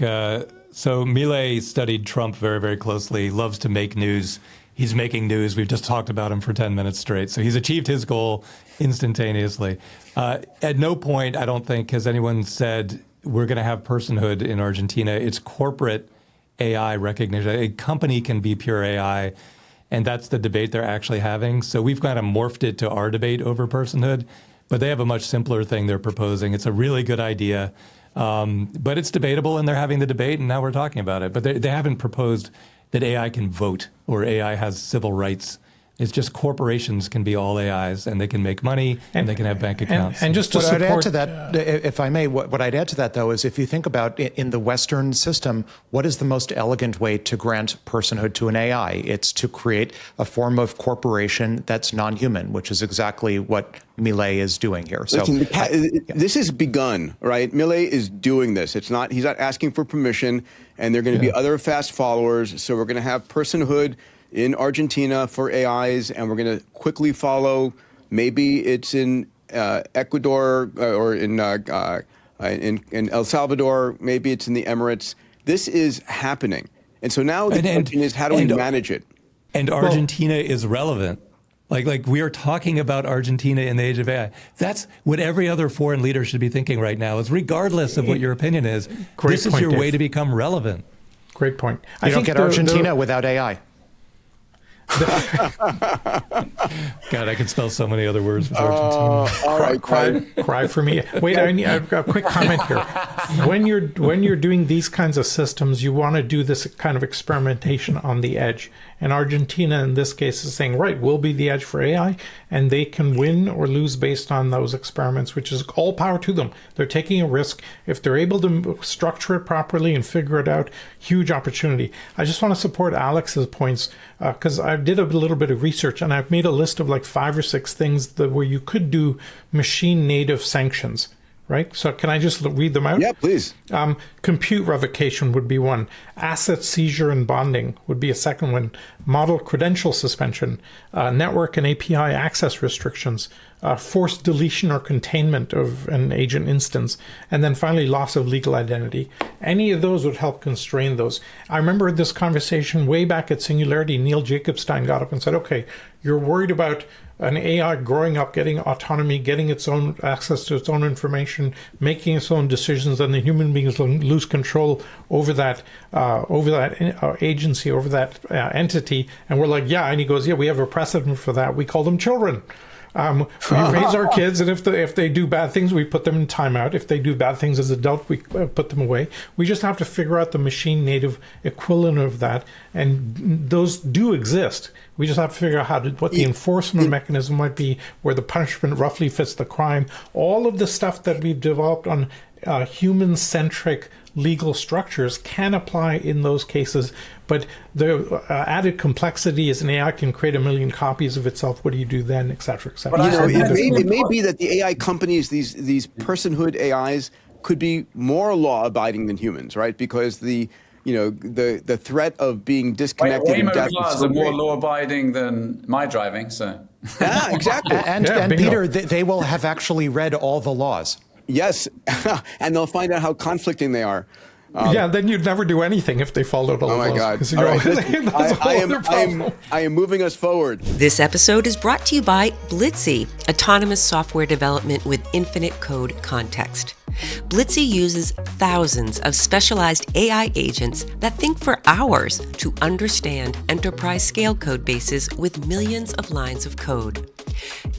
So Millet studied Trump very, very closely, loves to make news. He's making news. We've just talked about him for 10 minutes straight. So he's achieved his goal instantaneously. At no point, I don't think, has anyone said we're going to have personhood in Argentina. It's corporate AI recognition. A company can be pure AI, and that's the debate they're actually having. So we've kind of morphed it to our debate over personhood, but they have a much simpler thing they're proposing. It's a really good idea, but it's debatable, and they're having the debate, and now we're talking about it. But they haven't proposed that AI can vote or AI has civil rights. It's just corporations can be all AIs, and they can make money, and they can have bank accounts. And just to support, I'd add to that, if I may, what I'd add to that, though, is if you think about in the Western system, what is the most elegant way to grant personhood to an AI? It's to create a form of corporation that's non-human, which is exactly what Millet is doing here. So listen, this has begun, right? Millet is doing this. He's not asking for permission, and there are going to be other fast followers. So we're going to have personhood in Argentina for AIs, and we're going to quickly follow. Maybe it's in Ecuador or in El Salvador. Maybe it's in the Emirates. This is happening, and so now the question is, how do we manage it? And Argentina is relevant. Like we are talking about Argentina in the age of AI. That's what every other foreign leader should be thinking right now. Is regardless of what your opinion is, this is your way to become relevant. Great point. You don't get Argentina without AI. God, I could spell so many other words with Argentina. All right, cry for me. Wait, I need a quick comment here. When you're doing these kinds of systems, you want to do this kind of experimentation on the edge. And Argentina, in this case, is saying, right, we'll be the edge for AI, and they can win or lose based on those experiments, which is all power to them. They're taking a risk. If they're able to structure it properly and figure it out, huge opportunity. I just want to support Alex's points, because I did a little bit of research, and I've made a list of like 5 or 6 things where you could do machine native sanctions. Right? So can I just read them out? Yeah, please. Compute revocation would be one. Asset seizure and bonding would be a second one. Model credential suspension. Network and API access restrictions. Forced deletion or containment of an agent instance. And then finally, loss of legal identity. Any of those would help constrain those. I remember this conversation way back at Singularity. Neil Jacobstein got up and said, okay, you're worried about an AI growing up, getting autonomy, getting its own access to its own information, making its own decisions, and the human beings lose control over that agency, over that entity. And we're like, yeah. And he goes, yeah, we have a precedent for that. We call them children. We raise our kids, and if they do bad things, we put them in timeout. If they do bad things as adults, we put them away. We just have to figure out the machine native equivalent of that, and those do exist. We just have to figure out what the enforcement mechanism might be, where the punishment roughly fits the crime. All of the stuff that we've developed on human-centric legal structures can apply in those cases, but the added complexity is an AI can create 1 million copies of itself. What do you do then, et cetera, et cetera. It may be that the AI companies, these personhood AIs, could be more law-abiding than humans, right? Because the threat of being disconnected. Waymo cars are more law-abiding than my driving, so. Yeah, exactly. and Peter, they will have actually read all the laws. Yes, and they'll find out how conflicting they are. Then you'd never do anything if they followed all the laws. Oh my God! All right, I am moving us forward. This episode is brought to you by Blitzy, autonomous software development with infinite code context. Blitzy uses thousands of specialized AI agents that think for hours to understand enterprise-scale code bases with millions of lines of code.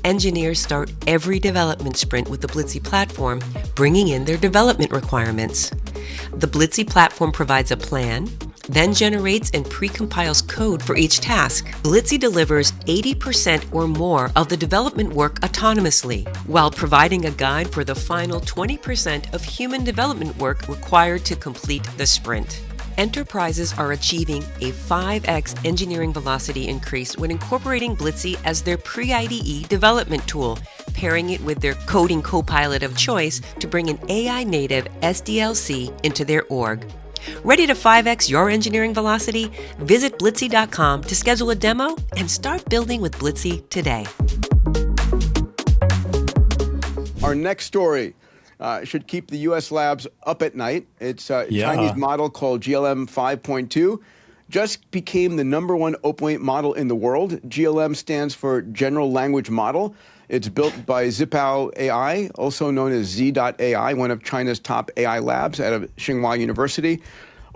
Engineers start every development sprint with the Blitzy platform, bringing in their development requirements. The Blitzy platform provides a plan, then generates and precompiles code for each task. Blitzy delivers 80% or more of the development work autonomously, while providing a guide for the final 20% of human development work required to complete the sprint. Enterprises are achieving a 5x engineering velocity increase when incorporating Blitzy as their pre-IDE development tool, pairing it with their coding copilot of choice to bring an AI-native SDLC into their org. Ready to 5x your engineering velocity? Visit Blitzy.com to schedule a demo and start building with Blitzy today. Our next story should keep the U.S. labs up at night. It's a Chinese model called GLM 5.2. Just became the #1 open weight model in the world. GLM stands for General Language Model. It's built by Zipao AI, also known as Z.AI, one of China's top AI labs out of Tsinghua University.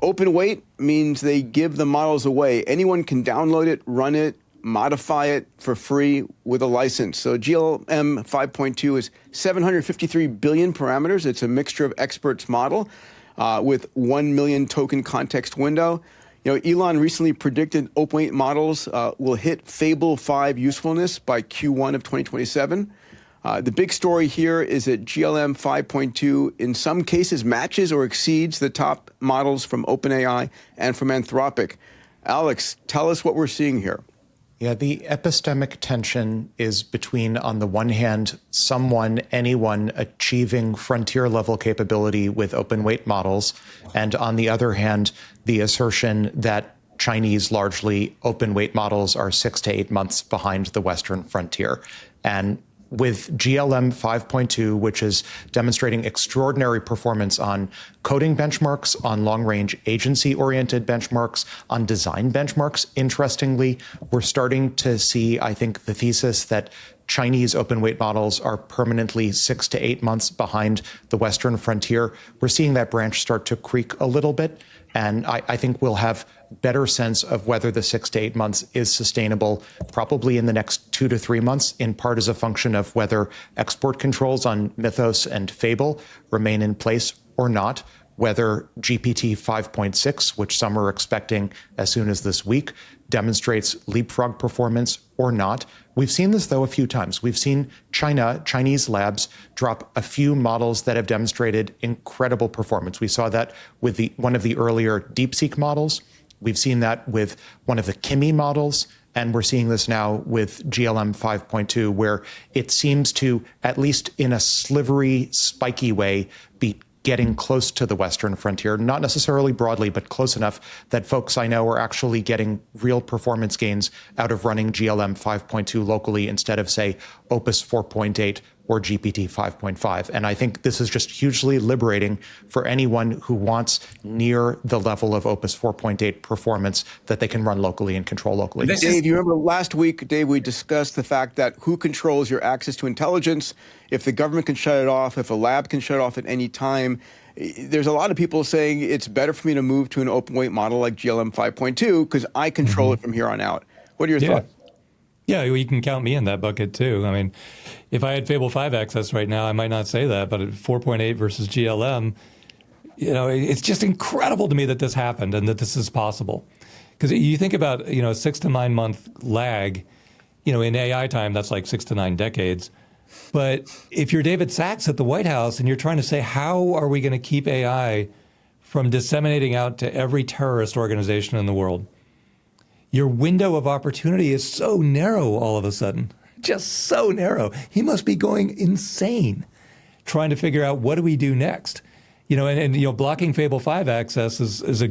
Open weight means they give the models away. Anyone can download it, run it, modify it for free with a license. So GLM 5.2 is 753 billion parameters. It's a mixture of experts model with 1 million token context window. Elon recently predicted open weight models will hit Fable 5 usefulness by Q1 of 2027. The big story here is that GLM 5.2 in some cases matches or exceeds the top models from OpenAI and from Anthropic. Alex, tell us what we're seeing here. Yeah, the epistemic tension is between, on the one hand, anyone achieving frontier level capability with open weight models, and on the other hand, the assertion that Chinese largely open weight models are 6 to 8 months behind the Western frontier. And with GLM 5.2, which is demonstrating extraordinary performance on coding benchmarks, on long-range agency-oriented benchmarks, on design benchmarks. Interestingly, we're starting to see, I think, the thesis that Chinese open weight models are permanently 6 to 8 months behind the Western frontier. We're seeing that branch start to creak a little bit. And I think we'll have better sense of whether the 6 to 8 months is sustainable probably in the next 2 to 3 months, in part as a function of whether export controls on Mythos and Fable remain in place or not, whether GPT 5.6, which some are expecting as soon as this week, demonstrates leapfrog performance or not. We've seen this, though, a few times. We've seen Chinese labs drop a few models that have demonstrated incredible performance. We saw that with one of the earlier DeepSeek models. We've seen that with one of the Kimi models. And we're seeing this now with GLM 5.2, where it seems to, at least in a slivery, spiky way, be getting close to the Western frontier, not necessarily broadly, but close enough that folks I know are actually getting real performance gains out of running GLM 5.2 locally instead of, say, Opus 4.8 or GPT 5.5. And I think this is just hugely liberating for anyone who wants near the level of Opus 4.8 performance that they can run locally and control locally. Dave, you remember last week, Dave, we discussed the fact that who controls your access to intelligence, if the government can shut it off, if a lab can shut it off at any time. There's a lot of people saying it's better for me to move to an open weight model like GLM 5.2 because I control it from here on out. What are your thoughts? Yeah, you can count me in that bucket too. I mean, if I had Fable 5 access right now, I might not say that, but at 4.8 versus GLM, it's just incredible to me that this happened and that this is possible. Because you think about, a 6 to 9 month lag, in AI time, that's like 6 to 9 decades. But if you're David Sacks at the White House and you're trying to say, how are we going to keep AI from disseminating out to every terrorist organization in the world? Your window of opportunity is so narrow all of a sudden, just so narrow. He must be going insane trying to figure out what do we do next. And blocking Fable 5 access is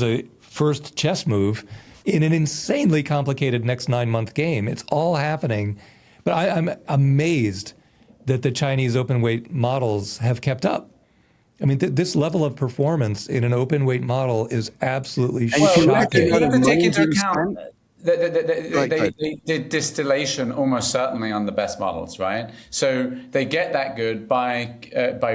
a first chess move in an insanely complicated next 9-month game. It's all happening. But I'm amazed that the Chinese open weight models have kept up. I mean, this level of performance in an open weight model is absolutely shocking. You have to take into account they did distillation almost certainly on the best models, right? So they get that good by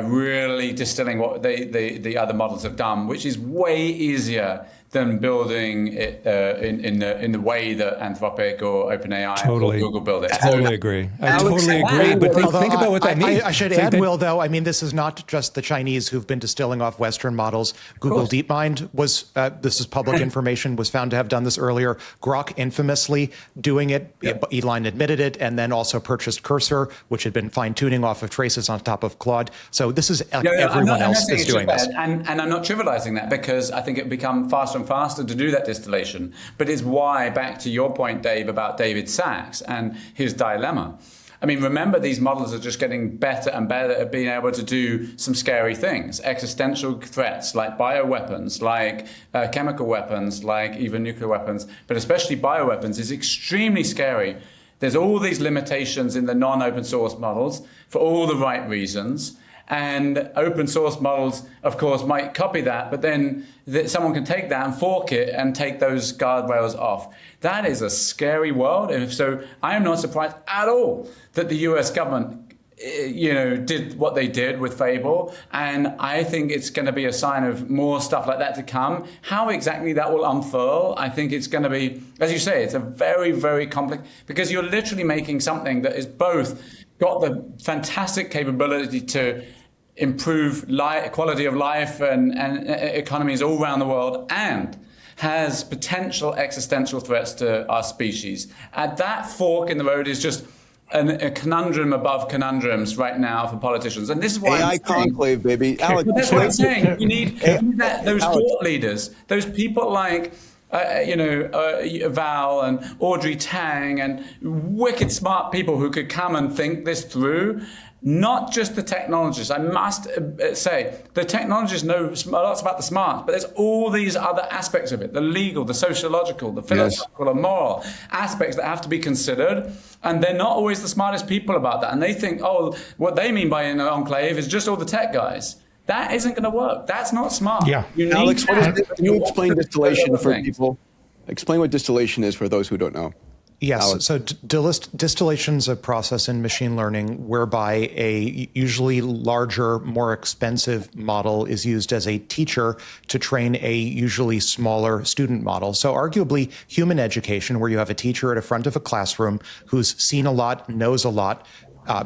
really distilling what the other models have done, which is way easier than building it in the way that Anthropic or OpenAI or Google build it. Totally agree. I totally agree. But think about what that means. I should add, Will, though, I mean, this is not just the Chinese who've been distilling off Western models. Google DeepMind was, this is public information, was found to have done this earlier. Grok infamously doing it. Yep. Elon admitted it, and then also purchased Cursor, which had been fine-tuning off of traces on top of Claude. So this is everyone else is doing this. And I'm not trivializing that, because I think it become faster and faster to do that distillation, but it's why, back to your point, Dave, about David Sacks and his dilemma. I mean, remember, these models are just getting better and better at being able to do some scary things. Existential threats like bioweapons, like chemical weapons, like even nuclear weapons, but especially bioweapons is extremely scary. There's all these limitations in the non-open source models for all the right reasons. And open source models, of course, might copy that, but then someone can take that and fork it and take those guardrails off. That is a scary world. And so I am not surprised at all that the US government, did what they did with Fable. And I think it's going to be a sign of more stuff like that to come. How exactly that will unfurl, I think it's going to be, as you say, it's a very, very complex, because you're literally making something that is both got the fantastic capability to improve quality of life and economies all around the world, and has potential existential threats to our species. At that fork in the road is just a conundrum above conundrums right now for politicians. And this is why AI conclave, baby. Alex, that's what I'm saying. You need those thought leaders, those people like Val and Audrey Tang, and wicked smart people who could come and think this through. Not just the technologists. I must say, the technologists know lots about the smarts, but there's all these other aspects of it, the legal, the sociological, the philosophical, the moral aspects that have to be considered. And they're not always the smartest people about that. And they think, what they mean by an enclave is just all the tech guys. That isn't going to work. That's not smart. Yeah. Alex, can you explain distillation for people? Explain what distillation is for those who don't know. Yes. Alex. So distillation is a process in machine learning whereby a usually larger, more expensive model is used as a teacher to train a usually smaller student model. So arguably human education, where you have a teacher at the front of a classroom who's seen a lot, knows a lot,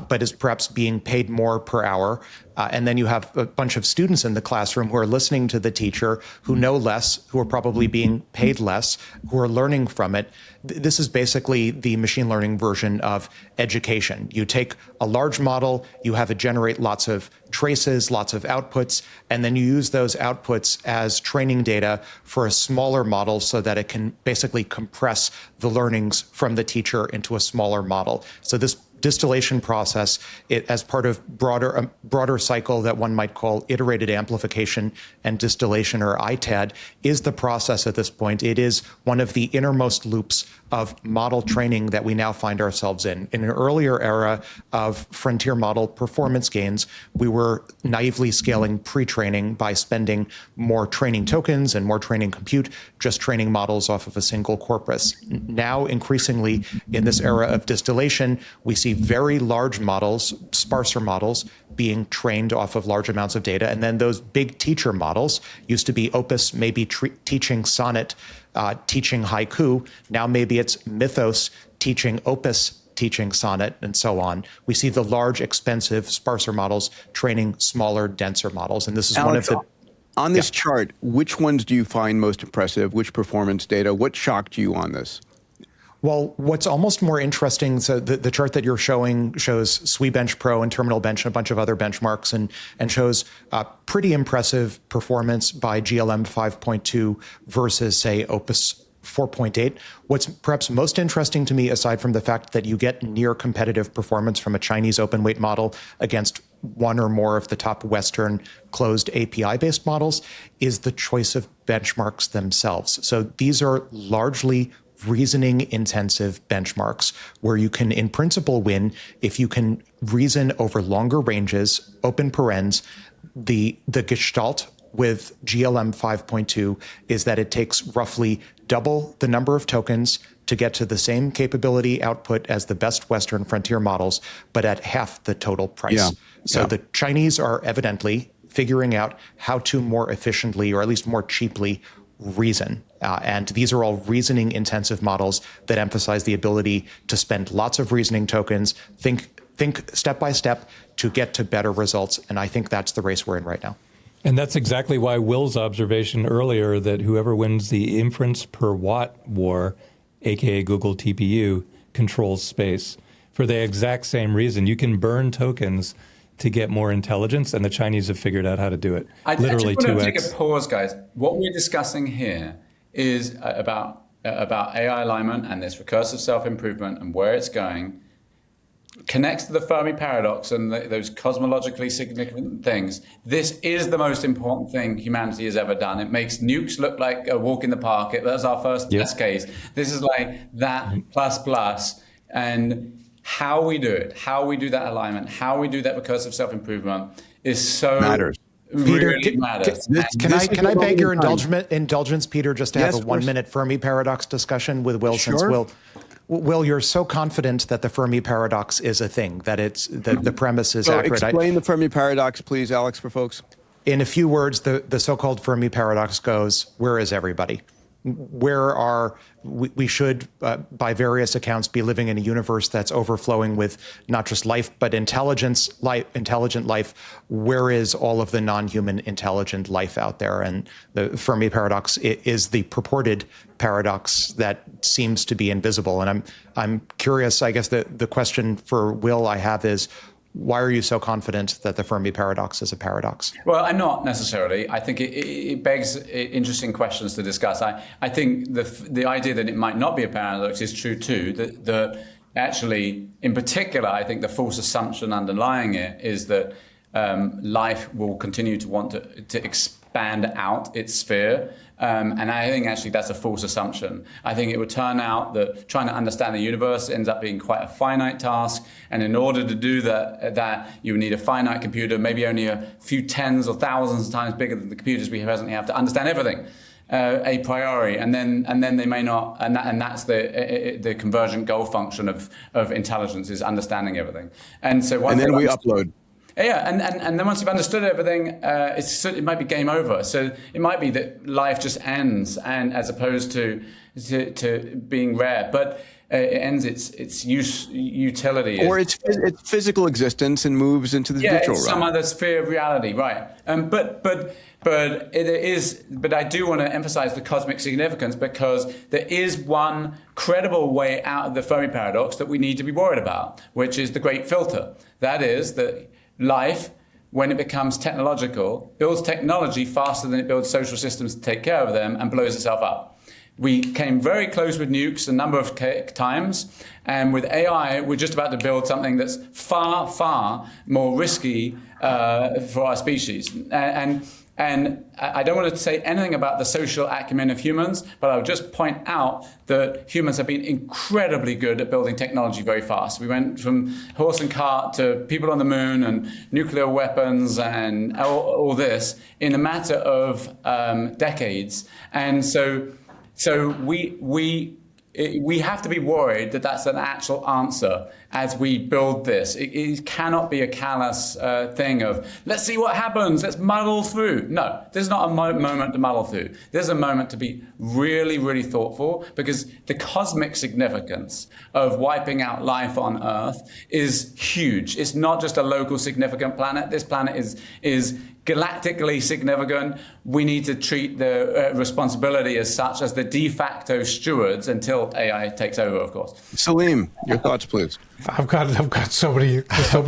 but is perhaps being paid more per hour. And then you have a bunch of students in the classroom who are listening to the teacher, who know less, who are probably being paid less, who are learning from it. This is basically the machine learning version of education. You take a large model, you have it generate lots of traces, lots of outputs, and then you use those outputs as training data for a smaller model so that it can basically compress the learnings from the teacher into a smaller model. So this distillation process, as part of broader cycle that one might call iterated amplification and distillation, or ITAD, is the process at this point. It is one of the innermost loops of model training that we now find ourselves in. In an earlier era of frontier model performance gains, we were naively scaling pre-training by spending more training tokens and more training compute, just training models off of a single corpus. Now, increasingly, in this era of distillation, we see see very large models, sparser models, being trained off of large amounts of data. And then those big teacher models used to be Opus, maybe teaching sonnet, teaching haiku. Now maybe it's Mythos teaching Opus, teaching sonnet, and so on. We see the large, expensive, sparser models training smaller, denser models. And this is Alex, one of the... On this chart, which ones do you find most impressive? Which performance data? What shocked you on this? Well, what's almost more interesting, so the chart that you're showing shows SWE-bench Pro and Terminal Bench and a bunch of other benchmarks and shows pretty impressive performance by GLM 5.2 versus, say, Opus 4.8. What's perhaps most interesting to me, aside from the fact that you get near competitive performance from a Chinese open weight model against one or more of the top Western closed API-based models, is the choice of benchmarks themselves. So these are largely reasoning intensive benchmarks where you can in principle win if you can reason over longer ranges, open parens. The gestalt with GLM 5.2 is that it takes roughly double the number of tokens to get to the same capability output as the best Western frontier models, but at half the total price. So the Chinese are evidently figuring out how to more efficiently, or at least more cheaply, reason. And these are all reasoning intensive models that emphasize the ability to spend lots of reasoning tokens, think step by step to get to better results. And I think that's the race we're in right now. And that's exactly why Will's observation earlier that whoever wins the inference per watt war, aka Google TPU, controls space. For the exact same reason, you can burn tokens to get more intelligence, and the Chinese have figured out how to do it. Literally 2x. I just want to take a pause, guys. What we're discussing here is about AI alignment and this recursive self-improvement and where it's going, connects to the Fermi paradox and those cosmologically significant things. This is the most important thing humanity has ever done. It makes nukes look like a walk in the park. That's our first test case. This is like that plus, and how we do it, how we do that alignment, how we do that recursive self-improvement is so matters. Peter, really matters. Can I beg your indulgence, Peter, just to have a 1 minute Fermi paradox discussion with Will, since Will, you're so confident that the Fermi paradox is a thing, that the premise is accurate. Explain the Fermi paradox, please, Alex, for folks. In a few words, the so-called Fermi paradox goes, where is everybody? We should, by various accounts, be living in a universe that's overflowing with not just life, but intelligent life. Where is all of the non-human intelligent life out there? And the Fermi paradox is the purported paradox that seems to be invisible. And I'm curious, I guess the question for Will I have is, why are you so confident that the Fermi paradox is a paradox? Well, I'm not necessarily. I think it begs interesting questions to discuss. I think the idea that it might not be a paradox is true too. That actually, in particular, I think the false assumption underlying it is that life will continue to want to expand out its sphere. And I think actually that's a false assumption. I think it would turn out that trying to understand the universe ends up being quite a finite task. And in order to do that you need a finite computer, maybe only a few tens or thousands of times bigger than the computers we presently have to understand everything a priori. And then they may not, and that's the convergent goal function of intelligence, is understanding everything. And so and then we upload. Yeah, and then once you've understood everything, it might be game over. So it might be that life just ends, and as opposed to being rare, but it ends its utility, or its physical existence, and moves into the digital realm. Some other sphere of reality, right? But I do want to emphasize the cosmic significance, because there is one credible way out of the Fermi paradox that we need to be worried about, which is the great filter. That is that life, when it becomes technological, builds technology faster than it builds social systems to take care of them, and blows itself up. We came very close with nukes a number of times, and with AI, we're just about to build something that's far, far more risky for our species. And I don't want to say anything about the social acumen of humans, but I'll just point out that humans have been incredibly good at building technology very fast. We went from horse and cart to people on the moon and nuclear weapons and all this in a matter of decades. And so we have to be worried that that's an actual answer as we build this. It cannot be a callous thing of, let's see what happens, let's muddle through. No, this is not a moment to muddle through. This is a moment to be really, really thoughtful, because the cosmic significance of wiping out life on Earth is huge. It's not just a local significant planet. This planet is galactically significant. We need to treat the responsibility as such, as the de facto stewards until AI takes over, of course. Salim, your thoughts, please. I've got so many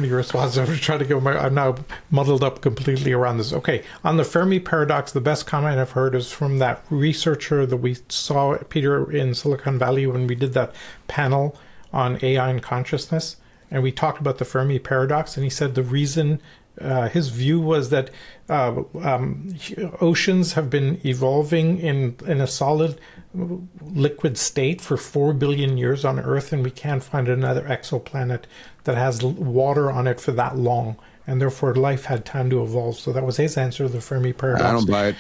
responses. I'm trying to go. I'm now muddled up completely around this. Okay, on the Fermi paradox, the best comment I've heard is from that researcher that we saw, Peter, in Silicon Valley when we did that panel on AI and consciousness, and we talked about the Fermi paradox, and he said the reason. His view was that oceans have been evolving in a solid liquid state for 4 billion years on Earth, and we can't find another exoplanet that has water on it for that long, and therefore life had time to evolve. So that was his answer to the Fermi paradox. I don't buy it.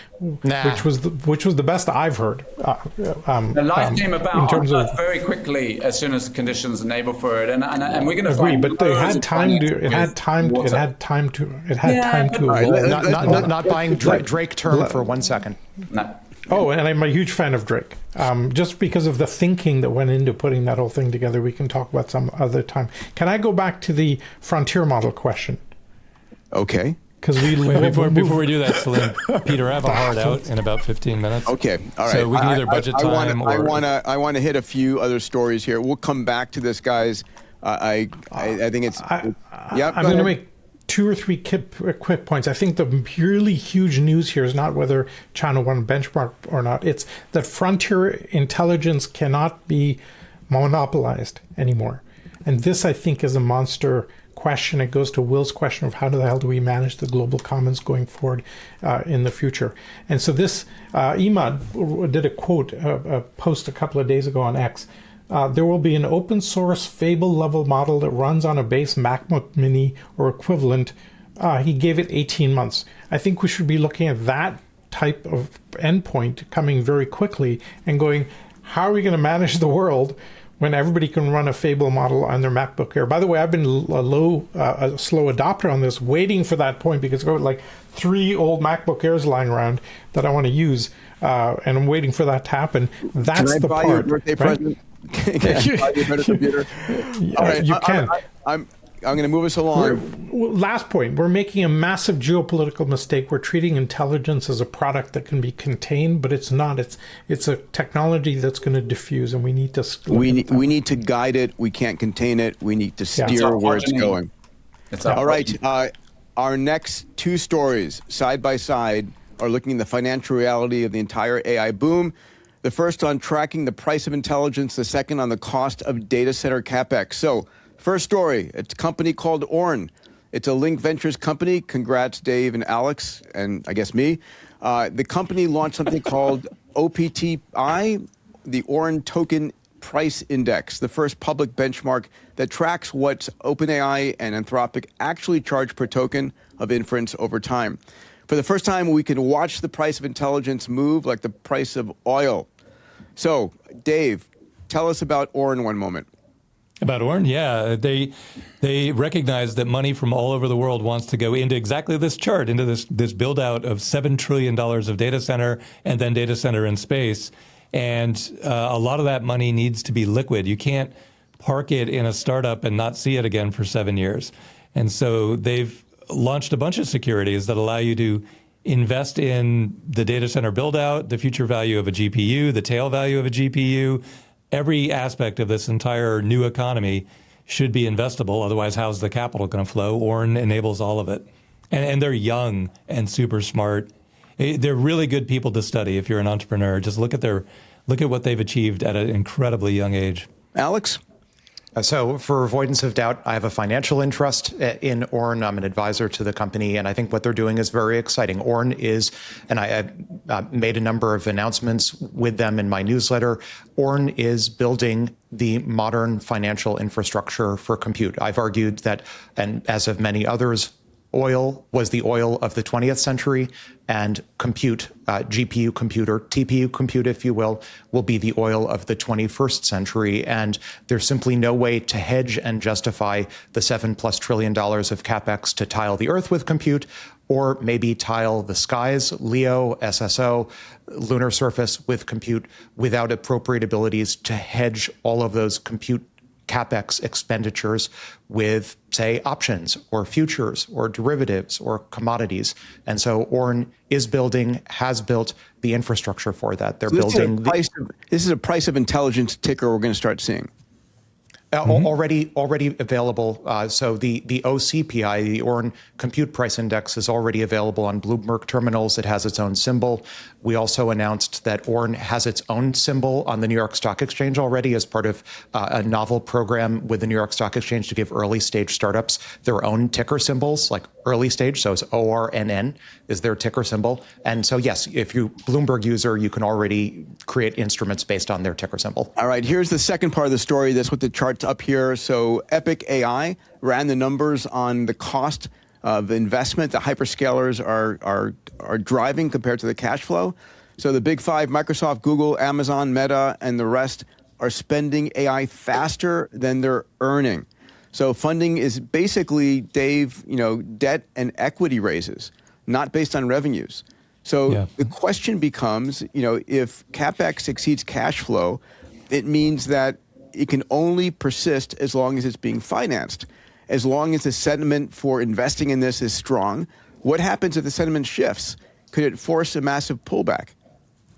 Which was the best I've heard. The life came about in terms of very quickly as soon as conditions enable for it, and we're going to agree. But they had time to. It had time to evolve. Not buying Drake term for 1 second. No. Oh, and I'm a huge fan of Drake. Just because of the thinking that went into putting that whole thing together, we can talk about some other time. Can I go back to the frontier model question? Okay. Because before we do that, Salim, Peter, I have a hard out in about 15 minutes. Okay, all right. So we can either budget time or... I want to hit a few other stories here. We'll come back to this, guys. I think it's... I'm going to make 2 or 3 quick points. I think the really huge news here is not whether China won benchmark or not. It's that frontier intelligence cannot be monopolized anymore. And this, I think, is a monster question. It goes to Will's question of how the hell do we manage the global commons going forward in the future. And so this, Imad did a post a couple of days ago on X. There will be an open source Fable level model that runs on a base MacBook Mini or equivalent. He gave it 18 months. I think we should be looking at that type of endpoint coming very quickly and going, how are we going to manage the world when everybody can run a Fable model on their MacBook Air? By the way, I've been a slow adopter on this, waiting for that point, because I've got like 3 old MacBook Airs lying around that I want to use, and I'm waiting for that to happen. That's the part. Can I buy you a birthday present? Can I buy you a better computer? All right, you can. I'm going to move us along. Last point. We're making a massive geopolitical mistake. We're treating intelligence as a product that can be contained, but it's not. It's a technology that's going to diffuse, and we need to. We need to guide it. We can't contain it. We need to steer where it's going. All right. Our next 2 stories, side by side, are looking at the financial reality of the entire AI boom. The first on tracking the price of intelligence. The second on the cost of data center capex. So. First story, it's a company called Orn. It's a Link Ventures company. Congrats, Dave and Alex, and I guess me. The company launched something called OPTI, the Orn Token Price Index, the first public benchmark that tracks what OpenAI and Anthropic actually charge per token of inference over time. For the first time, we can watch the price of intelligence move like the price of oil. So, Dave, tell us about Orn one moment. About Orn, yeah. They recognize that money from all over the world wants to go into exactly this chart, into this build out of $7 trillion of data center and then data center in space. And a lot of that money needs to be liquid. You can't park it in a startup and not see it again for 7 years. And so they've launched a bunch of securities that allow you to invest in the data center build out, the future value of a GPU, the tail value of a GPU. Every aspect of this entire new economy should be investable. Otherwise, how's the capital going to flow? Orn enables all of it. And they're young and super smart. They're really good people to study if you're an entrepreneur. Just look at what they've achieved at an incredibly young age. Alex? So for avoidance of doubt, I have a financial interest in Orn. I'm an advisor to the company, and I think what they're doing is very exciting. Orn is, and I made a number of announcements with them in my newsletter, Orn is building the modern financial infrastructure for compute. I've argued that, and as have many others, oil was the oil of the 20th century, and compute, GPU compute or TPU compute, if you will be the oil of the 21st century. And there's simply no way to hedge and justify the $7+ trillion of capex to tile the Earth with compute, or maybe tile the skies, LEO, SSO, lunar surface with compute without appropriate abilities to hedge all of those compute capex expenditures with, say, options or futures or derivatives or commodities. And so Orn is building, has built the infrastructure for that. They're building. This is a price of intelligence ticker we're going to start seeing. Already available. So the OCPI, the Orn Compute Price Index, is already available on Bloomberg terminals. It has its own symbol. We also announced that Orn has its own symbol on the New York Stock Exchange already as part of a novel program with the New York Stock Exchange to give early stage startups their own ticker symbols, like early stage. So it's ORNN is their ticker symbol. And so, yes, if you're a Bloomberg user, you can already create instruments based on their ticker symbol. All right, here's the second part of the story. That's what the chart's up here. So Epic AI ran the numbers on the cost of investment the hyperscalers are driving compared to the cash flow. So the big five, Microsoft, Google, Amazon, Meta, and the rest are spending AI faster than they're earning. So funding is basically, Dave, debt and equity raises, not based on revenues. So the question becomes, if CapEx exceeds cash flow, it means that it can only persist as long as it's being financed. As long as the sentiment for investing in this is strong, what happens if the sentiment shifts? Could it force a massive pullback?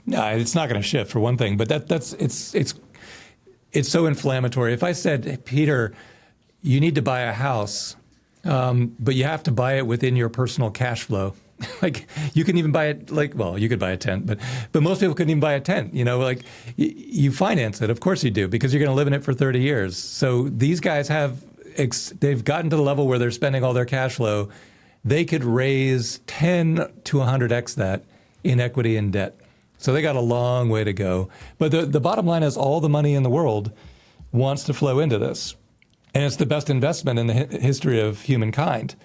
No, it's not going to shift for one thing, but it's so inflammatory. If I said, hey, Peter, you need to buy a house, but you have to buy it within your personal cash flow. Like you can even buy it you could buy a tent, but most people couldn't even buy a tent. You finance it. Of course you do, because you're going to live in it for 30 years. So these guys they've gotten to the level where they're spending all their cash flow. They could raise 10 to 100x that in equity and debt. So they got a long way to go. But the bottom line is all the money in the world wants to flow into this. And it's the best investment in the history of humankind.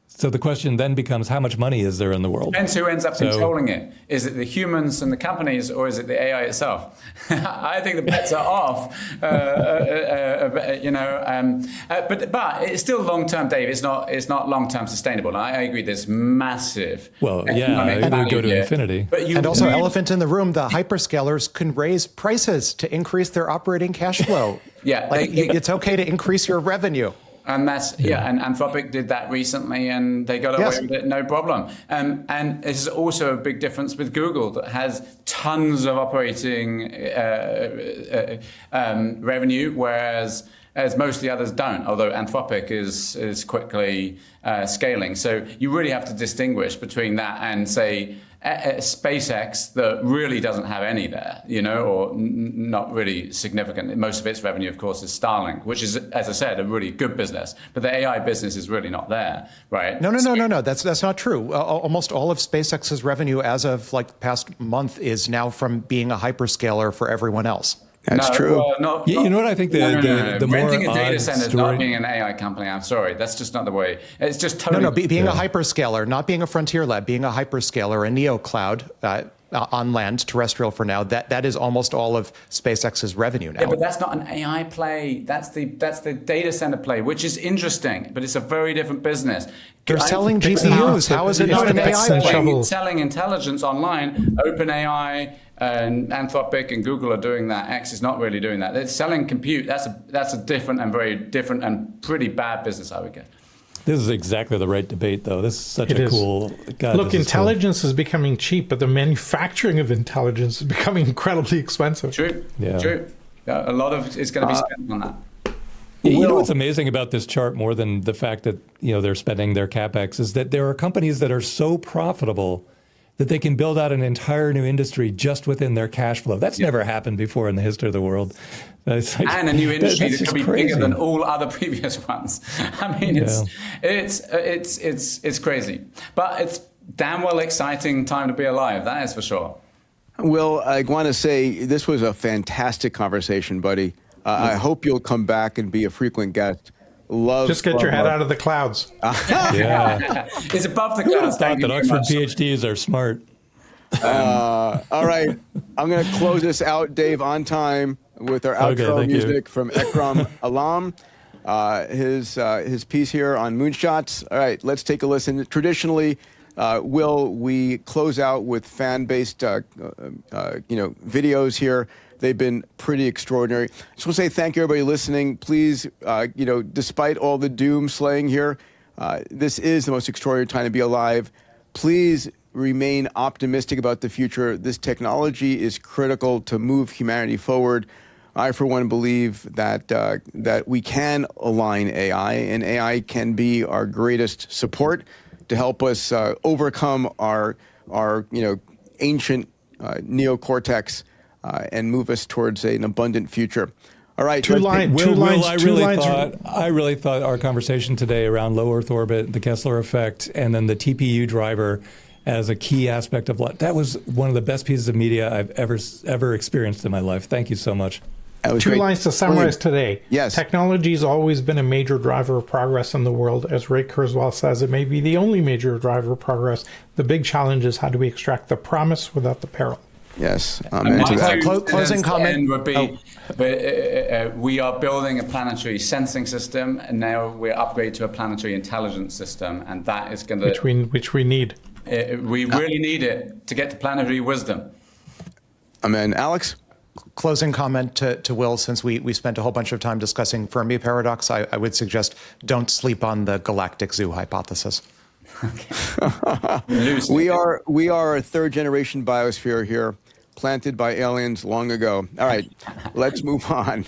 So the question then becomes, how much money is there in the world? Depends who ends up controlling it. Is it the humans and the companies, or is it the AI itself? I think the bets are off. But it's still long-term, Dave. It's not long-term sustainable. And I agree. There's massive. Well, it would go to infinity. And also, elephant in the room: the hyperscalers can raise prices to increase their operating cash flow. It's okay to increase your revenue. And that's, and Anthropic did that recently, and they got away with it, no problem. And this is also a big difference with Google, that has tons of operating revenue, whereas most of the others don't, although Anthropic is quickly scaling. So you really have to distinguish between that and, say, SpaceX, that really doesn't have any there, or not really significant. Most of its revenue, of course, is Starlink, which is, as I said, a really good business. But the AI business is really not there, right? No. That's not true. Almost all of SpaceX's revenue as of past month is now from being a hyperscaler for everyone else. That's true. You know what I think? The more renting a data odd center is story. not being an AI company. I'm sorry, that's just not the way. It's just totally. Being a hyperscaler, not being a frontier lab, being a hyperscaler, a neo cloud on land, terrestrial for now. That is almost all of SpaceX's revenue now. Yeah, but that's not an AI play. That's the data center play, which is interesting, but it's a very different business. They're selling GPUs. How is it not an AI play? Selling intelligence online. OpenAI and Anthropic and Google are doing that. X is not really doing that. They're selling compute. That's a different and very different and pretty bad business, I would guess. This is exactly the right debate, though. This is such cool. Look, intelligence is becoming cheap, but the manufacturing of intelligence is becoming incredibly expensive. True. A lot of it's going to be spent on that. You know what's amazing about this chart, more than the fact that they're spending their capex, is that there are companies that are so profitable that they can build out an entire new industry just within their cash flow. That's never happened before in the history of the world. And a new industry that could be bigger than all other previous ones. I mean, it's crazy, but it's damn well exciting time to be alive. That is for sure. Will, I want to say this was a fantastic conversation, buddy. I hope you'll come back and be a frequent guest. Just get your head out of the clouds. Yeah. It's above the Who would have clouds. thought that Oxford PhDs are smart? All right. I'm going to close this out, Dave, on time with our outro music from Ekram Alam. His piece here on moonshots. All right, let's take a listen. Traditionally, Will, we close out with fan-based, videos here. They've been pretty extraordinary. Just want to say thank you, everybody listening. Please, despite all the doom slaying here, this is the most extraordinary time to be alive. Please remain optimistic about the future. This technology is critical to move humanity forward. I, for one, believe that we can align AI, and AI can be our greatest support to help us overcome our ancient neocortex and move us towards an abundant future. All right. Will, I really thought our conversation today around low Earth orbit, the Kessler effect, and then the TPU driver as a key aspect of life, that was one of the best pieces of media I've ever experienced in my life. Thank you so much. Two lines to summarize today. Yes. Technology has always been a major driver of progress in the world. As Ray Kurzweil says, it may be the only major driver of progress. The big challenge is how do we extract the promise without the peril? Yes. Closing comment would be, we are building a planetary sensing system, and now we're upgrading to a planetary intelligence system, and that is going to... Which we need. We really need it to get to planetary wisdom. Amen. Alex? Closing comment to Will, since we spent a whole bunch of time discussing Fermi paradox, I would suggest don't sleep on the galactic zoo hypothesis. We are a third generation biosphere here, planted by aliens long ago. All right, let's move on.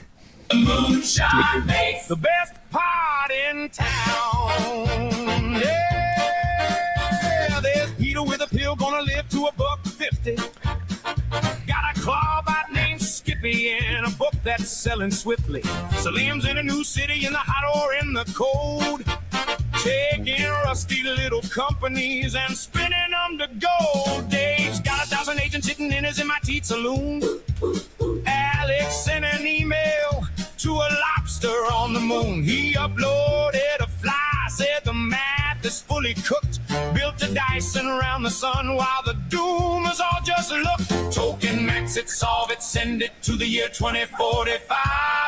The moonshot makes the best part in town. Yeah, there's Peter with a pill gonna live to $1.50. Got a claw bot named Skippy and a book that's selling swiftly. Salim's in a new city in the hot or in the cold, taking rusty little companies and spinning them to gold. Dave's got 1,000 agents sitting in his MIT saloon. Alex sent an email to a lobster on the moon. He uploaded a fly, said the math is fully cooked. Built a Dyson around the sun while the doomers all just looked. Token max it, solve it, send it to the year 2045.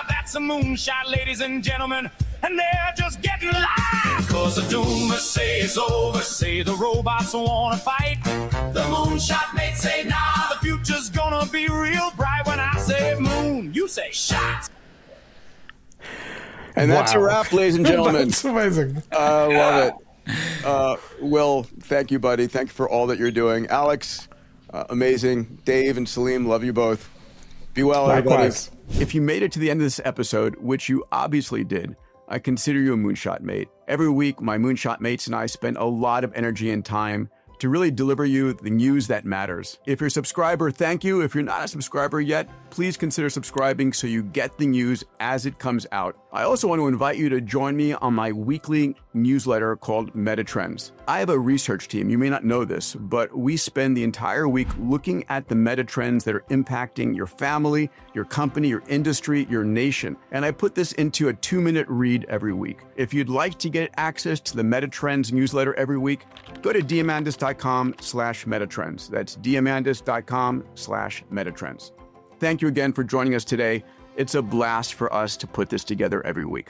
That's a moonshot, ladies and gentlemen. And they're just getting live. Cause the doomers say it's over, say the robots wanna fight. The moonshot mates say nah, the future's gonna be real bright. When I say moon, you say shot. And that's a wrap, ladies and gentlemen. That's amazing. I love it. Will, thank you, buddy. Thank you for all that you're doing. Alex, amazing. Dave and Salim, love you both. Be well, Likewise. everybody. If you made it to the end of this episode, which you obviously did, I consider you a moonshot mate. Every week, my moonshot mates and I spend a lot of energy and time to really deliver you the news that matters. If you're a subscriber, thank you. If you're not a subscriber yet, please consider subscribing so you get the news as it comes out. I also want to invite you to join me on my weekly newsletter called Metatrends. I have a research team. You may not know this, but we spend the entire week looking at the metatrends that are impacting your family, your company, your industry, your nation. And I put this into a 2-minute read every week. If you'd like to get access to the Metatrends newsletter every week, go to diamandis.com/metatrends. That's diamandis.com/metatrends. Thank you again for joining us today. It's a blast for us to put this together every week.